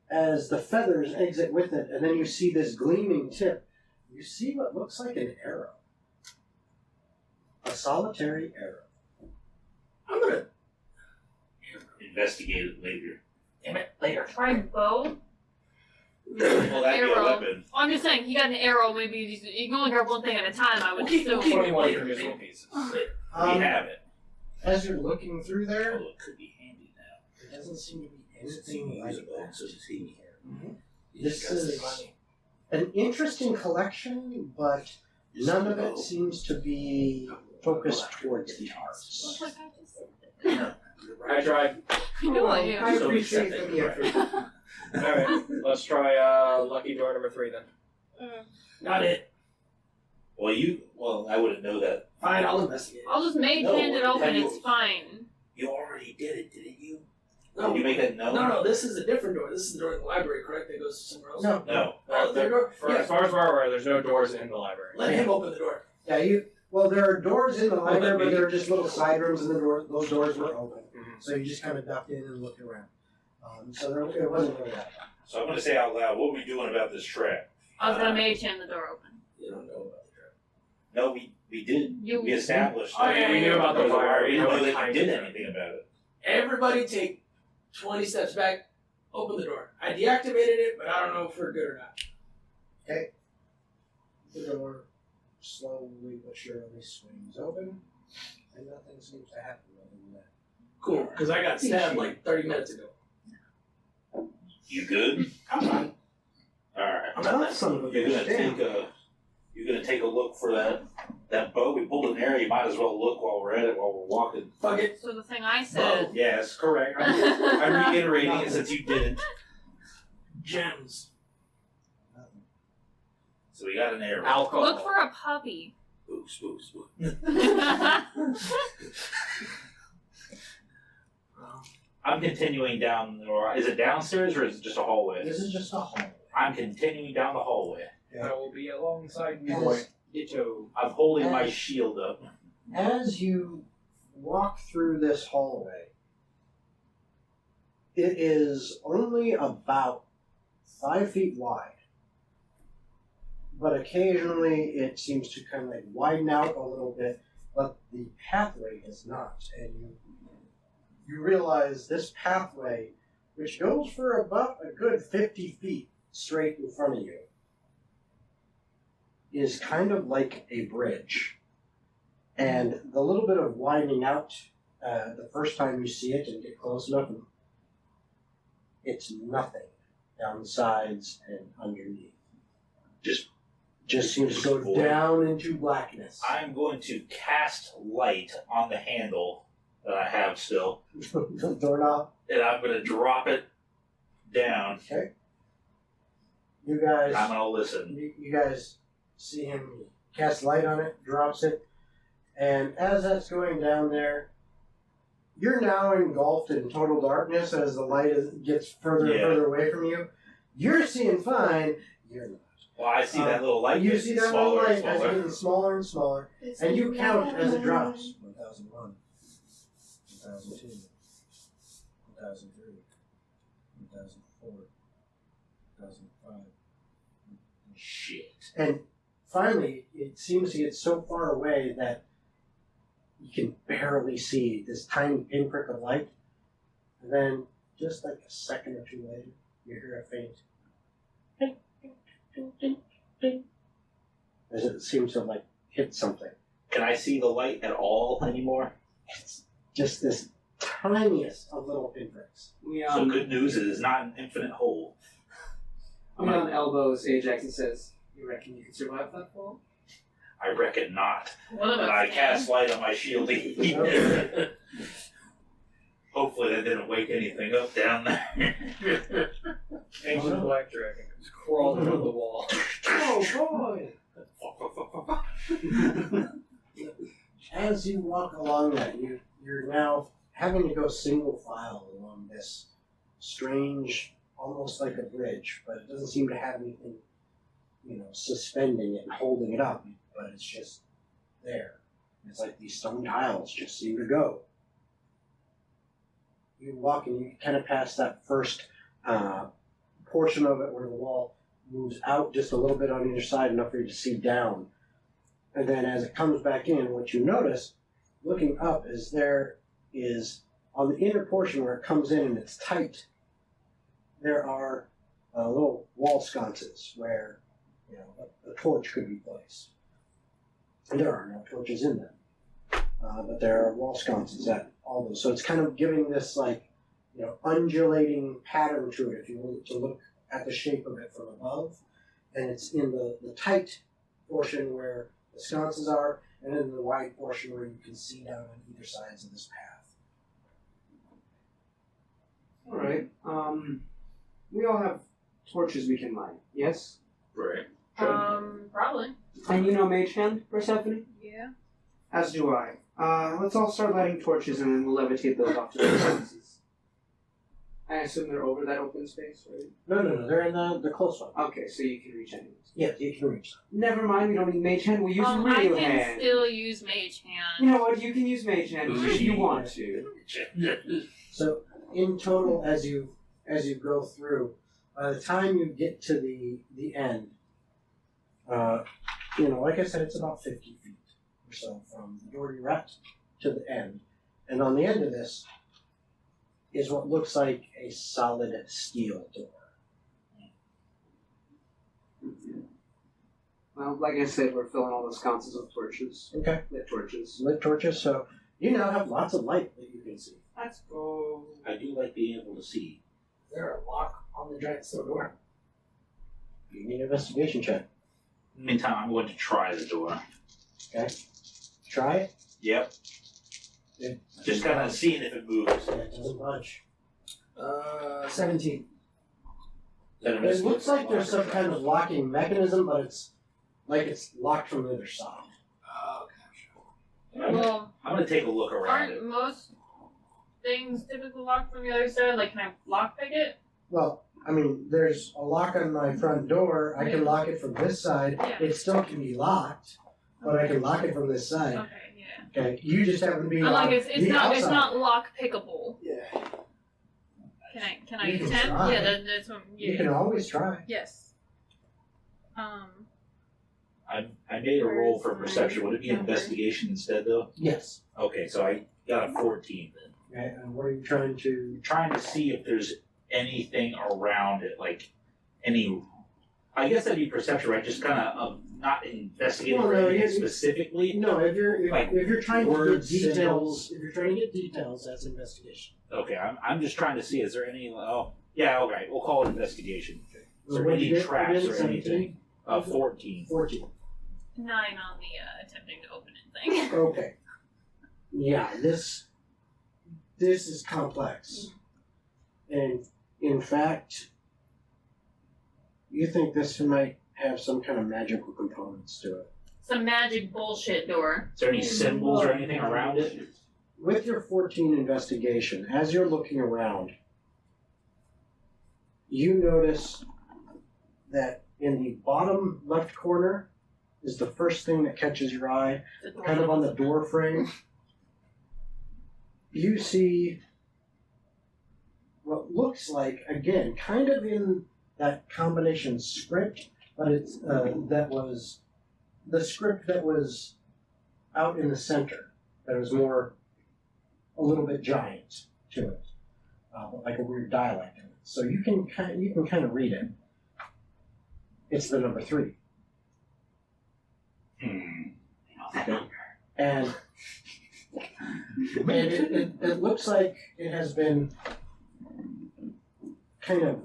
as the feathers exit with it, and then you see this gleaming tip, you see what looks like an arrow. A solitary arrow. I'm gonna. Investigate it later. Damn it, later. Try bow? Well, that'd be a Arrow. weapon. I'm just saying, he got an arrow, maybe you can only grab one thing at a time, I would assume. What do you want for musical pieces? We have it. As you're looking through there, Oh, it could be handy now. there doesn't seem to be Is it anything like usable? that. So it's in here. This is an interesting collection, but none of it seems to be focused towards the arts. Looks like I just said that. I tried. I know I am. I So appreciate accepting, the effort. Alright, let's try lucky door number 3 then. Not it. Well, I wouldn't know that. Fine, I'll investigate. I'll just mage No, hand it have open, you- it's fine. You already did it, didn't you? No, Did you make that no? no, this is a different door. This is the door in the library, correct? That goes somewhere else. No. No. Oh, the door. For, Yeah. As far as we're aware, there's no doors in the library. Let him open the door. Yeah, well, there are doors in the that library, but be- there are just little side rooms, and those doors were open. Mhm. So you just kind of ducked in and looked around. So it wasn't really that bad. So I'm going to say out loud, what are we doing about this trap? I was gonna mage hand the door open. You don't know about the trap. No, we did. You- We established Oh, that. yeah, we knew about the There was a wire. We didn't We know know that what you did kind of- anything about it. Everybody take 20 steps back. Open the door. I deactivated it, but I don't know if we're good or not. The door slowly but surely swings open, and nothing seems to happen other than that. Cool, because I got stabbed like 30 minutes ago. You good? I'm fine. All right. I'm not son of a You're gonna bitch. take a look for that bow. We pulled an arrow. You might as well look while we're at it, while we're walking. Fuck it. So the thing I said. Yes, correct. I'm reiterating it since you didn't. Gems. So we got an arrow. Alcohol. Look for a puppy. Spook, spook, spook. I'm continuing down, or is it downstairs or is it just a hallway? This is just a hallway. I'm continuing down the hallway. I will be alongside you. It is Ditto. I'm holding my shield up. As you walk through this hallway, it is only about 5 feet wide. But occasionally it seems to kind of like widen out a little bit, but the pathway does not. And you realize this pathway, which goes for about a good 50 feet straight in front of you, is kind of like a bridge. And the little bit of widening out, the first time you see it and get close enough, it's nothing down the sides and underneath. Just seems to go down into blackness. I'm going to cast light on the handle that I have still, The doorknob. and I'm going to drop it down. Okay. You guys. I'm going to listen. You guys see him cast light on it, drops it, and as that's going down there, you're now engulfed in total darkness as the light gets further and further away from you. You're seeing fine. You're not. Well, I see that little light You getting see that smaller little and light as it smaller. gets smaller and smaller, and you count as it drops. 1001, 1002, 1003, 1004, 1005. Shit. And finally, it seems to get so far away that you can barely see this tiny pinprick of light. And then, just like a second or two later, you hear a faint ding, ding, ding, ding, as it seems to like hit something. Can I see the light at all anymore? It's just this tiniest of little pinpricks. We So good news is it's not an infinite hole. I'm on elbows. Ajax and says, "You reckon you can survive that fall?" I reckon not. One of And us I can. cast light on my shield. Hopefully that didn't wake anything up down there. Ancient black dragon comes crawling over the wall. Oh boy! As you walk along that, you're now having to go single file along this strange, almost like a bridge, but it doesn't seem to have anything, suspending it and holding it up, but it's just there. It's like these stone tiles just seem to go. You walk and you kind of pass that first portion of it where the wall moves out just a little bit on either side, enough for you to see down. And then as it comes back in, what you notice, looking up, is there is, on the inner portion where it comes in and it's tight, there are little wall sconces where a torch could be placed. And there are no torches in them. But there are wall sconces at all those. So it's kind of giving this undulating pattern to it, if you were to look at the shape of it from above. And it's in the tight portion where the sconces are, and in the wide portion where you can see down on either sides of this path. All right. We all have torches we can light. Yes. Right. Probably. And you know Mage Hand, Persephone? Yeah. As do I. Let's all start lighting torches, and then we'll levitate those off to the distances. I assume they're over that open space, right? No, they're in the close one. Okay, so you can reach anyways. Yeah, you can reach them. Never mind, we don't need Mage Hand. We'll use I Radio can Hand. still use Mage Hand. You know what? You can use Mage Hand if you want to. So in total, as you go through, by the time you get to the end, like I said, it's about 50 feet or so from the door you're at to the end. And on the end of this is what looks like a solid steel door. Well, like I said, we're filling all the sconces with torches. Okay. Lit torches. Lit torches, so you now have lots of light that you can see. Let's go. I do like being able to see. Is there a lock on the giant steel door? You need an investigation check. Meantime, I'm going to try the door. Okay. Try it. Yep. Just kind of seeing if it moves. Yeah, it doesn't budge. 17. Then It looks like there's some kind of locking mechanism, but it's like it's locked from the other side. Well, I'm going to take a look around it. aren't most things typically locked from the other side? Like, can I lockpick it? Well, I mean, there's a lock on my front door. I can lock it from this side. Yeah. It still can be locked, but I can lock it from this side. Okay, yeah. Okay, you just happen to be I'm on like it's the not outside. it's not lock pickable. Yeah. Can I You can attempt? try. Yeah, that's what. Yeah. You can always try. Yes. I made a roll for perception. Would it be investigation instead, though? Yes. Okay, so I got a 14 then. Okay, and what are you trying to? Trying to see if there's anything around it, like any. I guess that'd be perception, right? Just kind of not investigating Well, for no, anything you- specifically. No, if you're Like, if you're trying to get words, details, symbols. if you're trying to get details, that's investigation. Okay, I'm just trying to see. Is there any? Oh, yeah. Okay, we'll call it investigation. Is there What any you get traps again? or 17? anything? 14. 14. 9 on the attempting to open it thing. Okay. Yeah, this is complex. And in fact, you think this might have some kind of magical components to it. Some magic bullshit door. Is there any symbols or anything around it? With your 14 investigation, as you're looking around, you notice that in the bottom left corner is the first thing that catches your eye, The door. kind of on the door frame. You see what looks like, again, kind of in that combination script, but it's that was the script that was out in the center, that was more a little bit giant to it, like a weird dialect in it. So you can kind of read it. It's the number 3. And it looks like it has been kind of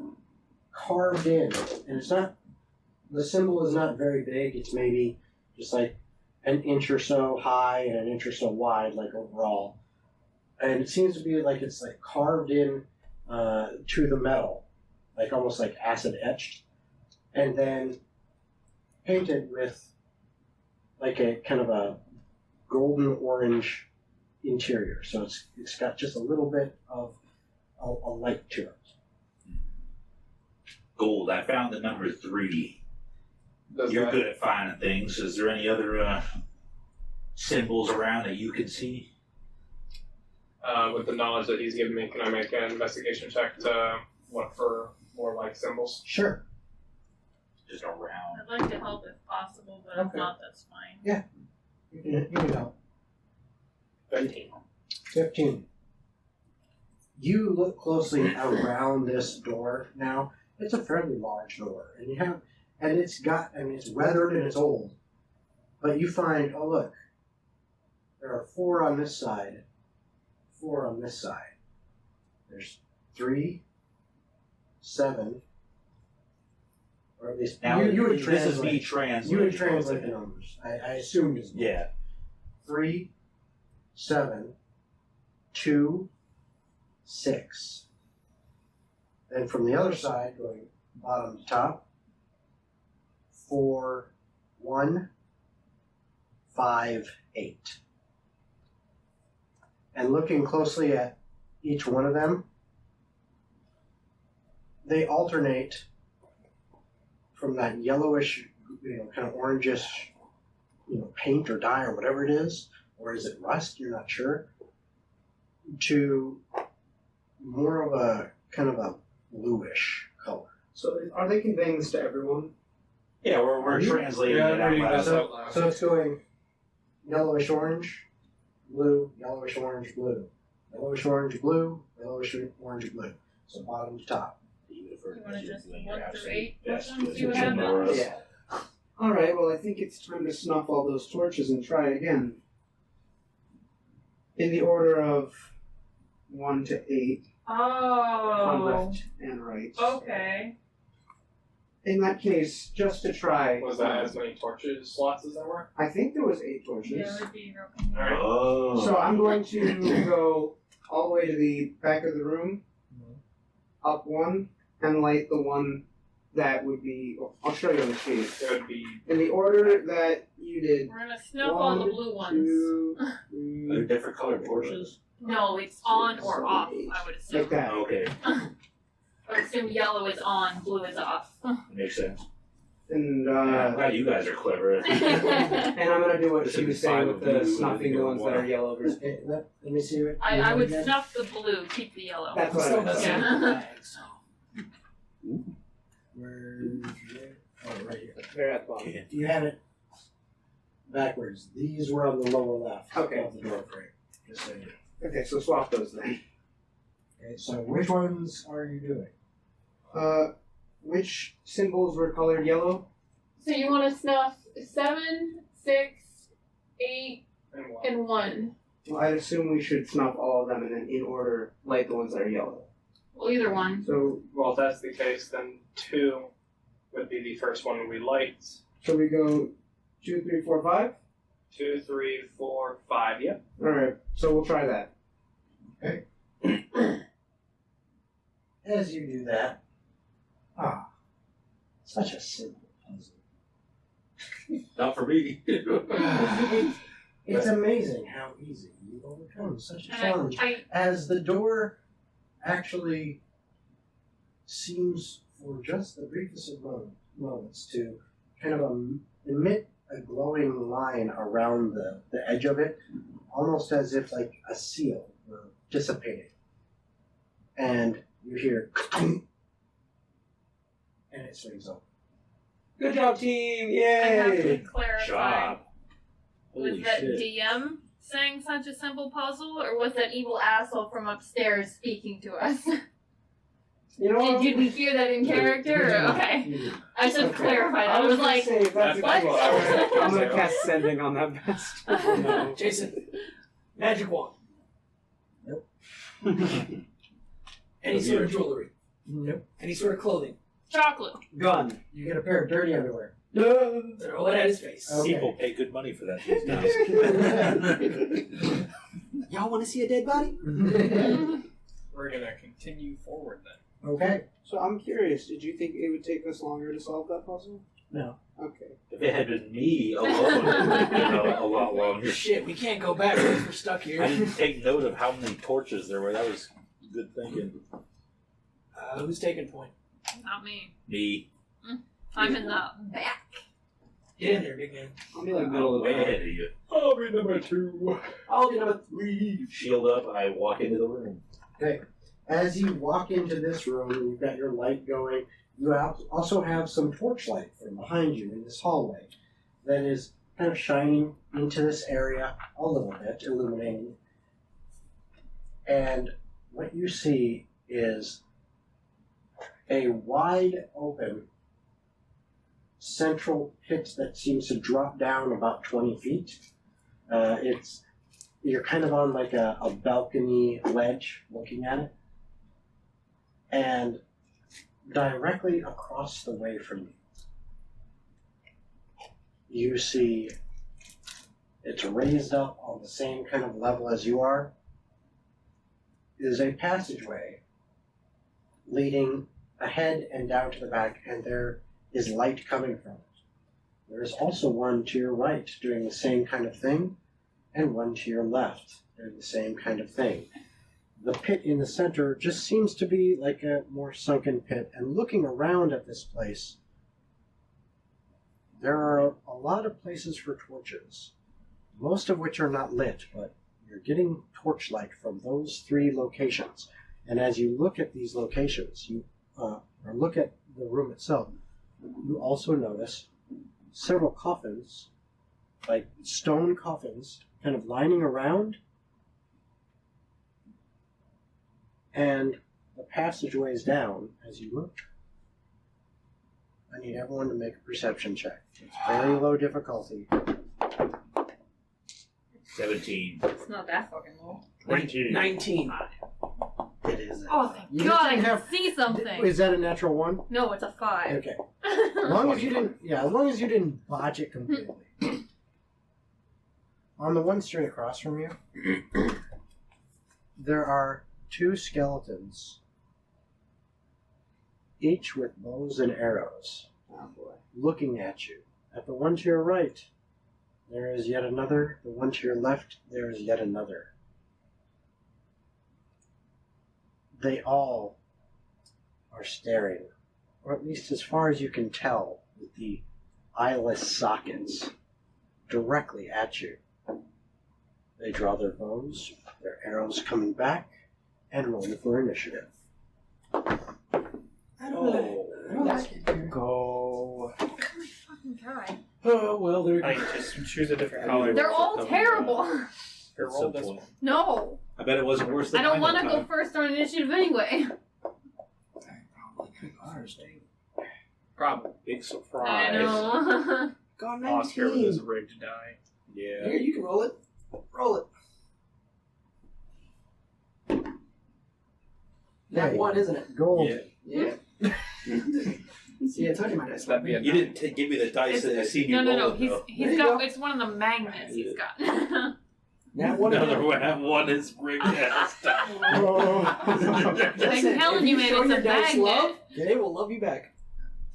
carved in, and it's not, the symbol is not very big. It's maybe just like an inch or so high and an inch or so wide, like overall. And it seems to be like it's like carved in to the metal, like almost like acid etched, and then painted with like a kind of a golden orange interior. So it's got just a little bit of a light to it. Gold. I found the number 3. Does You're that, good at finding things. Is there any other symbols around that you can see? with the knowledge that he's given me, can I make an investigation check to look for more like symbols? Sure. Just around. I'd like to help if possible, but if Okay. not, that's fine. You can help. 15. 15. You look closely around this door now. It's a fairly large door, and it's weathered and it's old. But you find, oh look, there are 4 on this side, 4 on this side. There's 3, 7, or at least Now, you would this is me translate. translating. You would translate the numbers. I assumed as much. Yeah. 3, 7, 2, 6. And from the other side, going bottom to top, 4, 1, 5, 8. And looking closely at each one of them, they alternate from that yellowish, kind of orangish, paint or dye or whatever it is, or is it rust? You're not sure. To more of a kind of a bluish color. So are they conveying this to everyone? Yeah, we're translating Yeah, it out reading loud. this out loud. So it's going yellowish orange, blue, yellowish orange, blue, yellowish orange, blue, yellowish orange, blue. So bottom to top. You want to just Doing 1 your through absolute 8 best and to see what assume happens? there was- Yeah. All right. Well, I think it's time to snuff all those torches and try again. In the order of 1 to 8 on Oh. left and right. Okay. In that case, just to try. Was that as many torches slots as there were? I think there was 8 Yeah, torches. it would be broken. Alright. Oh. So I'm going to go all the way to the back of the room, up 1, and light the one that would be. I'll show you on the sheet. It would be In the order that you did. We're gonna snuff all the 1, blue ones. 2, Are 3, there different colored torches? No, it's on or off, I would assume. like that. Okay. I assume yellow is on, blue is off. Makes sense. And I'm glad you guys are clever. and I'm gonna do what This she would was be fine saying with with the blue, snuffing the anything ones you that are want. yellow versus. Okay, let me see what. I would again. snuff the blue, keep the yellow. That's what I Still meant. doesn't Yeah. have the bag, so. Where's oh, right here. Very at the bottom. You had it backwards. These were on the lower left Okay. of the door frame. Just so you know. Okay, so swap those then. Okay, so which ones are you doing? Which symbols were colored yellow? So you want to snuff 7, 6, 8, And one. and 1. Well, I'd assume we should snuff all of them and then in order light the ones that are yellow. Well, either one. So Well, if that's the case, then 2 would be the first one we light. shall we go 2, 3, 4, 5? 2, 3, 4, 5. Yep. Alright, so we'll try that. As you do that, such a simple puzzle. Not for me. It's amazing how easy you overcome such a And challenge. I As the door actually seems, for just the briefest of moments, to kind of emit a glowing line around the edge of it, almost as if like a seal were dissipating. And you hear, and it swings open. Good job, team! I have to Yay! clarify. Job. Was Holy that shit. DM saying such a simple puzzle, or was that evil asshole from upstairs speaking to us? You know what? Did we hear that in character? Or, okay. I should Okay. clarify that. I was gonna like, say, if that's What? the case, I'm gonna cast sending on that best. No. Jason, magic wand. Nope. Any sort of jewelry. Nope. Any sort of clothing. chocolate. Gun. You get a pair of dirty underwear. Throw it at his face. Okay. People pay good money for that these days. Y'all want to see a dead body? We're gonna continue forward then. Okay. So I'm curious, did you think it would take us longer to solve that puzzle? No. Okay. If it had been me alone, it would have been a lot longer. Shit, we can't go back because we're stuck I here. didn't take note of how many torches there were. That was good thinking. Who's taking point? Not me. Me. I'm in the back. Get in there, big man. I'll be like middle I'm of the way road. ahead of you. I'll be number 2. I'll be number 3. Shield up, I walk into the room. Okay. As you walk into this room, you've got your light going. You also have some torchlight from behind you in this hallway that is kind of shining into this area a little bit, illuminating. And what you see is a wide open central pit that seems to drop down about 20 feet. You're kind of on like a balcony ledge looking at it. And directly across the way from you, you see it's raised up on the same kind of level as you are, is a passageway leading ahead and down to the back, and there is light coming from it. There is also one to your right doing the same kind of thing, and one to your left doing the same kind of thing. The pit in the center just seems to be like a more sunken pit, and looking around at this place, there are a lot of places for torches, most of which are not lit, but you're getting torchlight from those 3 locations. And as you look at these locations, or look at the room itself, you also notice several coffins, like stone coffins, kind of lining around. And the passageways down as you look. I need everyone to make a perception check. It's very low difficulty. 17. It's not that fucking low. 20. 19. It is. Oh, thank You God, I didn't can have- see something. Is that a natural one? No, it's a 5. Okay. As long as you didn't botch it completely. On the one straight across from you, there are 2 skeletons, each with bows and arrows, looking at you. At the one to your right, there is yet another. The one to your left, there is yet another. They all are staring, or at least as far as you can tell, with the eyeless sockets directly at you. They draw their bows, their arrows coming back, and rolling for initiative. I don't like it. Go. Fucking guy. Oh, well, they're. I just choose a different color. They're all terrible. Here, At roll some this point. one. No, I bet it wasn't worse than I don't mine want to that go time. first on initiative anyway. Probably. Big I surprise. know. Gone Oscar with 19. his rigged die. Yeah. Here, you can roll it. Roll it. That Hey. one, isn't it? Gold. Yeah. Yeah. See, I told you my dice. That'd be a You didn't give me the dice that I seen you No. roll. He's though. There you got. go. It's one of the magnets he's got. That one. Another one is rigged as stuff. I'm Listen, telling if you, man, show it's your a dice magnet. love, they will love you back.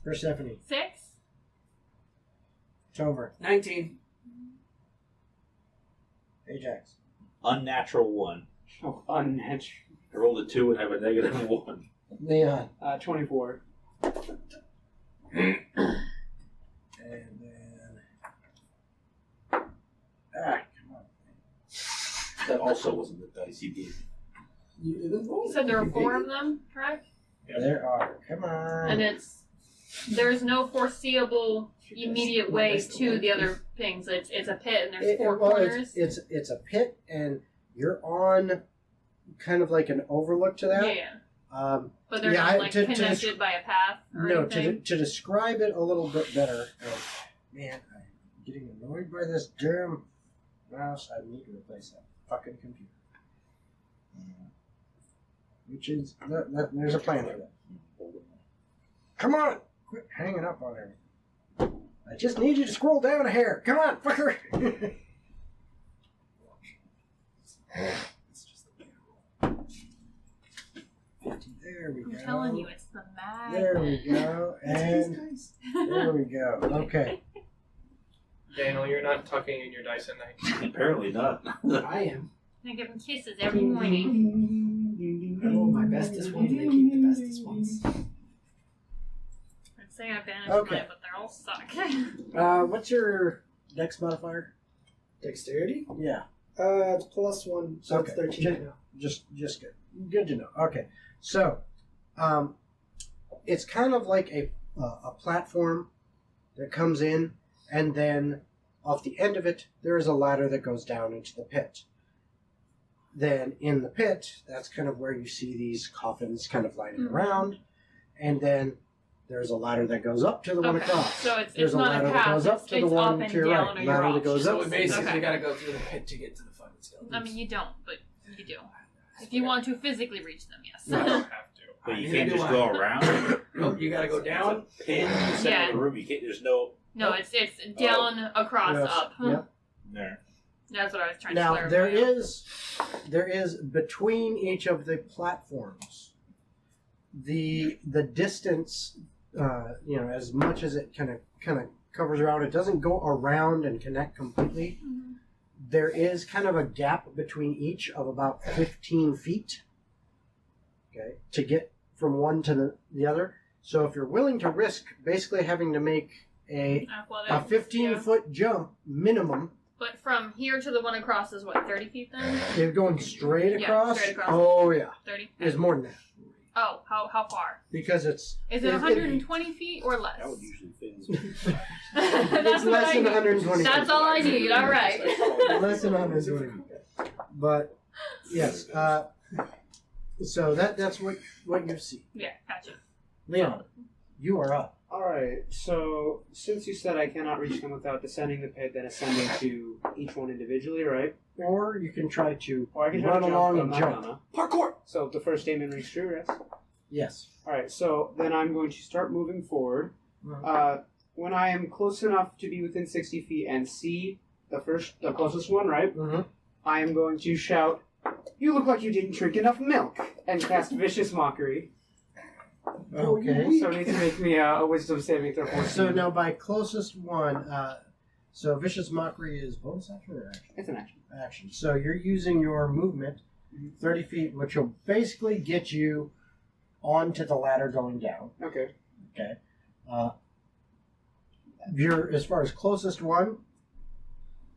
Persephone. 6. Tover. 19. Ajax. Unnatural 1. Oh, unnatural. I rolled a 2 and have a negative 1. Leon. 24. And then... come on. That also wasn't the dice you gave. You said there were 4 of them, correct? Yep. There are. Come on. And there's no foreseeable immediate way to the other things. It's a pit and there's 4 corners. It's a pit, and you're on kind of like an overlook to that. Yeah. But they're not like connected by a path or No, anything. to describe it a little bit better. Man, I'm getting annoyed by this damn mouse. I need to replace that fucking computer. Which is there's a plan for that. Come on, quit hanging up on everything. I just need you to scroll down a hair. Come on, fucker. There we go. I'm telling you, it's the magnet. There we go. And there we go. Okay. Daniel, you're not tucking in your dice at night. Apparently not. I am. I give them kisses every morning. Oh, my bestest ones, they keep the bestest ones. I'd say I banished Okay. mine, but they're all stuck. What's your dex modifier? Dexterity? Yeah. It's +1, so Okay. it's 13 Just- now. Just good. Good to know. Okay. So, it's kind of like a platform that comes in, and then off the end of it, there is a ladder that goes down into the pit. Then in the pit, that's kind of where you see these coffins kind of lining around, and then there's a ladder that goes up to the one Okay, across. so it's There's a not ladder a that path. goes up to the it's one up and to your down, right. or you're Ladder off. that goes So up. we basically Okay. gotta go through the pit to get to the fucking skeletons. I mean, you don't, but you do. If you want to physically reach them, yes. You don't have to. But you Neither can't do just I. go around. Nope, you gotta go down. Pin in the center Yeah. of the room. You can't. There's no. No, it's down, across, Yes. up. Yep. There. That's what I was trying Now to there clarify. is between each of the platforms the distance, as much as it kind of covers around. It doesn't go around and connect completely. Mhm. There is kind of a gap between each of about 15 feet. Okay, to get from one to the other. So if you're willing to risk basically having to make a Athletics, 15-foot jump minimum. But from here to the one across is what, 30 feet then? You're going straight Yeah, across? straight across. Oh, yeah. 30? It's more than that. Oh, how far? Because it's... Is it 120 feet or less? That would usually fit. That's it's what less I than need. 120 That's feet. all I need, alright. Less than 120 feet. But, yes. So that's what you see. Yeah, gotcha. Leon, you are up. Alright, so since you said I cannot reach them without descending the pit, then ascending to each one individually, right? Or you can try to Or I can try run to jump, along but and I'm jump. not gonna. Parkour! So the first statement rings true, yes? Yes. Alright, so then I'm going to start moving forward. When I am close enough to be within 60 feet and see the closest one, right? Mm-hmm. I am going to shout, "You look like you didn't drink enough milk," and cast Vicious Mockery. Okay. So it needs to make me a wisdom saving throw. 14. So now by closest one, so Vicious Mockery is bonus action or action? It's an action. Action. So you're using your movement 30 feet, which will basically get you onto the ladder going down. Okay. Okay. You're, as far as closest one,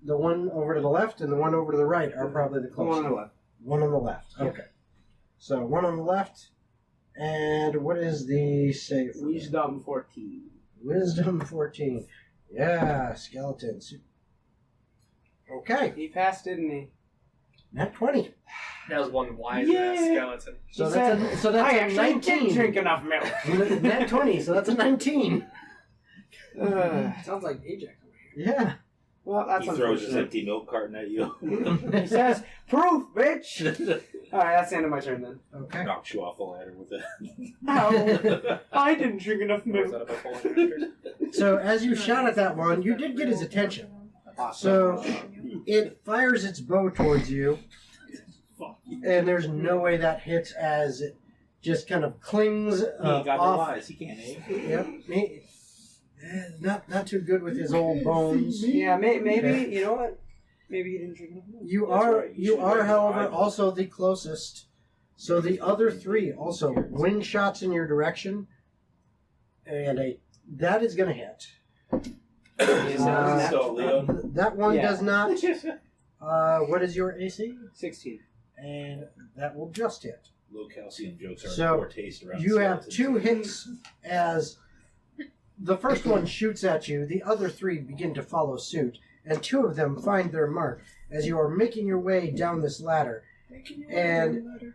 the one over to the left and the one over to the right are probably the The closest. one on the left. One on the left. Okay. So one on the left. And what is the save? for that? Wisdom 14. Wisdom 14. Yeah, skeletons. Okay. He passed, didn't he? Nat 20. That was one wise Yeah. ass skeleton. So He that's said, a, so that's I a actually 19. did drink enough milk. Nat 20, so that's a 19. Sounds like Ajax over here. Yeah. Well, that's He throws his unfortunate. empty milk carton at you. He says, proof, bitch! Alright, that's the end of my turn then. Okay. Knocks you off the ladder with it. Ow! I didn't drink enough Was milk. that a before and after? So as you shot at that one, you did get his attention. So it fires its bow towards you, and there's no way that hits as it just kind of clings He ain't got no off. eyes. He can't aim. Yep. Not too good with his old bones. Yeah, maybe, Okay. you know what? Maybe he didn't drink enough milk. You That's are right, you should are have however eyeball. also the closest. So the other three also wind shots in your direction, and that is going to hit. So, Leon, That one Yeah. does not. What is your AC? 16. And that will just hit. low calcium jokes are So, a poor taste around You have skeletons. 2 hits as the first one shoots at you, the other 3 begin to follow suit, and 2 of them find their mark as you are making your way down this ladder. And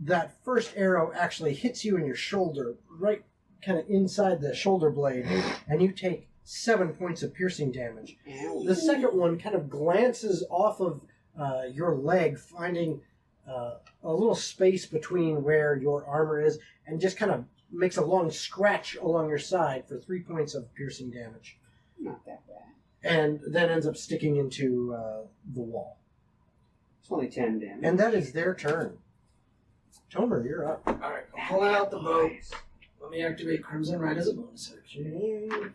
that first arrow actually hits you in your shoulder, right kind of inside the shoulder blade, and you take 7 points of piercing damage. The second one kind of glances off of your leg, finding a little space between where your armor is, and just kind of makes a long scratch along your side for 3 points of piercing damage. Not that bad. And then ends up sticking into the wall. It's only 10 damage. And that is their turn. Tomer, you're up. Alright, I'm pulling out the bow. Let me activate Crimson Ride as a bonus action.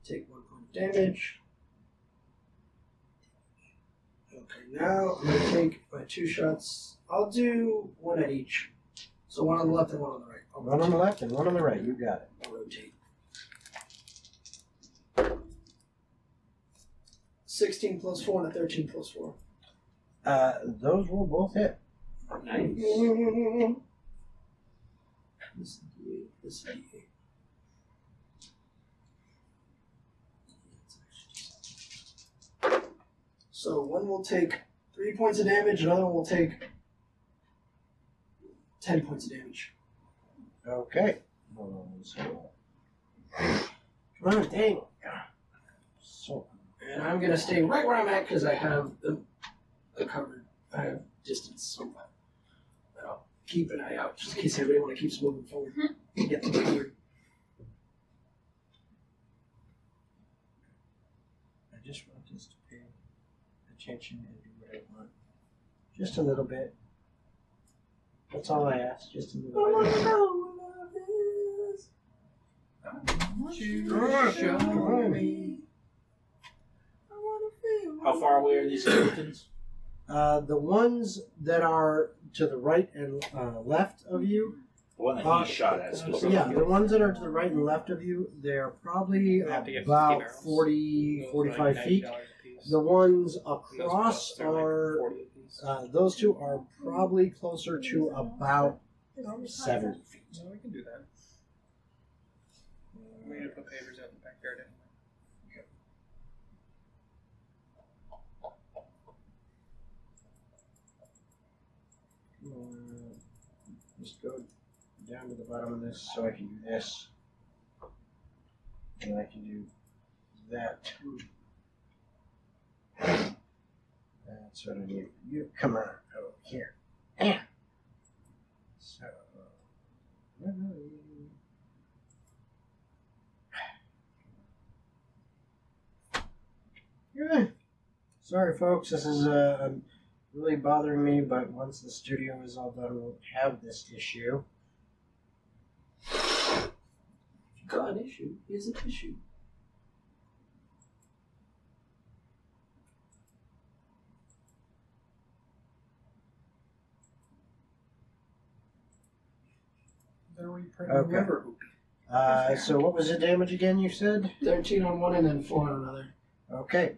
Take 1 point of damage. Okay, now I'm going to take my 2 shots. I'll do 1 at each. So 1 on the left and 1 on the right. I'll One on the left and one on the right. You got it. I'll rotate. 16 plus 4 and a 13 plus 4. Those will both hit. Nice. This is D8. This is D8. So one will take 3 points of damage, another one will take 10 points of damage. Okay. Come on, dang. So, And I'm gonna stay right where I'm at because I have the covered. I have distance, so but I'll keep an eye out just in case everybody want to keep moving forward. Get them covered. I just want us to pay attention and do what I want. Just a little bit. That's all I ask. Just a little bit. Show me. How far away are these skeletons? The ones that are to the right and left of you, The one that he shot at specifically. yeah, the ones that are to the right and left of you, they're probably Have to get 50 about barrels. 40, 45 feet. $90 a piece. The ones Those across posts are like are, 40 a piece. those two are probably closer to about 70 feet. No, we can do that. We need to put pavers out in the backyard anyway. Just go down to the bottom of this so I can do this. And I can do that too. That's what I need. You come on over here. So, where are you? Yeah. Sorry, folks. This is really bothering me, but once the studio is all done, we'll have this issue. If you got an issue, here's an issue. Okay. So what was the damage again, you said? 13 on one and then 4 on another. Okay.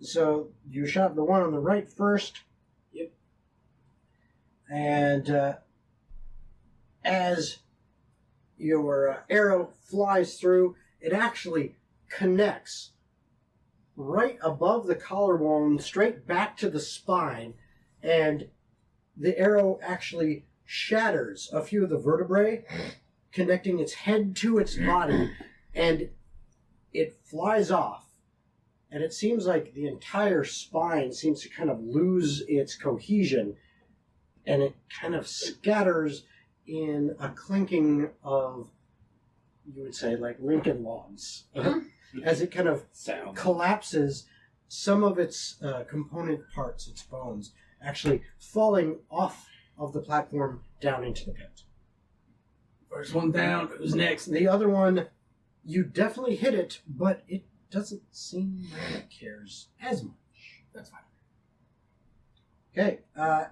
So you shot the one on the right first. Yep. And as your arrow flies through, it actually connects right above the collarbone, straight back to the spine, and the arrow actually shatters a few of the vertebrae, connecting its head to its body, and it flies off. And it seems like the entire spine seems to kind of lose its cohesion, and it kind of scatters in a clinking of, you would say, like Lincoln logs. As it kind of collapses, some of its component parts, its bones, actually falling off of the platform down into the pit. First one down, who's next? The other one, you definitely hit it, but it doesn't seem like it cares as much. That's fine. Okay,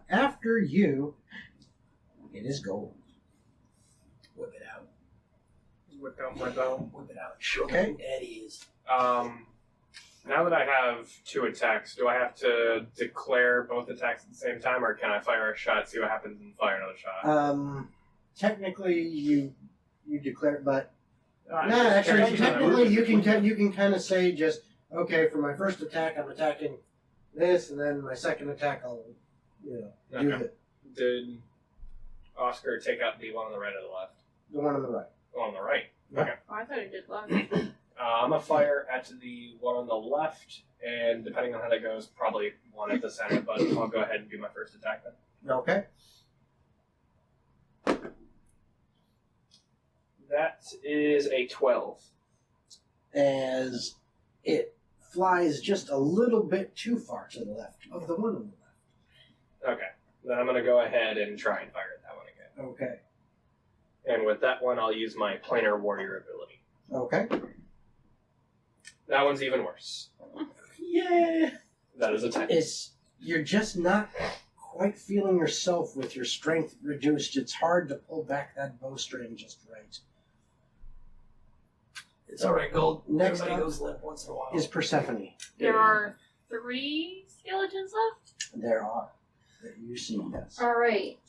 after you, it is gold. Whip it out. Whip out my bow. Whip it out. Show Okay. me who Daddy is. Now that I have 2 attacks, do I have to declare both attacks at the same time, or can I fire a shot, see what happens, and fire another shot? Technically, you declare, but no, I'm just actually, curious how that technically, works. you can kind of say just, okay, for my first attack, I'm attacking this, and then my second attack, I'll, do Okay. Did Oscar take out the one on the right or the left? the one on the right. The one on the right. Oh, I thought it did love. I'm gonna fire at the one on the left, and depending on how that goes, probably one at the center. But I'll go ahead and do my first attack then. Okay. That is a 12. As it flies just a little bit too far to the left of the one on the left. Okay. Then I'm gonna go ahead and try and fire at that one again. Okay. And with that one, I'll use my Planar Warrior ability. Okay. That one's even worse. Yeah. That is a 10. You're just not quite feeling yourself with your strength reduced. It's hard to pull back that bowstring just right. It's alright, Gold. Next Everybody up goes limp once in a while. is Persephone. There are 3 skeletons left. There are. That you see, yes. Alright.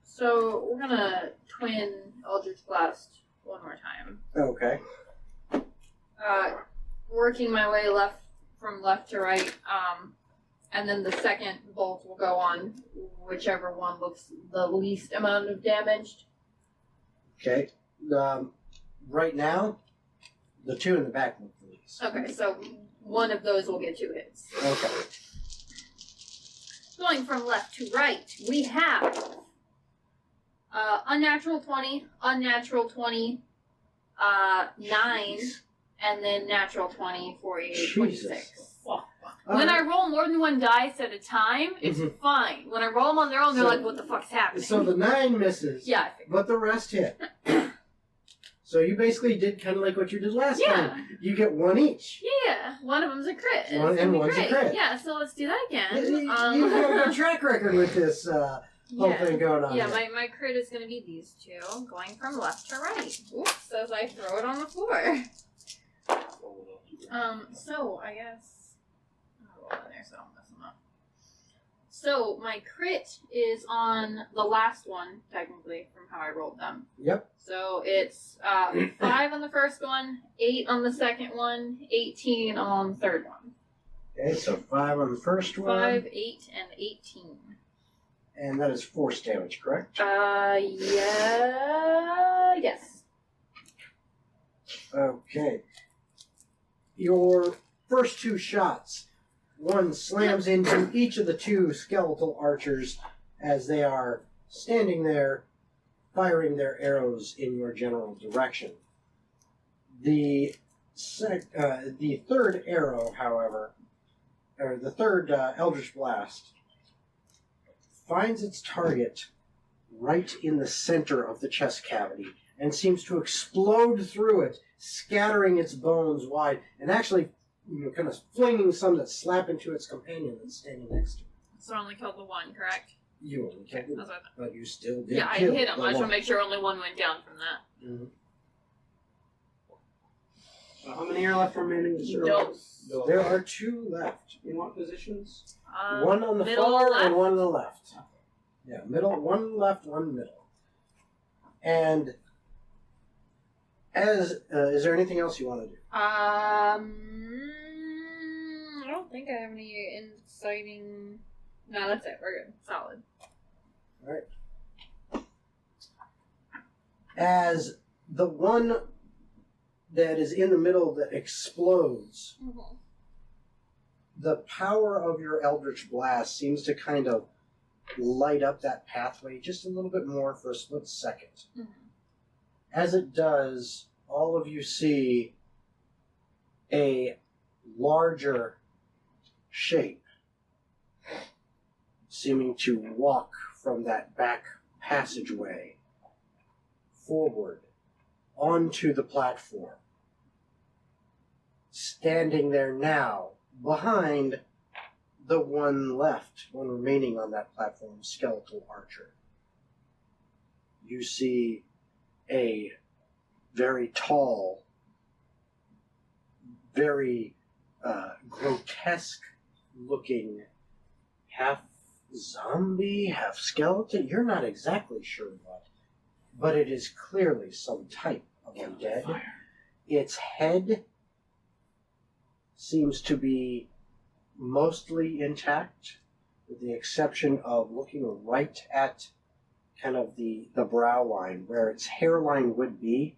So we're gonna twin Eldritch Blast one more time. Okay. Working my way from left to right, and then the second bolt will go on whichever one looks the least amount of damaged. Okay. Right now, the two in the back look the least. Okay, so one of those will get 2 hits. Okay. Going from left to right, we have unnatural 20, unnatural 20, 9, and then natural 20 for a 26. When I roll more than 1 dice at a time, it's fine. When I roll them on their own, they're So- like, what the fuck's happening? So the 9 misses, Yeah, I figured. but the rest hit. So you basically did kind of like what you did last Yeah. time. You get 1 each. Yeah, one of them's a crit. It's One- gonna and be one's a great. crit. Yeah, so let's do that again. You have a good track record with this whole yeah. thing going on. Yeah, here. my crit is going to be these 2, going from left to right. Oops, as I throw it on the floor. So I guess I'll roll in there so I don't mess them up. So my crit is on the last one, technically, from how I rolled them. Yep. So it's 5 on the first one, 8 on the second one, 18 on the third one. Okay, so 5 on the first one. 5, 8, and 18. And that is force damage, correct? Yeah, yes. Okay. Your first 2 shots, one slams into each of the 2 skeletal archers as they are standing there firing their arrows in your general direction. The third arrow, however, or the third Eldritch Blast, finds its target right in the center of the chest cavity and seems to explode through it, scattering its bones wide, and actually kind of flinging some that slap into its companion that's standing next to it. So I only killed the one, correct? You only killed him, That's what I thought. but you still did Yeah, I kill hit him. the I just want one. to make sure only one went down from that. Mhm. How many are left remaining to serve? Nope. There are 2 left. In what positions? One on the middle far left. and one on the left. Yeah, middle, one left, one middle. And as is there anything else you want to do? I don't think I have any inciting. No, that's it. We're good. Solid. As the one that is in the middle that explodes, Mm-hmm. the power of your Eldritch Blast seems to kind of light up that pathway just a little bit more for a split second. Mhm. As it does, all of you see a larger shape seeming to walk from that back passageway forward onto the platform. Standing there now, behind the one remaining on that platform, skeletal archer. You see a very tall, very grotesque looking half zombie, half skeleton. You're not exactly sure what, but it is clearly some type of undead. Its head seems to be mostly intact, with the exception of looking right at kind of the brow line, where its hairline would be.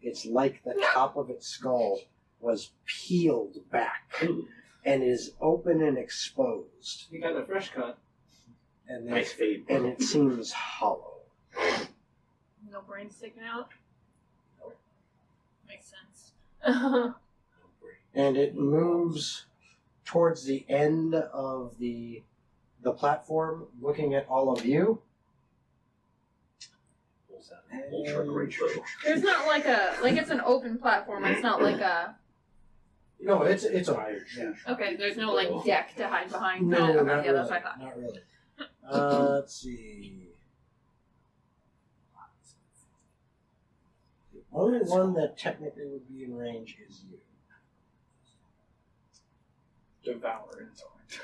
It's like the top of its skull was peeled back and is open and exposed. You got the fresh cut. And Nice fade. and it seems hollow. No brain sticking out. Makes sense. And it moves towards the end of the platform, looking at all of you. There's not like it's an open platform. It's not like a. No, it's a yeah. Okay, there's no like deck to hide behind. No, Okay, not yeah, really. that's what I thought. Not really. Let's see. The only one that technically would be in range is you. Devour it.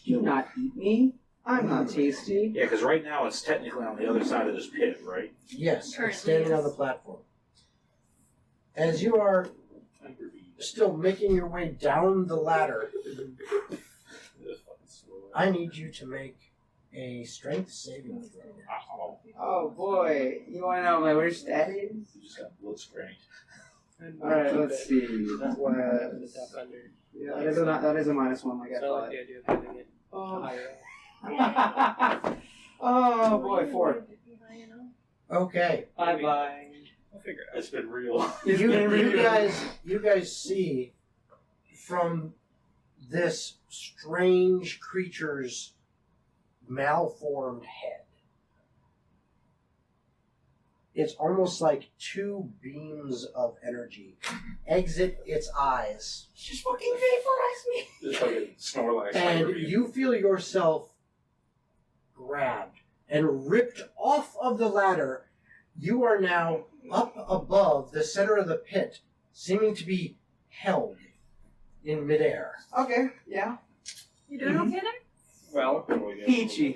Do not eat me. I'm not tasty. Yeah, because right now it's technically on the other side of this pit, right? Yes, Currently, it's standing on yes. the platform. As you are still making your way down the ladder, I need you to make a strength saving throw. Oh boy, you want to know what my worst stat is? You just got blitzcranked. Alright, let's see. That's why I have the tap under. Yeah, that is a -1 like I So I like thought. the idea of having it higher. Oh boy, 4. Okay, Bye bye. I'll figure it out. It's been real. you guys see from this strange creature's malformed head. It's almost like two beams of energy exit its eyes, Just fucking vaporize me. Just fucking Snorlax. and you feel yourself grabbed and ripped off of the ladder. You are now up above the center of the pit, seeming to be held in midair. Okay, yeah. You doing okay there? Well, Peachy.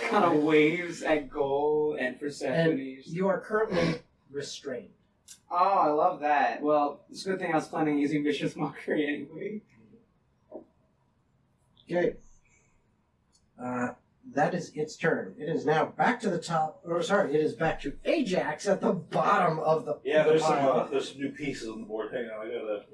Kind of waves at Goal and And Persephone. you are currently restrained. Oh, I love that. Well, it's a good thing I was planning on using Vicious Mockery anyway. Okay. That is its turn. It is now back to the top. Or sorry, it is back to Ajax at the bottom of the Yeah, the there's pile. some new pieces on the board. Hang on, I gotta.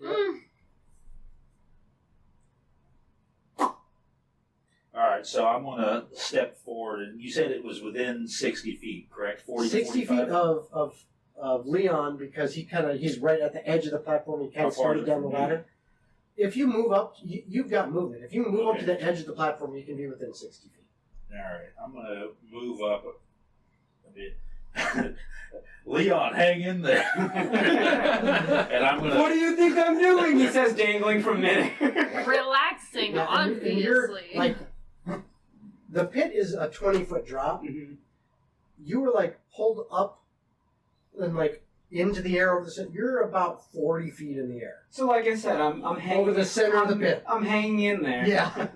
All right, so I'm gonna step forward, and you said it was within 60 feet, correct? 40, 60 45? feet of Leon, because he's right at the edge of the platform. He can't How far see is it down the from me? ladder. If you move up, you've got movement. If you move up to Okay. the edge of the platform, you can be within 60 feet. All right, I'm gonna move up a bit. Leon, hang in there. And I'm gonna. What do you think I'm doing? He says, dangling from midair. Relaxing, Yeah, and you're, obviously. like, the pit is a 20-foot drop. Mhm. You were like pulled up and like into the air over the center. You're about 40 feet in the air. So, like I said, I'm hanging Over the center of the pit. I'm hanging in there. Yeah.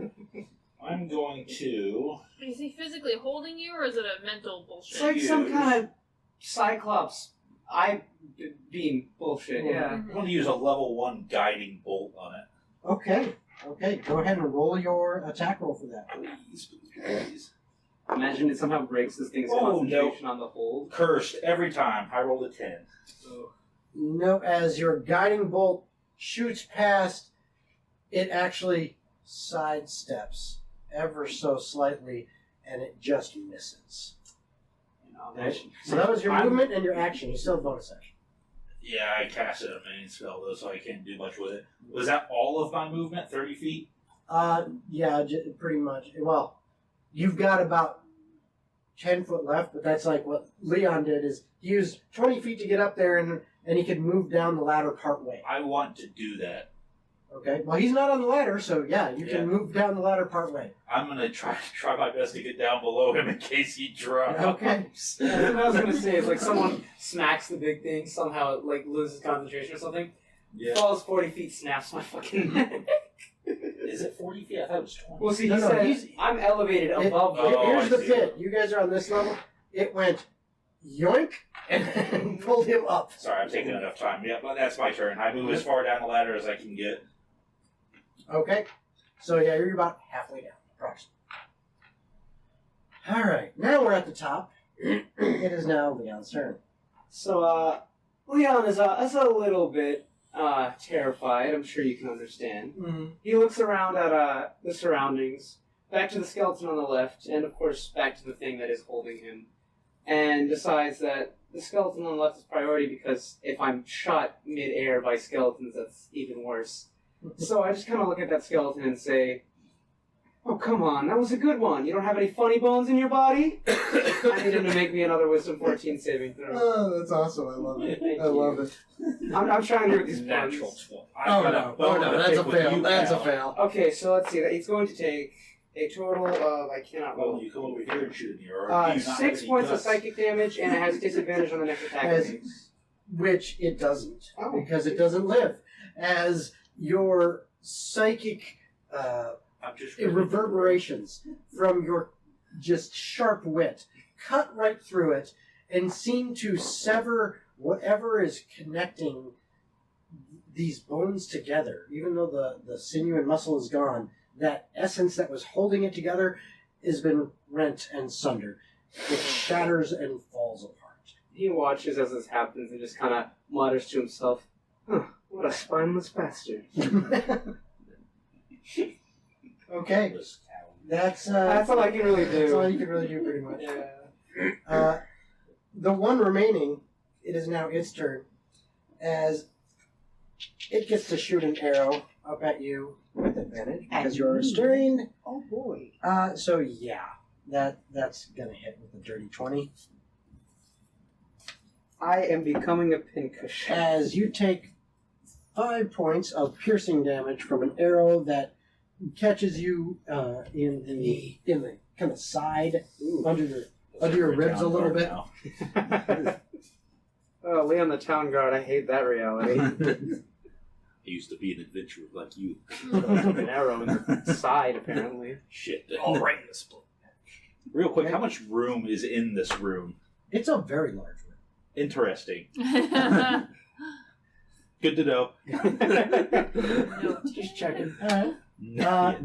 I'm going to. Is he physically holding you, or is it a mental bullshit? It's like some kind of Cyclops eye beam bullshit. Yeah. I'm going to use a level 1 guiding bolt on it. Okay. Okay. Go ahead and roll your attack roll for that. Please. Imagine it somehow breaks this thing's Oh, concentration on the hold. Cursed every time. I rolled a 10. No, as your guiding bolt shoots past, it actually sidesteps ever so slightly, and it just misses. You know, So that was your I'm- movement and your action. You still have bonus action. Yeah, I cast it a main spell though, so I can't do much with it. Was that all of my movement? 30 feet? Yeah, pretty much. Well, you've got about 10 foot left, but that's like what Leon did is he used 20 feet to get up there, and he could move down the ladder part way. I want to do that. Okay. Well, he's not on the ladder, so yeah, you Yeah. can move down the ladder part way. I'm gonna try my best to get down below him in case he drops. Okay. What I was gonna say is like someone smacks the big thing, somehow it like loses concentration or something. Yeah. Falls 40 feet, snaps my fucking neck. Is it 40 feet? I thought it was 20. Well, see, No, he no, said he's- I'm elevated above Oh, the Here's I the see. pit. You guys are on this level. It went yoink and pulled him up. Sorry, I'm taking enough time. Yeah, but that's my turn. I move as far down the ladder as I can get. Okay. So yeah, you're about halfway down, approximately. All right. Now we're at the top. It is now Leon's turn. So, Leon is a little bit terrified. I'm sure you can understand. Mm-hmm. He looks around at the surroundings, back to the skeleton on the left, and of course back to the thing that is holding him, and decides that the skeleton on the left is priority because if I'm shot mid-air by skeletons, that's even worse. So I just kind of look at that skeleton and say, "Oh, come on, that was a good one. You don't have any funny bones in your body?" I need him to make me another Wisdom 14 saving throw. Oh, that's awesome. I love it. Thank I you. love it. I'm trying to do these Natural puns. 20. Oh no, that's a fail. That's a fail. Okay, so let's see. It's going to take a total of, I cannot Well, roll, you come over here and shoot me, or do you not have 6 any points of guts? psychic damage, and it has disadvantage on the next attack. As- it makes. Which it doesn't, Oh. because it doesn't live. As your psychic I'm just reverberations from your just sharp wit cut right through it and seem to sever whatever is connecting these bones together. Even though the sinew and muscle is gone, that essence that was holding it together has been rent and sundered. It shatters and falls apart. He watches as this happens and just kind of mutters to himself, "Huh, what a spineless bastard." Okay, that's That's all I can really That's all do. you can really do, pretty much. Yeah. The one remaining, it is now its turn, as it gets to shoot an arrow up at you with advantage because you're restrained. Oh boy. So yeah, that's gonna hit with a dirty 20. I am becoming a pincushion. As you take 5 points of piercing damage from an arrow that catches you in the kind of side under your ribs a little bit. Oh, Leon the Town Guard, I hate that reality. I used to be an adventurer like you. An arrow in the side, apparently. Shit. All right in the split. Real quick, how much room is in this room? It's a very large room. Interesting. Good to know. Just checking. All right.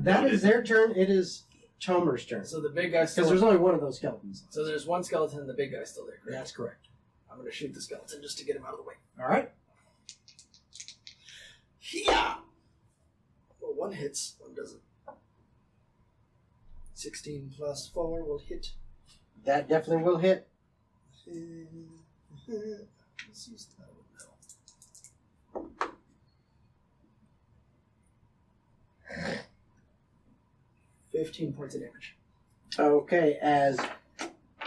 That is their turn. It is Tomer's turn. So the big guy's still. Because there's only one of those skeletons. So there's one skeleton and the big guy's still there, correct? That's correct. I'm gonna shoot the skeleton just to get him out of the way. All right. Yeah. Well, one hits, one doesn't. 16 plus 4 will hit. That definitely will hit. Let's use that one now. 15 points of damage. Okay, as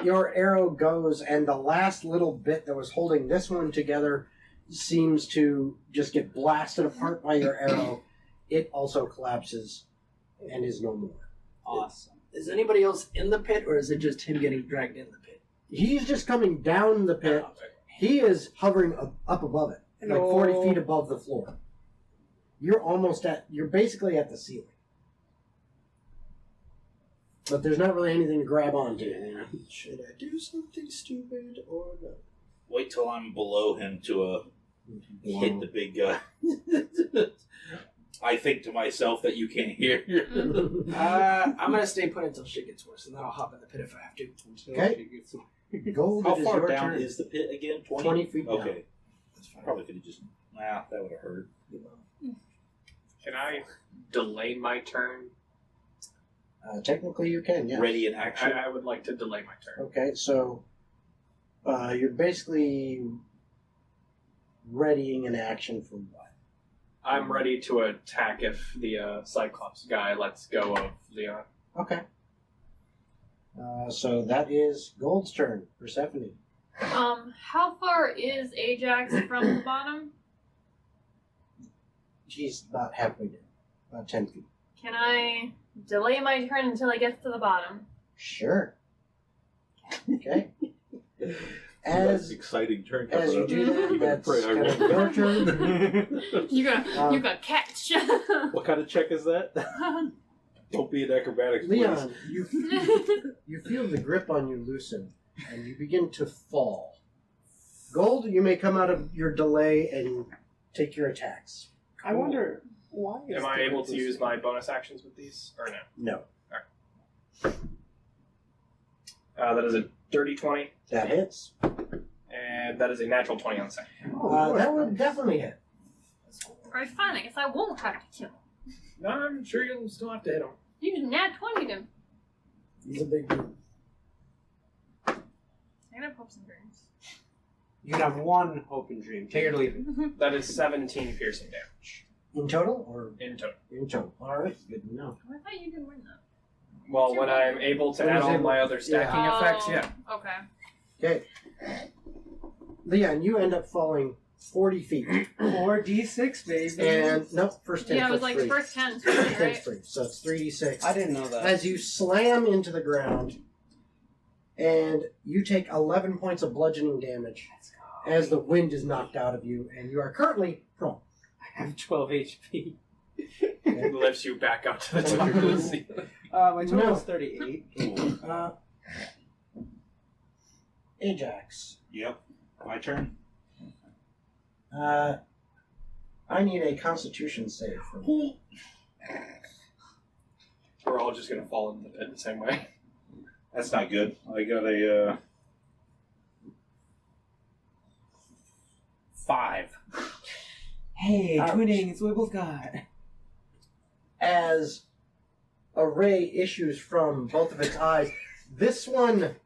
your arrow goes, and the last little bit that was holding this one together seems to just get blasted apart by your arrow. It also collapses and is no more. Awesome. Is anybody else in the pit, or is it just him getting dragged in the pit? He's just coming down the pit. He is hovering up above it, like 40 feet above the floor. You're basically at the ceiling. But there's not really anything to grab onto. You know? Should I do something stupid or no? Wait till I'm below him to hit the big guy. I think to myself that you can't hear. I'm gonna stay put until shit gets worse, and then I'll hop in the pit if I have to. Okay. Gold, How it is far your down turn. is the pit again? 20 feet down. Okay. Probably could have just. Nah, that would have hurt. Can I delay my turn? Technically, you can, yes. Ready in action. I would like to delay my turn. Okay, so you're basically readying an action for what? I'm ready to attack if the Cyclops guy lets go of Leon. Okay. So that is Gold's turn. Persephone. How far is Ajax from the bottom? She's about halfway down. About 10 feet. Can I delay my turn until I get to the bottom? Sure. Okay. That's As an exciting turn. as you do that, Even that's pray I kind of won't. your turn. You're gonna catch. What kind of check is that? Don't be an acrobatics, please. Leon, you feel the grip on you loosen, and you begin to fall. Gold, you may come out of your delay and take your attacks. I wonder why. Am I able to use my bonus actions with these, or no? No. That is a dirty 20, That hits. and that is a natural 20 on the second. That would definitely hit. Alright, fine. I guess I won't have to kill him. No, I'm sure you'll still have to hit him. You just nat 20'd him. He's a big dude. I'm gonna pop some dreams. You can have one hope and dream. Take it or leave it. That is 17 piercing damage In total, or in total. in total? All right, good to know. Oh, I thought you didn't win that. Well, when I'm able to When add he's all able- my other stacking effects, yeah. Okay. Okay. Leon, you end up falling 40 feet. 4d6, baby. And, nope, first 10 Yeah, it was plus like 3. first 10, Ten's right? 3, so it's 3d6. I didn't know that. As you slam into the ground, and you take 11 points of bludgeoning damage as the wind is knocked out of you, and you are currently prone. I have 12 HP. It lifts you back up to the top of the ceiling. My total No. is 38. Ajax. Yep. My turn. I need a Constitution save from you. We're all just gonna fall into the pit the same way. That's not good. I got a 5. Hey, Ouch. twinning, it's what we both got. As a ray issues from both of its eyes, this one,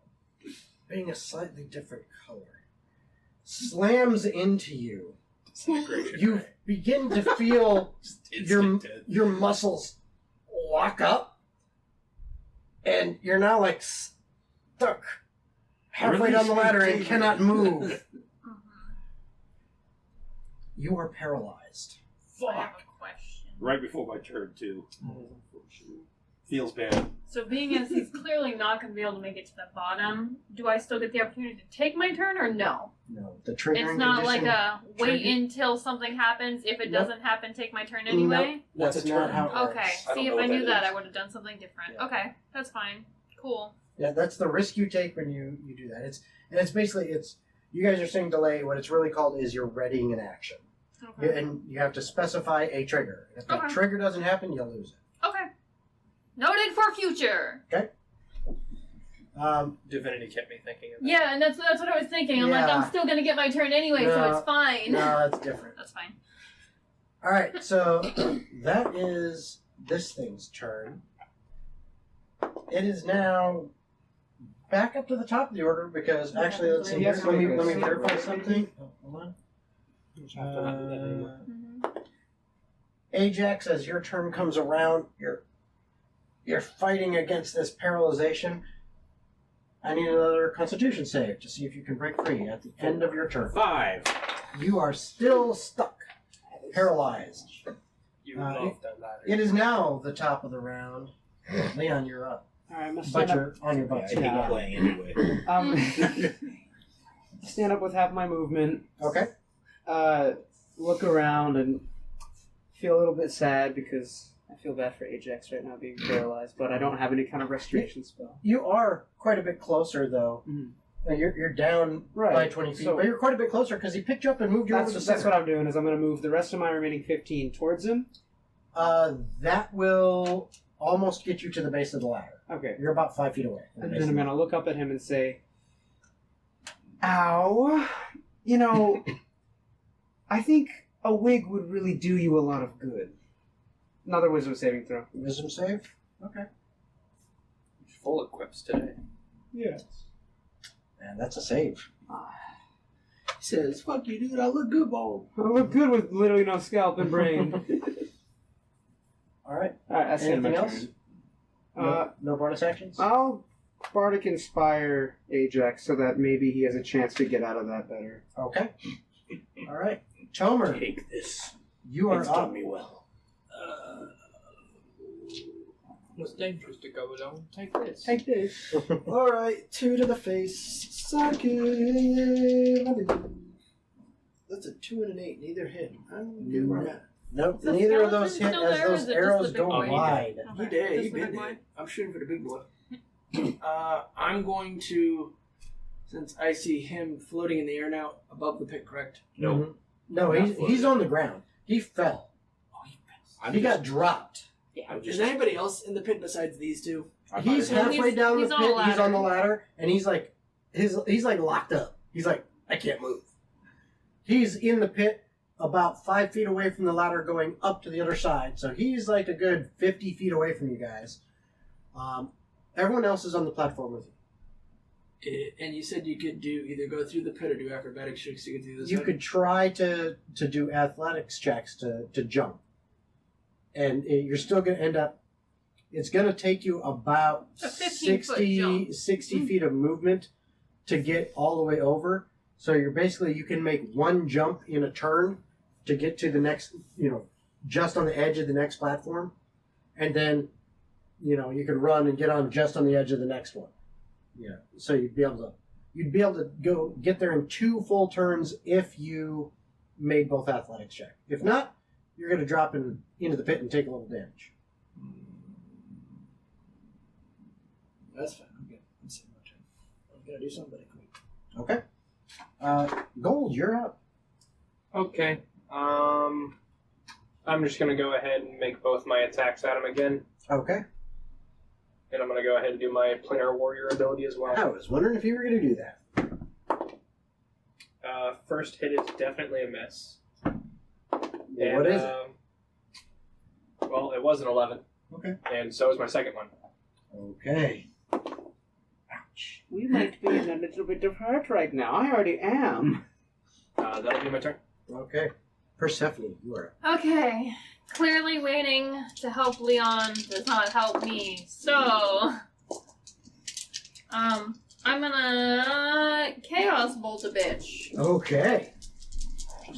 being a slightly different color, slams into you. You begin to feel your muscles lock up, and you're now like stuck halfway down the ladder and cannot move. You are paralyzed. I have a question. Right before my turn, too. Feels bad. So being as he's clearly not going to be able to make it to the bottom, do I still get the opportunity to take my turn or no? No, the triggering It's not like condition- a wait trigger- until something happens. If it Nope. doesn't happen, take my turn anyway? That's What's a not turn? how it Okay. works. I don't See, know if I what knew that that, is. I would have done something different. Yeah. Okay, that's fine. Cool. Yeah, that's the risk you take when you do that. It's basically you guys are saying delay. What it's really called is you're readying an action. Okay. And you have to specify a trigger. If that Okay. trigger doesn't happen, you'll lose it. Okay. Noted for future. Divinity kept me thinking of that. Yeah, and that's what I was thinking. I'm like, Yeah. I'm still gonna get my turn anyway, so No. it's fine. No, that's different. That's fine. All right, so that is this thing's turn. It is now back up to the top of the order because actually, let's see. Yes, Let me yes. verify something. Oh, hold on. Ajax, as your turn comes around, you're fighting against this paralyzation. I need another Constitution save to see if you can break free at the end of your turn. 5. You are still stuck, paralyzed. You love that ladder. It is now the top of the round. Leon, you're up. Alright, I'm gonna But stand up. you're on your butt. I so hate yeah. playing anyway. Stand up with half my movement. Okay. Look around and feel a little bit sad because I feel bad for Ajax right now being paralyzed, but I don't have any kind of restoration spell. You are quite a bit closer, though. Mhm. You're down Right. by 20 feet, So- but you're quite a bit closer because he picked you up and moved you over the That's center. what I'm doing. Is I'm going to move the rest of my remaining 15 towards him. That will almost get you to the base of the ladder. Okay. You're about 5 feet away. from the And base then of I'm the going to look up at him and say, "Ow, you know, I think a wig would really do you a lot of good." Another wisdom saving throw. Wisdom save? Okay. Full equips today. Yes. And that's a save. He says, "Fuck you, dude. I look good, ball." I look good with literally no scalp and brain. All right. Alright, that's the end of Anything my else? turn. No bonus actions? I'll Bardic Inspire Ajax so that maybe he has a chance to get out of that better. Okay. All right. Tomer, Take this. you are It's up. done me well. What's dangerous to go alone? Take this. Take this. Alright, 2 to the face. Suck it. That's a 2 and an 8. Neither hit. I'm good where I'm at. Nope, Is the neither of those skeleton hit still as there, or those is it just arrows the big go boy? wide. He did. He Just the been big boy? dead. I'm shooting for the big boy. I'm going to, since I see him floating in the air now above the pit, correct? Nope. Mhm. No, Not he's on the ground. He fell. Oh, he I'm He just, got dropped. I'm Is just, there anybody else in the pit besides these two? I'm He's not- halfway He's- down he's the on a pit. He's on the ladder. ladder, and he's like, he's like locked up. He's like, I can't move. He's in the pit, about 5 feet away from the ladder, going up to the other side. So he's like a good 50 feet away from you guys. Everyone else is on the platform with you. And you said you could do either go through the pit or do acrobatic tricks to get through this. You could try to do athletics checks to jump, and you're still going to end up. It's going to take you about A 15-foot jump. 60 feet of movement to get all the way over. So you're basically, you can make one jump in a turn to get to the next, just on the edge of the next platform, and then, you can run and get on just on the edge of the next one. Yeah. So you'd be able to go get there in 2 full turns if you made both athletics check. If not, you're going to drop into the pit and take a little damage. That's fine. I'm good. I'm saving my turn. I'm gonna do something quick. Okay. Gold, you're up. Okay. I'm just gonna go ahead and make both my attacks at him again, Okay. and I'm gonna go ahead and do my Planar Warrior ability as well. I was wondering if you were going to do that. First hit is definitely a miss. What is it? Well, it was an 11. Okay. And so is my second one. Okay. We might be in a little bit of hurt right now. I already am. That'll be my turn. Okay. Persephone, you are up. Okay. Clearly waiting to help Leon does not help me. So, I'm gonna Chaos Bolt a bitch. Okay.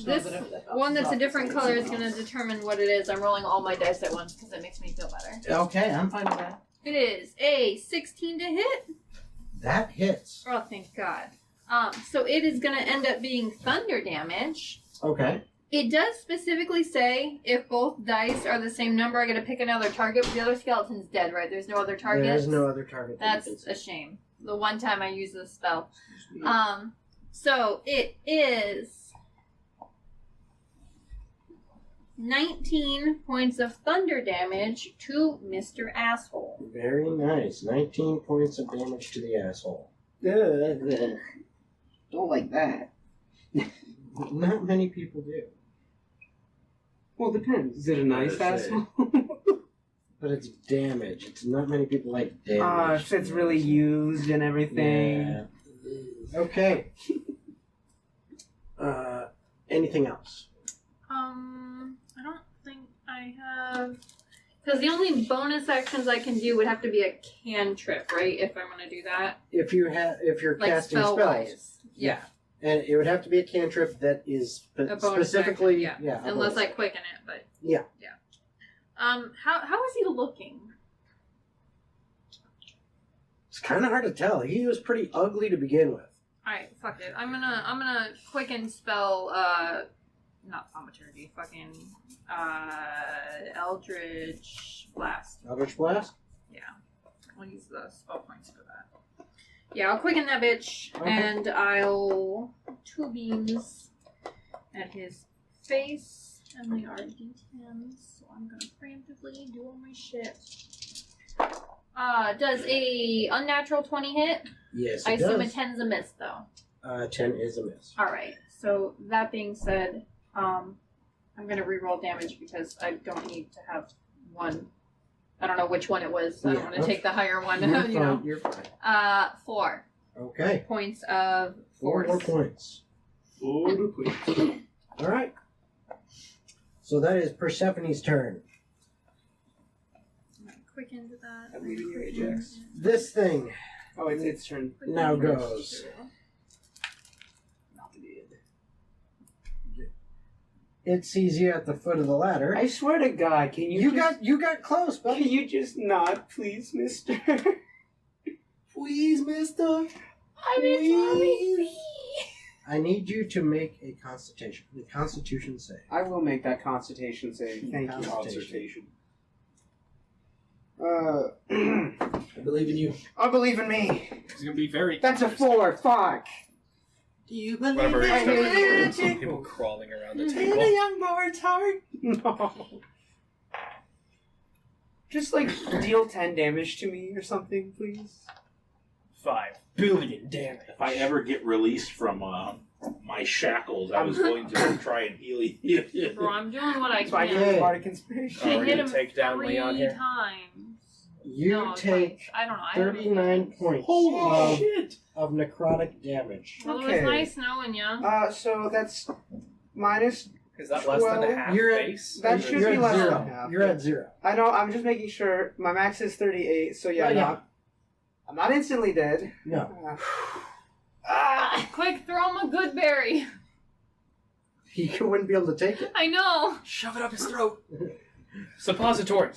This one that's a different color is gonna determine what it is. I'm rolling all my dice at once because it makes me feel better. Okay, I'm fine with that. It is a 16 to hit. That hits. Oh, thank God. So it is gonna end up being thunder damage. Okay. It does specifically say if both dice are the same number, I gotta pick another target. But the other skeleton's dead, right? There's no other targets. There's no other target. that you That's can a see. shame. The one time I used this spell. So it is 19 points of thunder damage to Mr. Asshole. Very nice. 19 points of damage to the asshole. Don't like that. Not many people do. Well, it depends. Is it a nice Let's asshole? But it's damage. It's not many people like damage. If it's really used and everything. Yeah. Okay. Anything else? I don't think I have Because the only bonus actions I can do would have to be a cantrip, right? If I'm going to do that. If you're Like casting spell spells, wise. Yeah. and it would have to be a cantrip that is A bonus specifically action, yeah. a Unless I bonus quicken it, but. Yeah. Yeah. How is he looking? It's kind of hard to tell. He was pretty ugly to begin with. Alright, fuck it. I'm gonna quicken spell, not thaumaturgy, fucking, Eldritch Blast. Eldritch Blast? Yeah. I'll use the spell points for that. Yeah, I'll quicken that bitch, Okay. and I'll 2 beams at his face, and they are D10s, so I'm gonna preemptively do all my shit. Does a unnatural 20 hit? Yes, I it assume a does. 10's a miss, though. 10 is a miss. Alright, so that being said, I'm gonna reroll damage because I don't need to have one. I don't know which one it was, so I don't Yeah, want to take the higher one, You're you know. fine. You're fine. 4 Okay. points of 4 force. more points. 4 points. All right. So that is Persephone's turn. Quick into that. I'm leaving you, Ajax. This thing Oh, it's its turn. now goes. It sees you at the foot of the ladder. I swear to God, can you You got close, Can buddy. you just not, please, mister? Please, mister. Please. I need you to make a constitution save. I will make that constitution save. Thank you. Consultation. I believe in you. I believe in me. It's gonna be very. That's a 4. Fuck. Do you believe Whatever in it I is, hate some people crawling around the the table. young boy's heart? No. Just like deal 10 damage to me or something, please. 5 billion damage. If I ever get released from my shackles, I was going to try and heal you. Bro, I'm doing what I That's why I can. get Bardic Inspiration. I we're hit gonna him take down 3 Leon here. times. You No, take twice. I don't know. I don't know. 39 points Holy shit! of necrotic damage. Well, it Okay. was nice knowing you. So that's minus. Is that less than a 12? half You're at- base? That should You're be at less zero. than half. You're at 0. I know. I'm just making sure. My max is 38, so yeah, Oh, yeah. I'm not instantly dead. No. Quick, throw him a good berry. He wouldn't be able to take it. I know. Shove it up his throat. Suppository.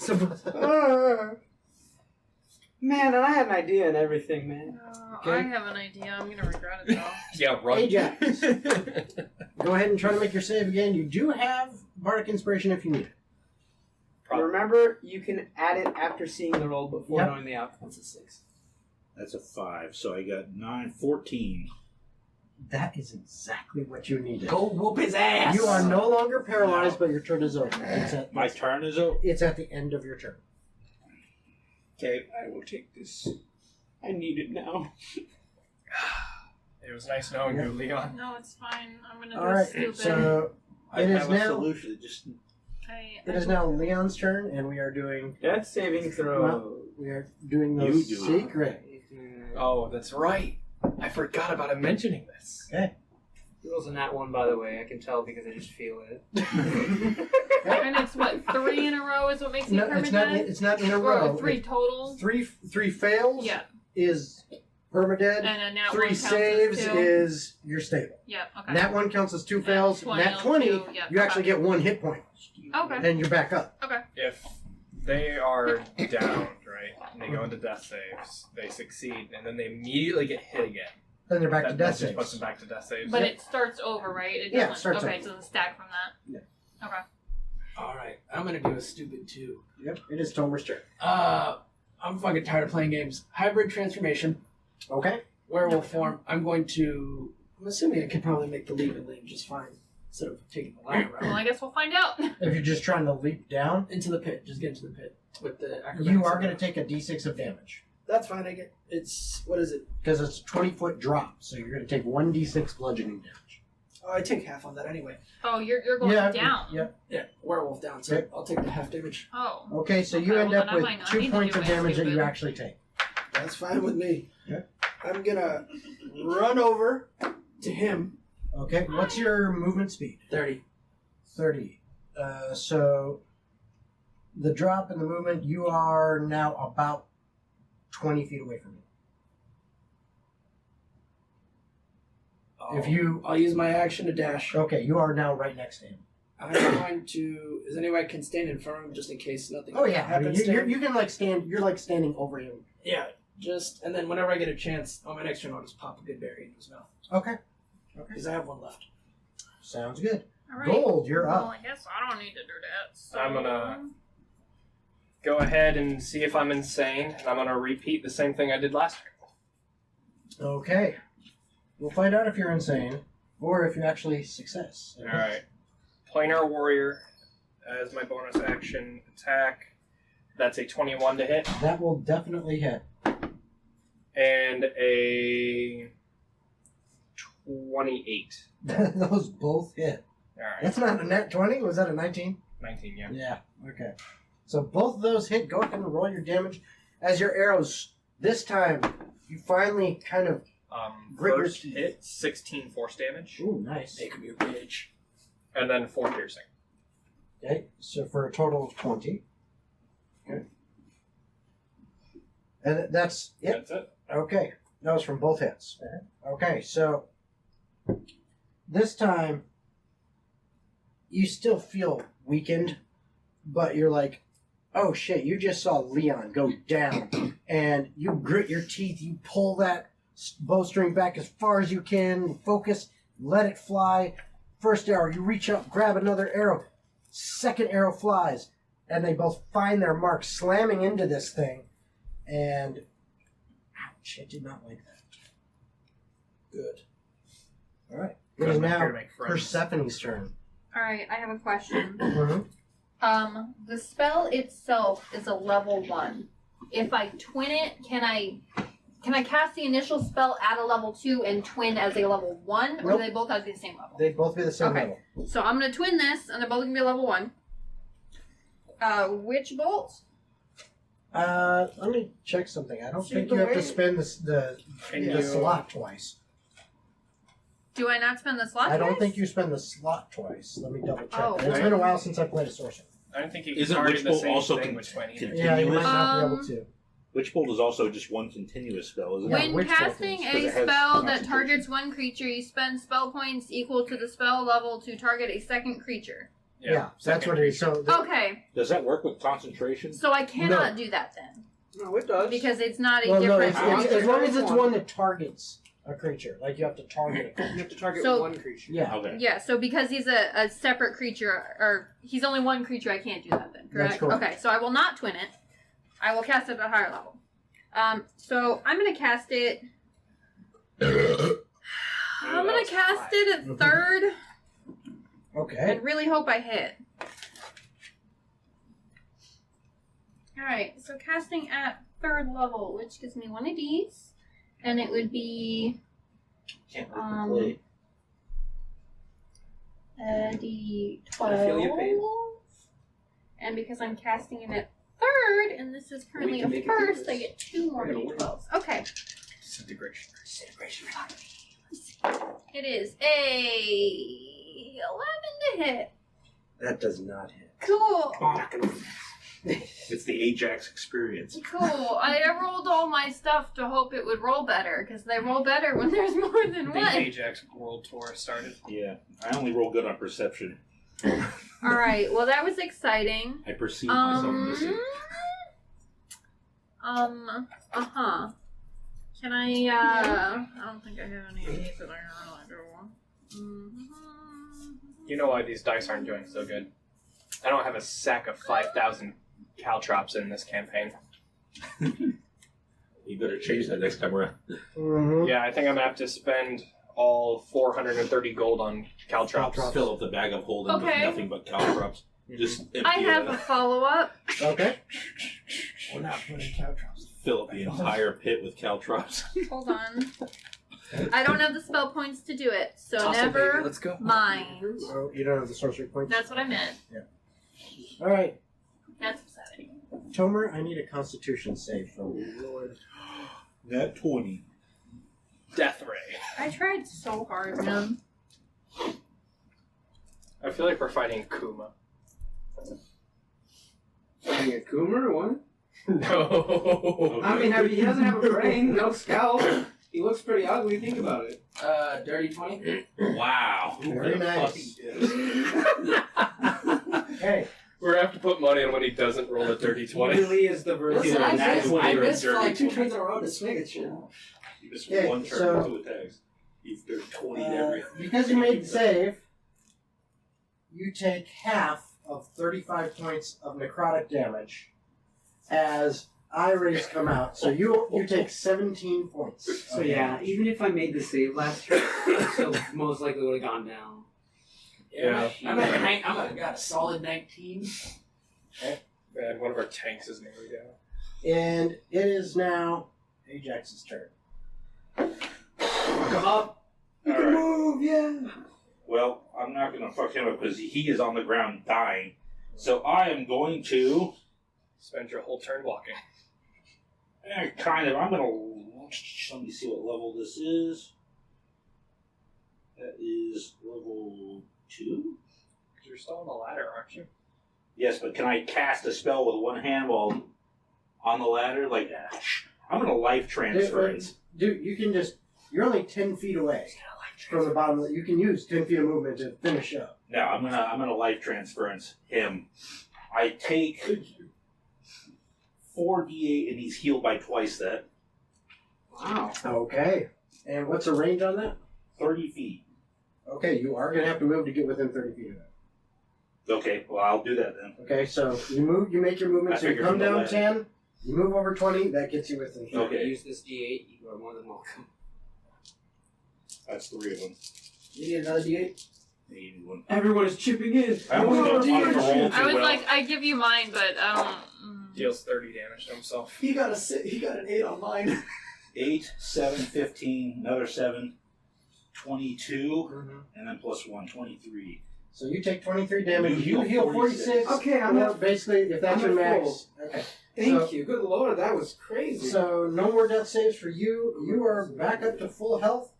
Man, and I had an idea and everything, man. Okay. I have an idea. I'm gonna regret it though. Yeah, run. Ajax. Go ahead and try to make your save again. You do have Bardic Inspiration if you need it. Remember, you can add it after seeing the roll before Yep. knowing the outcome. That's a 6. That's a 5, so I got 9, 14. That is exactly what you needed. Go whoop his ass. You are no longer paralyzed, but your turn is over. My turn is over. It's at the end of your turn. Okay, I will take this. I need it now. It was nice knowing you, Leon. No, it's fine. I'm gonna do All right, stupid. so I It is have a now- solution. Just it is now Leon's turn, and we are doing Death saving throw. those You do it. secret. Oh, that's right. I forgot about him mentioning this. He rolls a nat 1, by the way. I can tell because I just feel it. And it's what, 3 in a row is what makes you No, it's not. permadead? It's not in a Or row. 3 total? Three fails Yeah. is permadead. And a nat 3 1 counts saves as 2. is you're stable. Yeah, okay. Nat 1 counts as 2 fails. 20 Nat 20, two, yeah, you actually get 1 hit point, Okay. and you're back up. If they are downed, right, and they go into death saves, they succeed, and then they immediately get hit again. Then they're back to That death just puts saves. them back to death saves. But it starts over, right? It Yeah, it doesn't, starts okay, over. it doesn't stack from that. Okay. Alright, I'm gonna do a stupid 2. Yep, it is Tomer's turn. I'm fucking tired of playing games. Hybrid transformation, Okay. werewolf form. I'm assuming I can probably make the leap and land just fine instead of taking the ladder Well, route. I guess we'll find out. If you're just trying to leap down, Into the pit, just get into the pit with the acrobatics. you are going to take a d6 of damage. That's fine. What is it? Because it's a 20-foot drop, so you're going to take 1d6 bludgeoning damage. Oh, I take half on that anyway. Oh, you're going down. Yep. Yeah, werewolf down. So Okay. I'll take the half damage. Oh. Okay, so you Okay, end well, up then I with might not 2 need to points do of my damage that you stupid. actually take. That's fine with me. Yeah. I'm gonna run over to him. Okay, what's your movement speed? 30. 30. So the drop and the movement, you are now about 20 feet away from him. If you, I'll use my action to dash. okay, you are now right next to him. I'm going to. Is there any way I can stand in front of him just in case nothing Oh yeah, I mean, happens to him? you can like stand. You're like standing over him. Yeah, just and then whenever I get a chance on my next turn, I'll just pop a good berry in his mouth Okay, because I have one left. sounds good. All right. Gold, you're Well, up. I guess I don't need to do that. So... I'm gonna go ahead and see if I'm insane, and I'm gonna repeat the same thing I did last turn. Okay, we'll find out if you're insane or if you actually success. Alright. Planar Warrior as my bonus action attack. That's a 21 to hit. That will definitely hit. And a 28. Those both hit. Alright. That's not a net 20. Was that a 19? 19, yeah. Yeah. Okay. So both of those hit. Go ahead and roll your damage. As your arrows, this time, you finally kind of. Grit your First teeth. hit, 16 force damage. Ooh, nice. Make him your bitch. And then 4 piercing. Okay. So for a total of 20. Okay. And that's it. That's it. Okay. That was from both hits. Okay. So this time, you still feel weakened, but you're like, oh shit, you just saw Leon go down. And you grit your teeth, you pull that bowstring back as far as you can, focus, let it fly. First arrow, you reach up, grab another arrow. Second arrow flies, and they both find their mark, slamming into this thing. And, ouch, I did not like that. Good. All right. It is Good, I'm now here to make friends. Persephone's turn. All right, I have a question. Mm-hmm. The spell itself is a level 1. If I twin it, can I cast the initial spell at a level 2 and twin as a level 1, or Nope. do they both have to be the same level? They both be the same Okay. level. So I'm gonna twin this, and they're both gonna be a level 1. Which bolt? Let me check something. I don't See think the you have to way- spend the Can the you... slot twice. Do I not spend the slot? I don't twice? think you spend the slot twice. Let me double check. Oh, It's right. been a while since I played a sorcerer. I don't think you Isn't target the Witchbolt same also thing con- with 20. con- Yeah, you might not be able Um, to. Witchbolt is also just one continuous spell, isn't Yeah, it? When which bolt casting is? Because a it has spell that concentration. targets one creature, you spend spell points equal to the spell level to target a second creature. Yeah, that's second what it is. So Okay, Does that work with concentration? so I cannot do that then. No, it does. Because it's not a well, no, different. it's as long as it's one that targets a creature. Like you have to target a creature. You have to target So- one creature. Yeah. Okay. Yeah, so because he's a separate creature, or he's only one creature, I can't do that then, correct? That's correct. Okay, so I will not twin it. I will cast it at a higher level. So I'm gonna cast it. I'm gonna cast it at third Okay. and really hope I hit. Alright, so casting at third level, which gives me one of these, and it would be Can't Um, D12. I feel your pain. And because I'm casting it at third, and this is currently We a can make it first, do I this. get 2 more We're gonna win. D12s. Okay. Disintegration. It is a 11 to hit. That does not hit. Cool. It's the Ajax experience. Cool. I rolled all my stuff to hope it would roll better, because they roll better when there's more than The one. Ajax World Tour started. Yeah, I only roll good on perception. Alright, well that was exciting. I perceive myself missing. Can I don't think I have any of these that I really do. You know why these dice aren't doing so good? I don't have a sack of 5,000 caltrops in this campaign. You better change that next time around. Mm-hmm. Yeah, I think I'm gonna have to spend all 430 gold on caltrops. Caltrops. Fill up the bag of holding Okay. with nothing but caltrops. Just empty I have it a out. follow-up. Okay. We're not putting cow drops. Fill up the entire pit with caltrops. Hold on. I don't have the spell points to do it, so Toss it, baby. never Let's go. mind. Oh, you don't have the sorcery points? That's what I meant. All right. That's upsetting. Tomer, I need a constitution save from you. Nat 20. Death Ray. I tried so hard, man. I feel like we're fighting Kuma. Being a Coomer or what? No. I mean, he doesn't have a brain, no scalp. He looks pretty ugly. Think about it. Dirty 20. Wow. Very nice. Okay. We're gonna have to put money on when he doesn't roll a dirty He 20. really is the version. Listen, I That's what you're missed for dirty like 2 20. turns in a row to swing at you. You missed Okay, one turn so- with 2 attacks. You've done 20 everything. Because you made the save, you take half of 35 points of necrotic damage as eye rays come out. So you take 17 points. So yeah, even if I made the save last turn, I still most likely would have gone down. Yeah. I'm at got a solid 19. Man, one of our tanks is nearly down. And it is now Ajax's turn. Come up. You All can right. move, yeah. Well, I'm not going to fuck him up because he is on the ground dying. So I am going to... Spend your whole turn walking. kind of. I'm going to... Let me see what level this is. That is level 2? You're still on the ladder, aren't you? Yes, but can I cast a spell with one hand while on the ladder? Like, I'm going to life transference. Dude, you can just... You're only 10 feet away from the bottom. You can use 10 feet of movement to finish up. No, I'm gonna life transference him. I take 4d8 and he's healed by twice that. Wow. Okay. And what's the range on that? 30 feet. Okay, you are going to have to move to get within 30 feet of it. Okay, well I'll do that then. Okay, so you move, you make your movement, I so you figured come from the down left. 10, you move over 20, that gets you within 30. Okay. Use this D8. You are more than welcome. That's 3 of them. You need another D8? Need one. Everyone is chipping in. I almost Oh, don't dear. want to roll I too was well. like, I give you mine, but I don't. Deals 30 damage to himself. He got an 8 on mine. 8, 7, 15, another 7, 22, Mhm. and then plus 1, 23. So you take 23 damage, You you heal heal 46. Okay, I'm or at. basically, if that's I'm your at max. Okay. Thank you. Good lord, that was crazy. So no more death saves for you. You are back up to full health,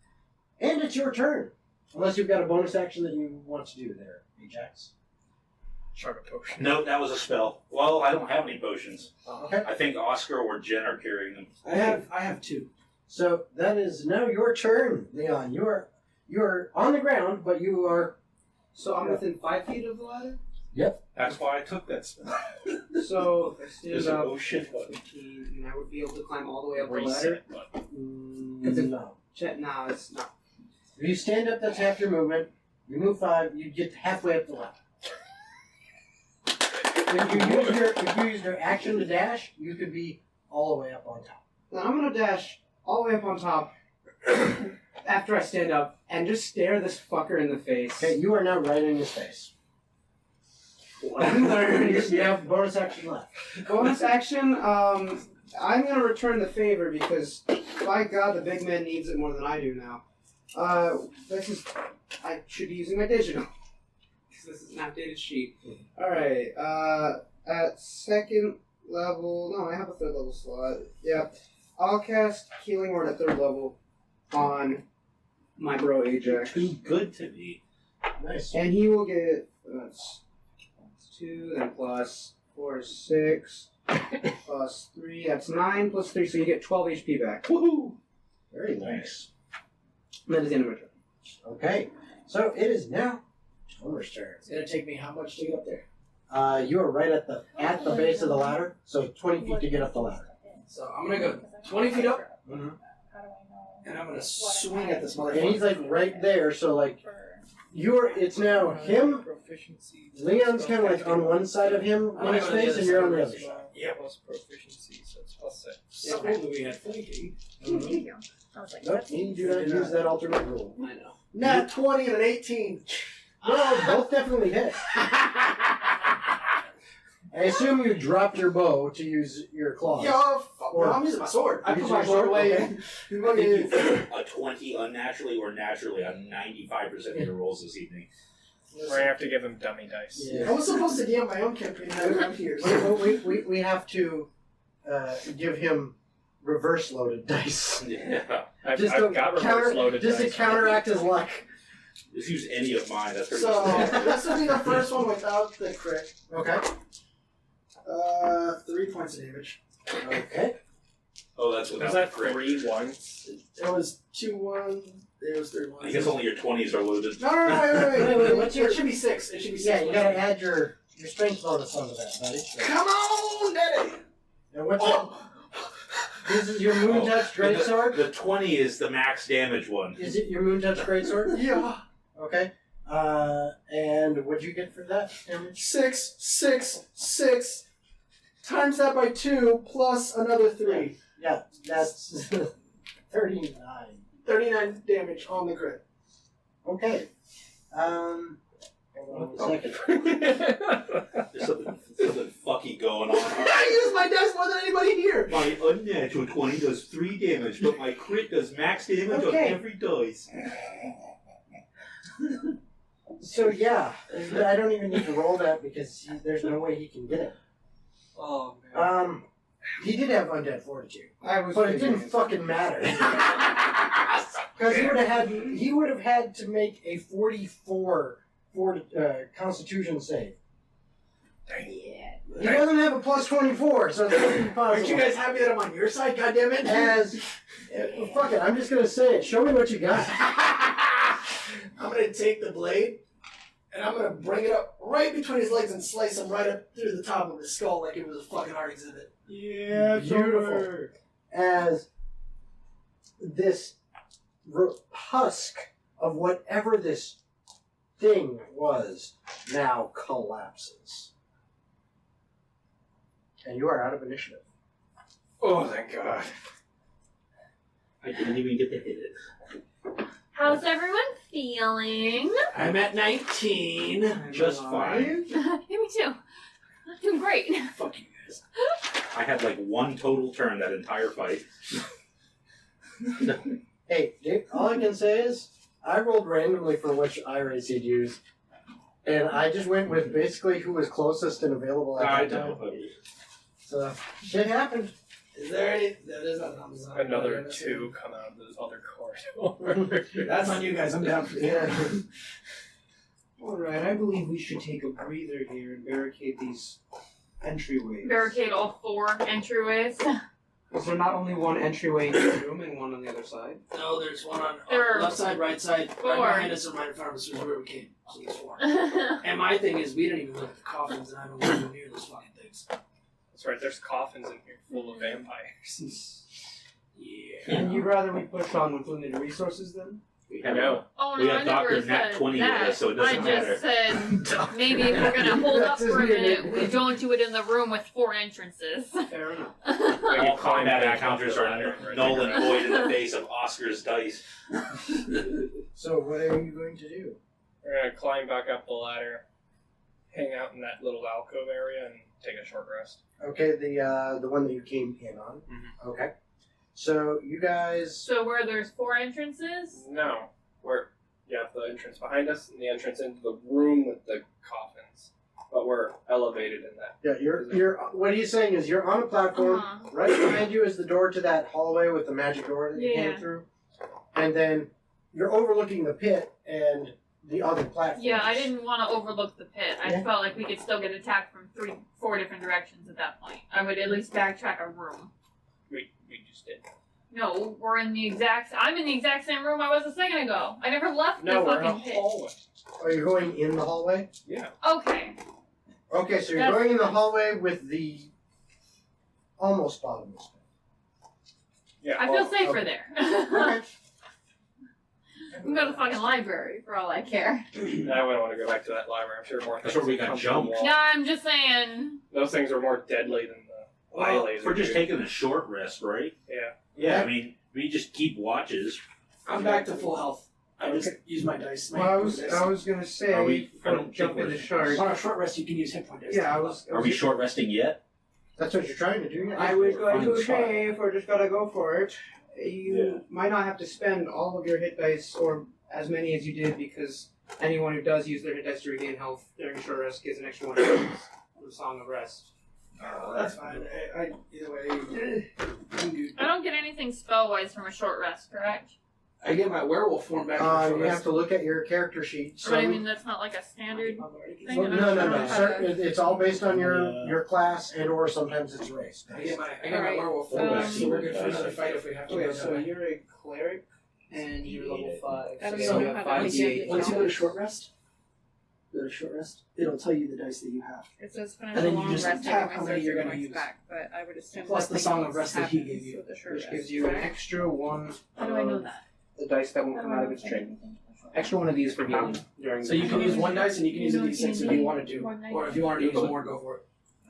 and it's your turn. Unless you've got a bonus action that you want to do there, Ajax. Chug a potion. No, that was a spell. Well, I don't have any potions. Okay. I think Oscar or Jen are carrying them. I have 2. So that is now your turn, Leon. You're on the ground, but you are. So I'm within 5 feet of the ladder? That's why I took that spell. So if I There's stand an up oh shit button. 15, and I would be able to climb all the way up the ladder? Reset button. No. No, it's not. If you stand up, that's half your movement. You move 5, you get halfway up the ladder. If you use your action to dash, you could be all the way up on top. Now I'm gonna dash all the way up on top after I stand up and just stare this fucker in the face. Okay, you are now right in his face. You have bonus action left. Bonus action, I'm gonna return the favor because, by God, the big man needs it more than I do now. I should be using my digital. Because this is an outdated sheet. Alright, at second level, no, I have a third level slot. Yeah, I'll cast Healing Word at third level on my bro Ajax. Too good to be. Nice. And he will get, that's 2, then plus 4 is 6, plus 3, that's 9, plus 3, so you get 12 HP back. Woohoo! Very nice. And that is the end of my turn. Okay, so it is now Tomer's turn. It's gonna take me how much to get up there? You are right at the base of the ladder, so 20 feet to get up the ladder. So I'm gonna go 20 feet up, Mm-hmm. and I'm gonna swing at this motherfucker. And he's like right there, so like it's now him. Leon's kind of like on one side of him in his face, and you're on the other side. Yeah, plus proficiency, so it's plus 6. So cool that we had flanking. There you go. I was like, Nope, that's you do not use that alternate rule. I know. Nat 20 and an 18. Well, both definitely hit. I assume you dropped your bow to use your claws. Yo, fuck, Or- no, I'm using my sword. I You put use my your sword sword? away. Okay. and- I think you failed a 20 unnaturally or naturally on 95% of your rolls this evening. We're gonna have to give him dummy dice. Yeah. I was supposed to DM my own campaign around here. So. We have to give him reverse loaded dice. Yeah. I've Just got to reverse loaded just to dice. counteract his luck. Just use any of mine. That's pretty So much it. this will be the first one without the crit. Okay. 3 points of damage. Okay. Oh, that's Was without that the crit. 3 once? It was 2-1. It was 3-1. I guess only your 20s are loaded. No, wait. What's your- It should be 6. It should be 6. Yeah, you gotta add your strength bonus onto that, buddy. So- Come on, Daddy! And what's that? This is your Moon Touch Greatsword? The 20 is the max damage one. Is it your Moon Touch Greatsword? Yeah. Okay. And what'd you get for that damage? 6. Times that by 2 plus another 3. Yeah, that's 39. 39 damage on the crit. Okay. Hold on a second. There's something fucky going on. I use my dice more than anybody here. My unnatural 20 does 3 damage, but my crit does max damage on Okay. every dice. So yeah, I don't even need to roll that because there's no way he can get it. Oh man. He did have undead fortitude, I was but it didn't fucking matter because he would have had to make a 44 Constitution save. Yeah. He doesn't have a plus 24, so it's impossible. Aren't you guys happy that I'm on your side? goddammit? Fuck it, I'm just gonna say it. Show me what you got. I'm gonna take the blade and I'm gonna bring it up right between his legs and slice him right up through the top of his skull like it was a fucking art exhibit. Yeah, beautiful. As this husk of whatever this thing was now collapses. And you are out of initiative. Oh, thank God. I didn't even get to hit it. How's everyone feeling? I'm at 19. Just fine. Yeah, me too. I'm doing great. Fuck you guys. I had like 1 total turn that entire fight. Hey, Dave, all I can say is I rolled randomly for which iRace he'd use. And I just went with basically who was closest and available at that time. So, shit happened. Is there any? There's nothing on the side. Another 2 come out of this other corridor. That's on you guys. I'm down for Yeah. that. Alright, I believe we should take a breather here and barricade these entryways. Barricade all 4 entryways. Is there not only one entryway into the room and one on the other side? No, there's one on There are left side, right side, 4. right behind us, and right in front of us is where we came. So there's 4. And my thing is, we didn't even look at the coffins, and I don't want to go near those fucking things. That's right, there's coffins in here full of vampires. Yeah. And you'd rather we push on with limited resources then? We have No. Oh We no, have I never Dr. Nat said 20 with that. us, so it doesn't I matter. just said maybe if we're gonna hold up That's his for a new minute, nickname. we don't do it in the room with 4 entrances. Fair enough. all combat back encounters up the are ladder right null there. and void in the face of Oscar's dice. So, what are you going to do? We're gonna climb back up the ladder, hang out in that little alcove area, and take a short rest. Okay, the one that you came in on. Mhm. Okay. So, you guys. So where there's 4 entrances? No, you have the entrance behind us and the entrance into the room with the coffins, but we're elevated in that. Yeah, you're. What he's saying is you're on a platform. Uh-huh. Right behind you is the door to that hallway with the magic door that you Yeah. came through, and then you're overlooking the pit and the other platforms. Yeah, I didn't want to overlook the pit. I Yeah. felt like we could still get attacked from 4 different directions at that point. I would at least backtrack a room. We just did. No, we're in the exact. I'm in the exact same room I was a second ago. I never left No, the we're in a fucking pit. hallway. Are you going in the hallway? Yeah. Okay. Okay, so you're That's- going in the hallway with the almost bottomless pit. Yeah. I feel safer there. Okay. We can go to the fucking library for all I care. I wouldn't want to go back to that library. I'm sure more That's things where we will got come from jumped. the wall. No, I'm just saying. Those things are more deadly than the eye Well, laser. we're just dude. taking a short rest, right? Yeah. Yeah, I mean, we just keep watches. I'm back to full health. I just use my dice. Well, I was gonna say, Are we- I for don't jump think into we're- charge. On a short rest, you can use hit point dice. Yeah, I was. Are we short resting yet? That's what you're trying to do. Yeah. I was going On to the spot. say, if we're just gonna go for it, you might not have to spend all of your hit dice or as many as you did, because anyone who does use their hit dice to regain health during short rest gets an extra 1 from the Song of Rest. Oh, that's fine. Either way, I'm good. I don't get anything spell wise from a short rest, correct? I get my werewolf form back. For You have to look at your character sheet. But I mean, that's not like a standard thing. Well, no. It's all based on your class and or sometimes it's race. I get my Alright, werewolf form back, so we're good for um, another fight if we have to. Okay, go so that way. you're a cleric and you're level 5. I don't so even you know have how to 5d8. Once you go to short rest, it'll tell you the dice that you have. It says finish And a then you long just rest. tap I how give many myself you're 0 gonna points use. back, but I would assume Plus that the song of happens rest that he gave you, with the short Which rest. gives you an extra 1 How do I know that? the dice that won't How do come I out know of its if tray. anything was short? Extra 1 of these for healing during. So you can use one dice and you can use a You d6 if can you wanted to, one night. or if you wanted to use more, go for it.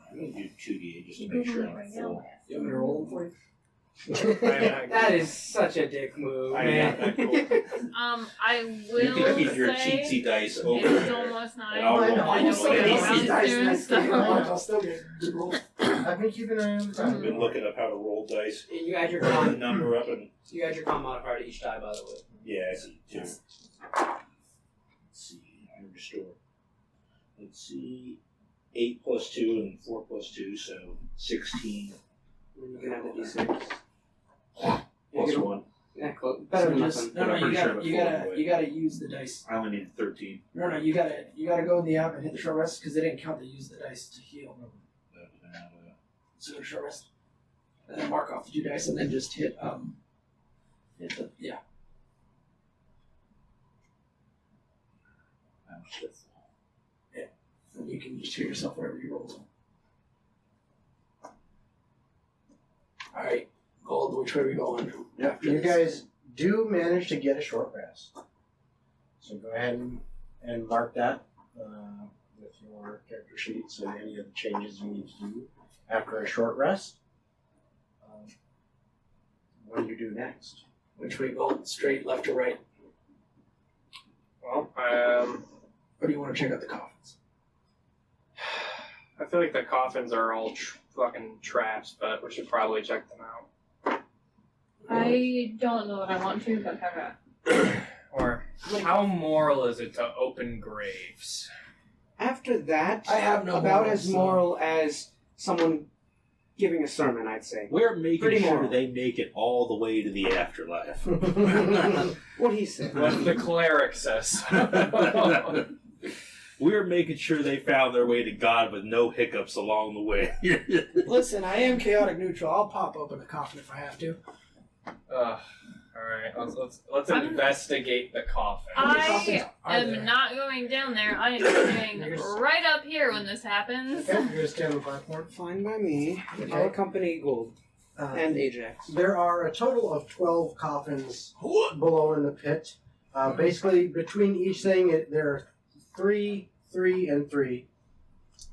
I'm gonna do 2d8 just to You make Google sure it I'm right full. now. You want me to roll them for you? That is such a dick move, I man. know, I You will can keep your say cheatsy dice over it's there. almost 9. And I'll I know, roll I one. know, so I many don't easy know dice soon, next so- game. I'll still get good rolls. I've been keeping an eye on the I've time. been looking up how to roll dice. You add your Put the con. number up and You add your con modifier to each die, by the way. yeah, I see 2. Let's see, I restore. Let's see, 8 plus 2 and 4 plus 2, so 16 And you can add the d6. plus 1. Yeah, close. Better than just, nothing. no, But I'm you pretty sure gotta, I'm you full gotta, anyway. you gotta use the dice. I only needed 13. No, you gotta go in the app and hit the short rest because they didn't count the use the dice to heal. So go to short rest, and then mark off the 2 dice, and then just hit the and you can just hear yourself wherever you roll. All right, Gold. Which way are we going? After You this? guys do manage to get a short rest. So go ahead and mark that with your character sheets and any of the changes you need to do after a short rest. What do you do next? Which way, Gold? Straight, left, or right? Well, Or do you want to check out the coffins? I feel like the coffins are all fucking traps, but we should probably check them out. I don't know that I want to, but have a. Or how moral is it to open graves? After that, I have no about morals, as moral as someone giving a sermon, I'd say. We're making Pretty sure moral. they make it all the way to the afterlife. What he said. What the cleric says. We're making sure they found their way to God with no hiccups along the way. Listen, I am chaotic neutral. I'll pop open a coffin if I have to. Alright, let's investigate the coffin. coffins I are there? am not going down there. I am staying right up here when this happens. Okay, you're gonna stand on the platform. Fine by me. Okay. I'll accompany Gold and Ajax. There are a total of 12 coffins below in the pit. Basically, between each thing, there are 3, 3, and 3.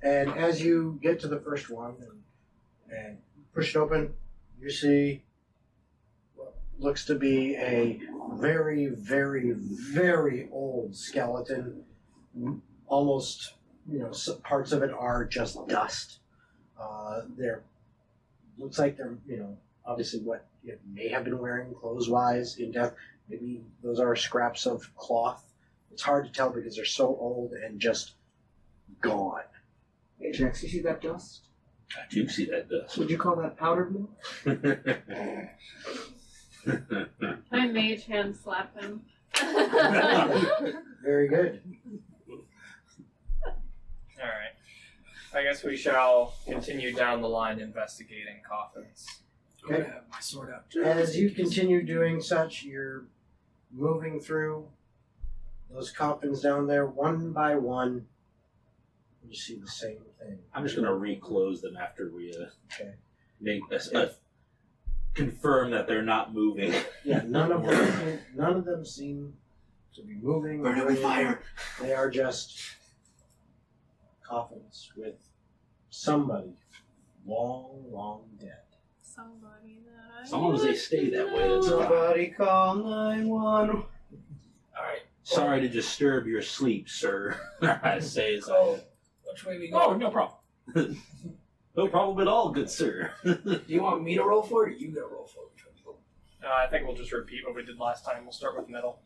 And as you get to the first one and push it open, you see what looks to be a very, very, very old skeleton. Almost, parts of it are just dust. Looks like they're, obviously what it may have been wearing clothes-wise in death. Maybe those are scraps of cloth. It's hard to tell because they're so old and just gone. Ajax, you see that dust? I do see that dust. Would you call that powdered milk? Can I mage hand slap him? Very good. Alright. I guess we shall continue down the line investigating coffins. I'm gonna have my sword out. As you continue doing such, you're moving through those coffins down there one by one. You see the same thing. I'm just going to reclose them after we Okay. make confirm that they're not moving. Yeah, none of them seem to be moving. Burn it with fire. They are just coffins with somebody long, long dead. Somebody that I As long as they stay that way, that's fine. Somebody call 911. All right. Sorry to disturb your sleep, sir. I say as So, which way we go? Oh, no problem. no problem at all, good sir. Do you want me to roll for it, or you gonna roll for it? Which way we go? I think we'll just repeat what we did last time. We'll start with middle.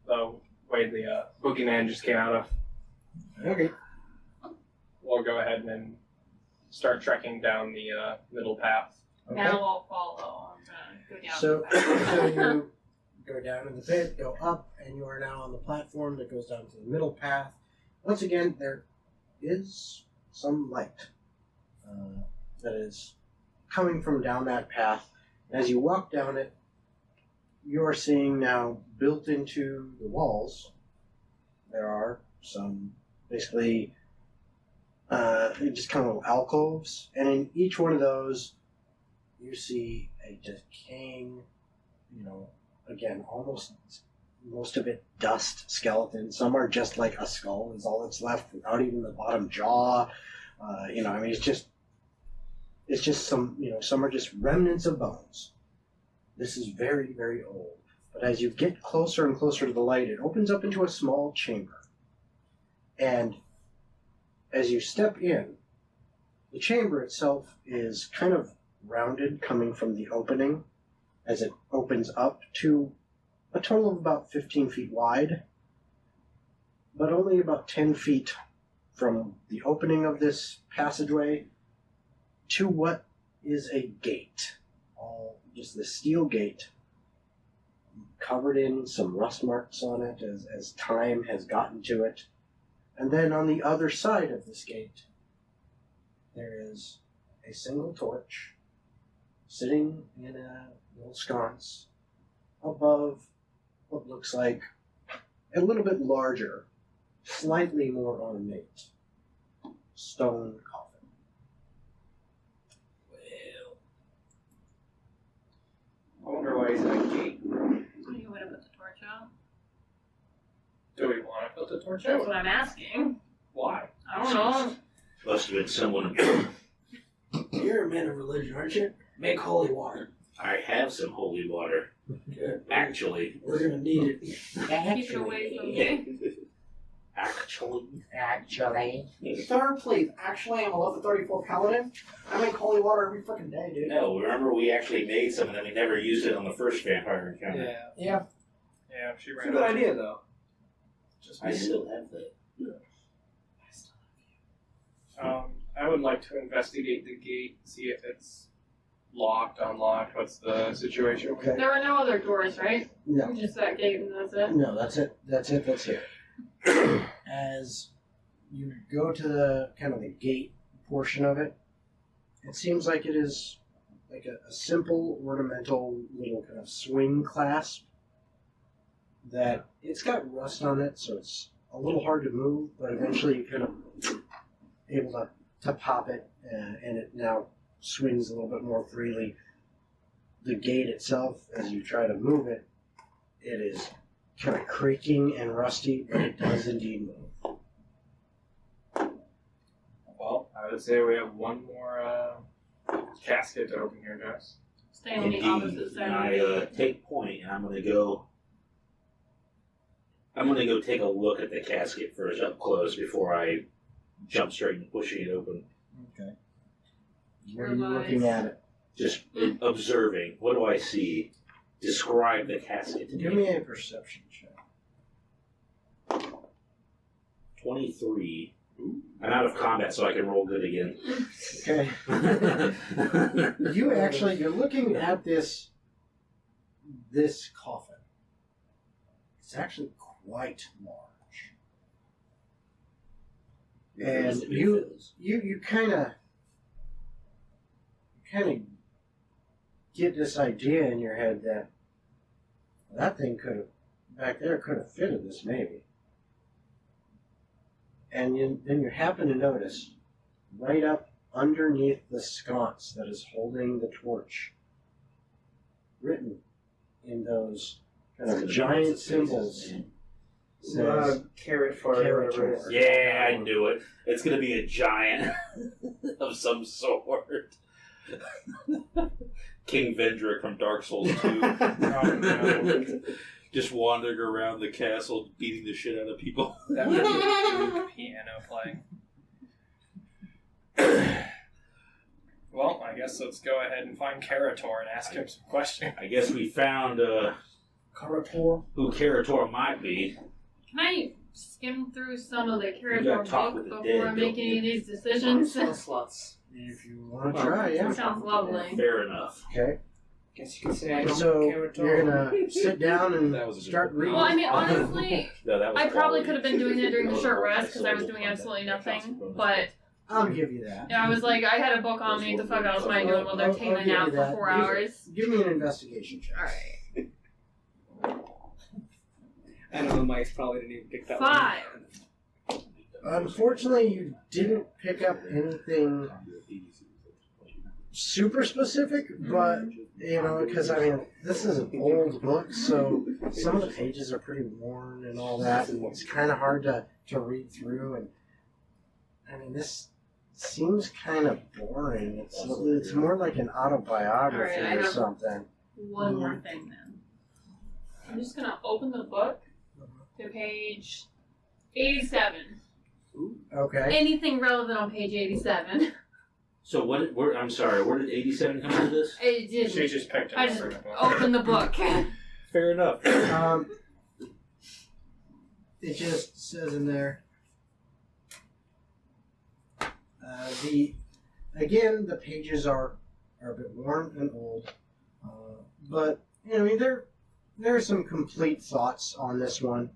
The way the boogeyman just came out of. Okay. We'll go ahead and then start trekking down the middle path. Okay. Now I'll follow. I'm gonna go down. So you go down in the pit, go up, and you are now on the platform that goes down to the middle path. Once again, there is some light that is coming from down that path. As you walk down it, you are seeing now built into the walls, there are some basically just kind of alcoves, and in each one of those you see a decaying, again, almost most of it dust skeleton. Some are just like a skull is all that's left without even the bottom jaw. It's just some, some are just remnants of bones. This is very, very old. But as you get closer and closer to the light, it opens up into a small chamber. And as you step in, the chamber itself is kind of rounded coming from the opening as it opens up to a total of about 15 feet wide, but only about 10 feet from the opening of this passageway to what is a gate. Just the steel gate, covered in some rust marks on it as time has gotten to it. And then on the other side of this gate, there is a single torch sitting in a little sconce above what looks like a little bit larger, slightly more ornate stone coffin. I wonder why he's at a gate. You would have put the torch out. Do we want to put the torch That's out? what I'm asking. Why? I don't know. Must have been someone. You're a man of religion, aren't you? Make holy water. I have some holy water, Good. actually. We're gonna need it. Keep it away from me. Actually. Third, please. Actually, I'm a level 34 paladin. I make holy water every freaking day, dude. No, remember we actually made some and then we never used it on the first vampire encounter. Yeah. Yeah, she It's ran a good out. idea, though. I still have that. I would like to investigate the gate, see if it's locked, unlocked. What's the situation? Okay. There are no other doors, right? No. Just that gate and that's it. No, that's it. That's here. As you go to the kind of the gate portion of it, it seems like it is like a simple ornamental little kind of swing clasp that it's got rust on it, so it's a little hard to move, but eventually you kind of able to pop it, and it now swings a little bit more freely. The gate itself, as you try to move it, it is kind of creaking and rusty, but it does indeed move. Well, I would say we have one more casket to open here, guys. Stay on the Indeed. opposite side. And of the I gate. take point and I'm gonna go take a look at the casket first up close before I jump straight into pushing it open. Okay. What are you looking at it? Just observing. What do I see? Describe the casket to Give me a perception check. 23. I'm out of combat, so I can roll good again. Okay. You're looking at this coffin. It's actually quite large. And you kind of get this idea in your head that thing back there could have fitted this maybe. And then you happen to notice right up underneath the sconce that is holding the torch, written in those kind of giant symbols, says Carrot for Carrot. Yeah, I knew it. It's gonna be a giant of some sort. King Vendrick from Dark Souls 2. Oh, no. Just wandering around the castle, beating the shit out of people. That was the piano playing. Well, I guess let's go ahead and find Karator and ask him some questions. I guess we found Karator. who Karator might be. Can I skim through some of the You character gotta talk book with the before dead, making don't any of these decisions? Slots. If you want to try, yeah. Sounds lovely. Fair enough. Okay. Guess you could say I don't So care at all. you're gonna sit down and That was a good start one. reading. Well, I mean, honestly, No, that was I probably quality. could have been doing that during the short rest because I was Solo doing combat. absolutely nothing. Bonus. But I'll give you that. yeah, I was like, I had a book on me. The fuck else am I doing while they're taking a nap for 4 hours? Give me an investigation check. All right, I know the mice probably didn't even pick that 5. Unfortunately, you didn't pick up anything super specific, but you know, because I mean, this is an old book, so some of the pages are pretty worn and all that, and it's kind of hard to read through. And I mean, this seems kind of boring. It's more like an autobiography All right, I or have- something. One more thing then. I'm just gonna open the book to page 87. Okay. Anything relevant on page 87? So I'm sorry, where did 87 come into this? It She didn't. just picked it I up just from the book. opened the book. Fair enough. It just says in there. The pages are a bit worn and old, but you know, I mean, there are some complete thoughts on this one.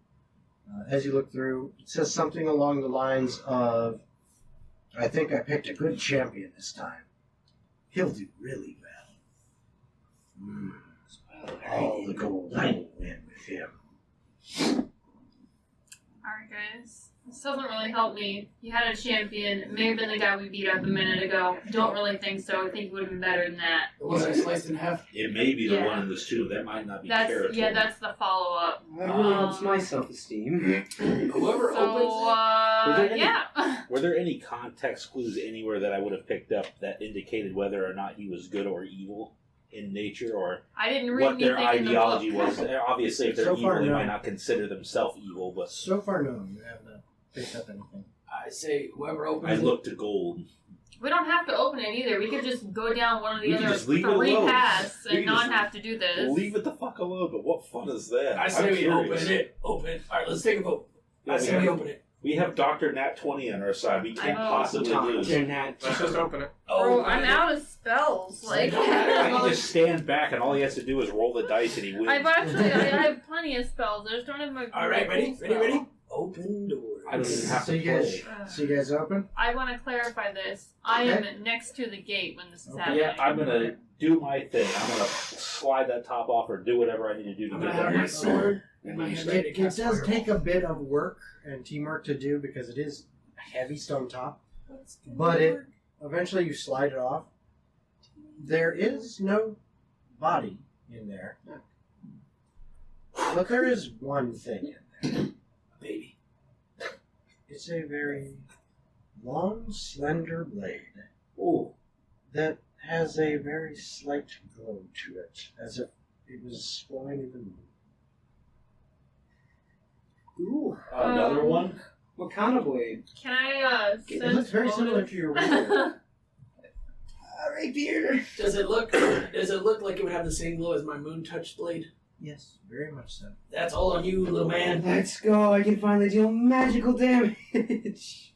As you look through, it says something along the lines of, "I think I picked a good champion this time. He'll do really well. All the gold I will win with him." Alright, guys. This doesn't really help me. You had a champion. It may have been the guy we beat up a minute ago. Don't really think so. I think it would have been better than that. The one that I sliced in half. It may be the Yeah. one in this tomb. That might not be That's territory. that's the follow up. That really helps my self-esteem. Whoever opens So Was there any- yeah. Were there any context clues anywhere that I would have picked up that indicated whether or not he was good or evil in nature, or I didn't read what their anything in the ideology book. was? Obviously, if they're So evil, far, they no. might not consider themselves evil, but So far, no, you have not picked up anything. I say whoever I opens it. look to gold. We don't have to open it either. We could just go down one of the We can other just leave it 3 alone. paths We and can not just have to do this. Leave it the fuck alone. But what fun is that? I say I'm we curious. open it. Open it. Alright, let's take a vote. Yeah, I we say have- we open it. We have Dr. Nat 20 on our side. We can't I know. possibly lose. They're not. Let's just open it. Bro, I'm out of spells. Like Don't matter. I can just stand back, and all he has to do is roll the dice, and he wins. I have plenty of spells. I just don't have my. Alright, ready? cool Ready? spell. Ready? Open doors. I don't even have So to you play. guys, so you guys open? I want to clarify this. I am next to the gate when this is Okay. happening. Yeah, I'm gonna do my thing. I'm gonna slide that top off or do whatever I need to do to I'm get gonna have my there. sword and my hand ready to It cast does fireball. take a bit of work and teamwork to do because it is a heavy stone top, but eventually you slide it off. There is no body in there, but there is one thing in there. Baby. It's a very long, slender blade Ooh, that has a very slight glow to it, as if it was flowing in the moon. Ooh. another one? What kind of blade? Can I It send looks very similar motive? to your rapier. Rapier. Does it look like it would have the same glow as my moon touch blade? Yes, very much so. That's all on you, little man. Let's go. I can finally deal magical damage.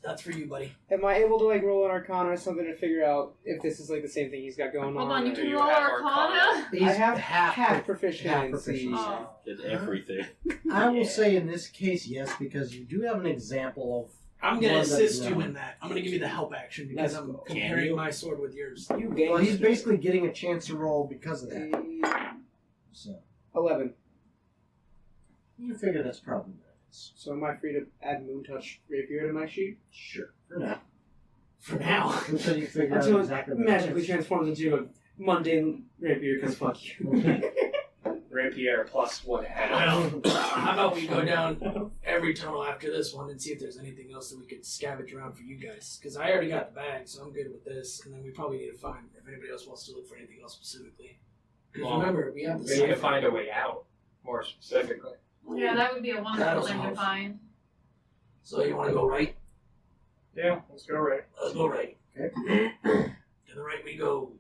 That's for you, buddy. Am I able to like roll an arcana or something to figure out if this is like the same thing he's got going Hold on, you or- can you roll have Arcana. He's I have half half proficiency. proficiency. Oh. Did everything. I will say in this case, yes, because you do have an example of. I'm gonna One that's assist you not. in that. I'm gonna give you the help action because Let's I'm go. comparing you? my sword with yours. You gain. Well, he's basically getting a chance to roll because of that. So 11. you figure that's probably what it is. So am I free to add Moon Touch Rapier to my sheet? Sure, for now. For now. Until you figure out Until it exactly what magically it is. transforms into a mundane rapier because fuck you. Rapier plus one half. Well, how about we go down every tunnel after this one and see if there's anything else that we could scavenge around for you guys? Because I already got the bag, so I'm good with this. And then we probably need to find if anybody else wants to look for anything else specifically. 'Cause Well, remember, we have the We need to cipher. find a way out, more specifically. Yeah, that would be a wonderful That'll thing to help. find. So you want to go right? Yeah, let's go right. Let's go right. Okay. To the right we go.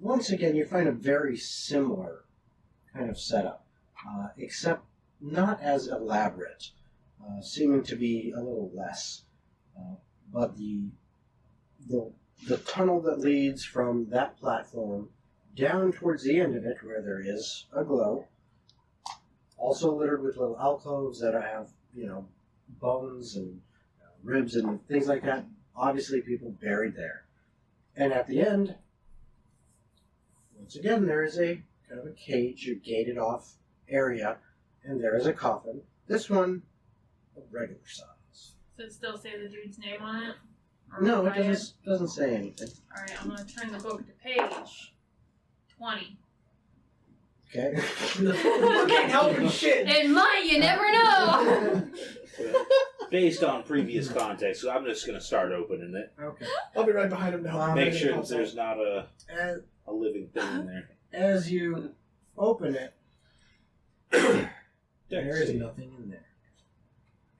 Once again, you find a very similar kind of setup, except not as elaborate, seeming to be a little less. But the tunnel that leads from that platform down towards the end of it, where there is a glow, also littered with little alcoves that have, bones and ribs and things like that. Obviously, people buried there. And at the end, once again, there is a kind of a cage, a gated off area, and there is a coffin. This one, of regular size. Does it still say the dude's name on it? Or No, what it I doesn't say anything. Alright, I'm gonna turn the book to page 20. Okay. Can't help and shit. It might, you never know! Based on previous context, so I'm just going to start opening it. Okay. I'll be right behind him now. Make sure that there's not a As, living thing in there. as you open it, there is nothing in there.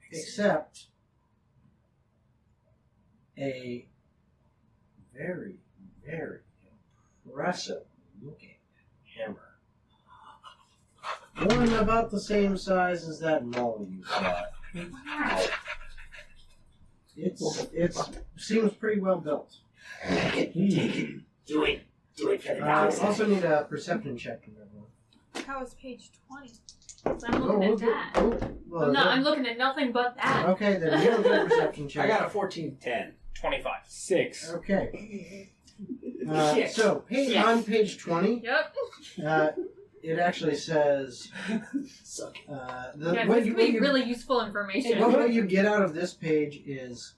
Except a very, very impressive looking hammer. One about the same size as that mole you saw. Wow. It seems pretty well built. Do it for I also need a perception check from everyone. How is page 20? 'Cause I'm looking at that. I'm looking at nothing but that. Okay, then you don't get a perception check. I got a 14. 10. 25. 6. Okay. Shit. So on page 20, Yep. it actually says Suck it. Yeah, what this you, could be really useful information. what you get out of this page is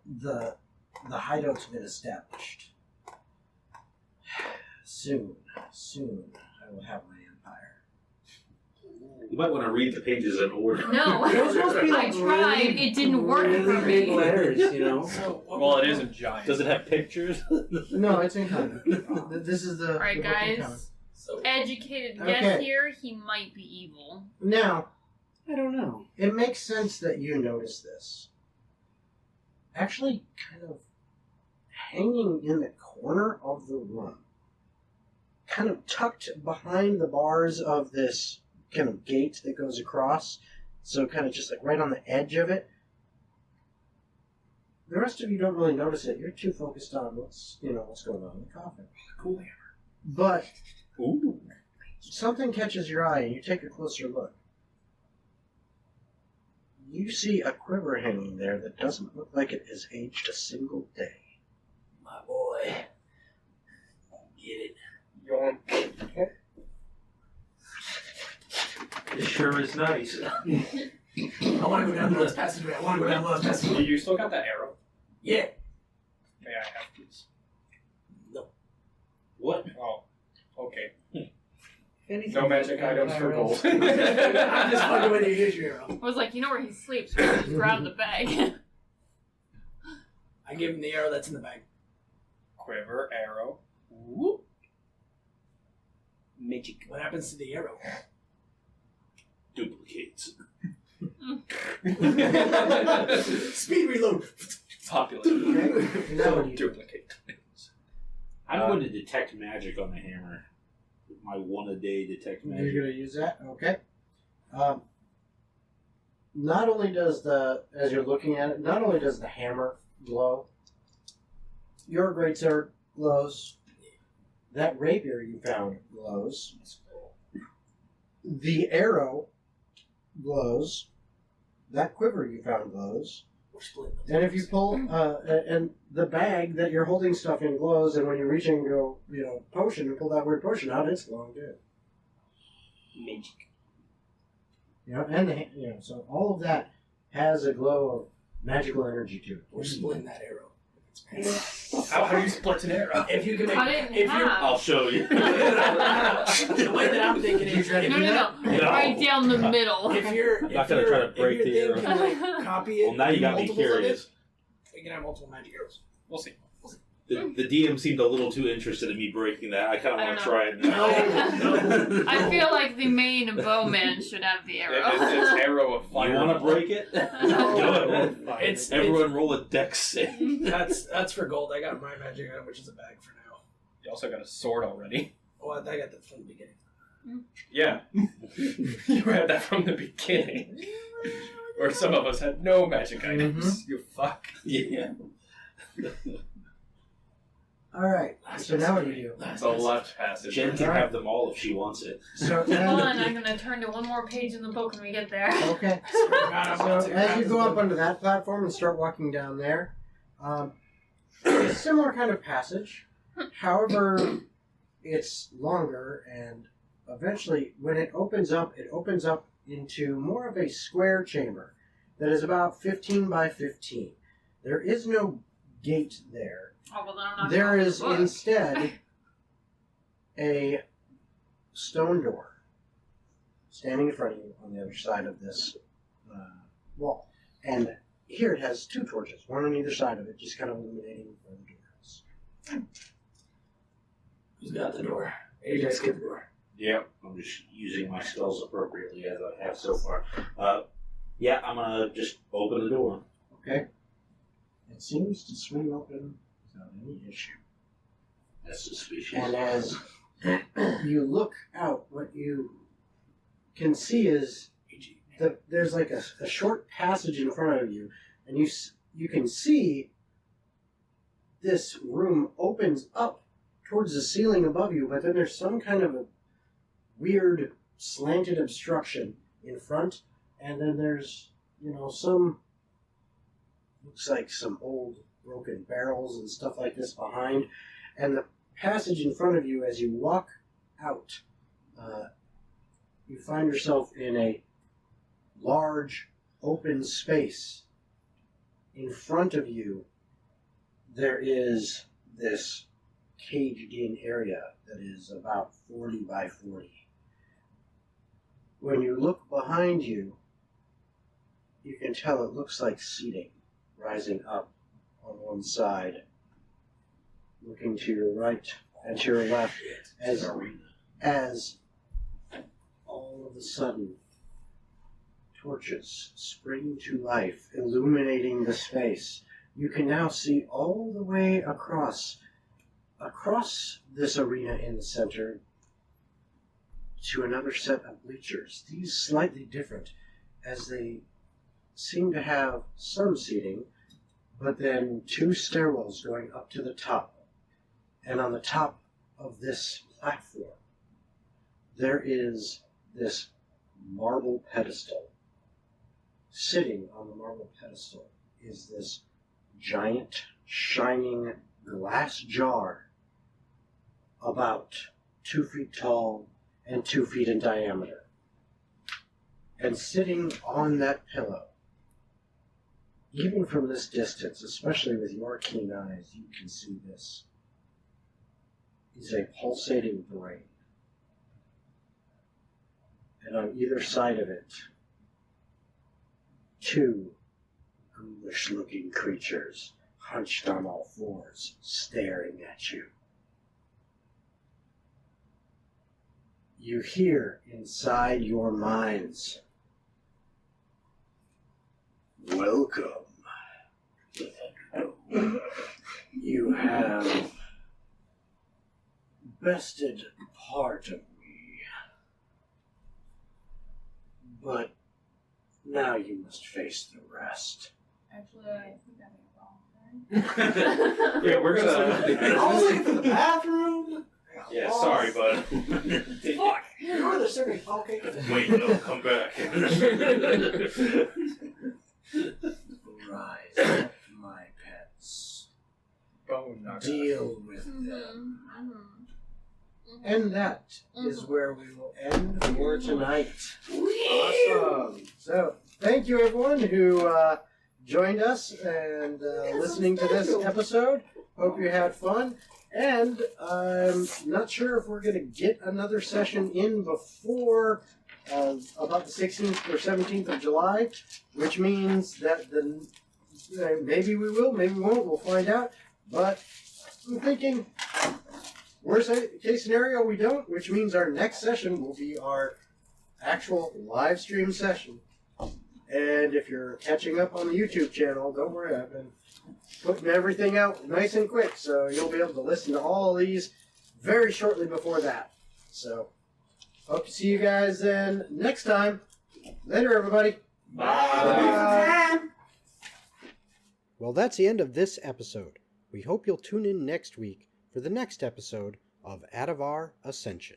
the hideout's been established. Soon I will have my empire. You might want to read the pages in order. No, Those must be I like tried. It didn't work for big me. letters, So, Well, it isn't giant. Does it have pictures? No, it's in common. This is the. Alright, the book in common. guys. so Educated Okay. guess here. He might be evil. Now, I don't know. it makes sense that you notice this. Actually, kind of hanging in the corner of the room, kind of tucked behind the bars of this kind of gate that goes across, so kind of just like right on the edge of it. The rest of you don't really notice it. You're too focused on what's going on in the coffin. cool. But Ooh. something catches your eye, and you take a closer look. You see a quiver hanging there that doesn't look like it has aged a single day. My boy. Get it. Yoink. It sure is nice. I want to go down the last passageway. You still got that arrow? Yeah. May I have this? What? Oh, okay. Anything No magic items for gold. I'm just wondering whether you use your arrow. I was like, you know where he sleeps? So just grab the bag. I give him the arrow that's in the bag. Quiver, arrow. Whoop. Magic. What happens to the arrow? Duplicates. Speed reload. Popular. Okay? Now what do you do? Duplicate. I'm going to detect magic on the hammer. With my one-a-day detect You're magic. going to use that? Okay. Not only does as you're looking at it, not only does the hammer glow, your greatsword glows, that rapier you found glows, the arrow glows, that quiver you found glows, We're splitting them. and if you pull, and the bag that you're holding stuff in glows, and when you reach in and go, potion, and pull that word potion out, it's glowing too. Magic. And so all of that has a glow of magical energy to it. We're splitting that arrow. How do you split an arrow? If you can make Cut it in if you're half. I'll show you. the way that I'm thinking is No. Right down the middle. if you're I'm not gonna try to break the thing arrow. can like copy it. Well, now you got me multiples of it, curious. you can have multiple magic arrows. We'll see. The DM seemed a little too interested in me breaking that. I kind of I want to don't try it now. I feel like the main bowman should have the arrow. It's arrow of You fire. want to break it? No. It's Everyone roll a dex save. that's for gold. I got my magic item, which is a bag for now. You also got a sword already. Oh, I got that from the beginning. Yeah. You had that from the beginning. Or some of us had no magic items. You fuck. Yeah. Alright, so now what do you do? The left passage. Jen can have them all if she wants it. So, Hold on, I'm gonna turn to one more page in the book when we get there. okay. So as you go up onto that platform and start walking down there, it's a similar kind of passage. However, it's longer, and eventually, when it opens up into more of a square chamber that is about 15 by 15. There is no gate there. Oh, well, then I'm not There gonna is open the book. instead a stone door standing in front of you on the other side of this wall. And here it has 2 torches, one on either side of it, just kind of illuminating where the door is. Who's got the door? Ajax, get the door. Yep. I'm just using my spells appropriately as I have so far. Yeah, I'm gonna just open the door. Okay? It seems to swing open without any issue. That's suspicious. And as you look out, what you can see is there's like a short passage in front of you, and you can see this room opens up towards the ceiling above you, but then there's some kind of a weird slanted obstruction in front, and then there's, some, looks like some old broken barrels and stuff like this behind, and the passage in front of you as you walk out, you find yourself in a large open space. In front of you, there is this caged-in area that is about 40 by 40. When you look behind you, you can tell it looks like seating rising up on one side, looking to your right and to your left, as all of a sudden torches spring to life, illuminating the space. You can now see all the way across this arena in the center to another set of bleachers. These slightly different, as they seem to have some seating, but then 2 stairwells going up to the top. And on the top of this platform, there is this marble pedestal. Sitting on the marble pedestal is this giant, shining glass jar about 2 feet tall and 2 feet in diameter. And sitting on that pillow, even from this distance, especially with your keen eyes, you can see this, is a pulsating brain. And on either side of it, 2 ghoulish-looking creatures, hunched on all 4s, staring at you. You hear inside your minds, "Welcome. You have bested part of me, but now you must face the rest." Actually, I think I made it wrong. Yeah, we're gonna. I was looking for the bathroom. Yeah, sorry, bud. Fuck! You know they're serving funnel cake. Wait, no, come back. Rise up, my pets. Bone knocker. Deal with them. Mm-hmm. And that is where we will end for tonight. Awesome. So, thank you everyone who joined us and listening to this episode. Hope you had fun. And I'm not sure if we're going to get another session in before about the 16th or 17th of July, which means that maybe we will, maybe we won't, we'll find out. But I'm thinking, worst case scenario, we don't, which means our next session will be our actual live stream session. And if you're catching up on the YouTube channel, don't worry, I've been putting everything out nice and quick, so you'll be able to listen to all of these very shortly before that. So, hope to see you guys then next time. Later, everybody. Bye. Well, that's the end of this episode. We hope you'll tune in next week for the next episode of Atavar Ascension.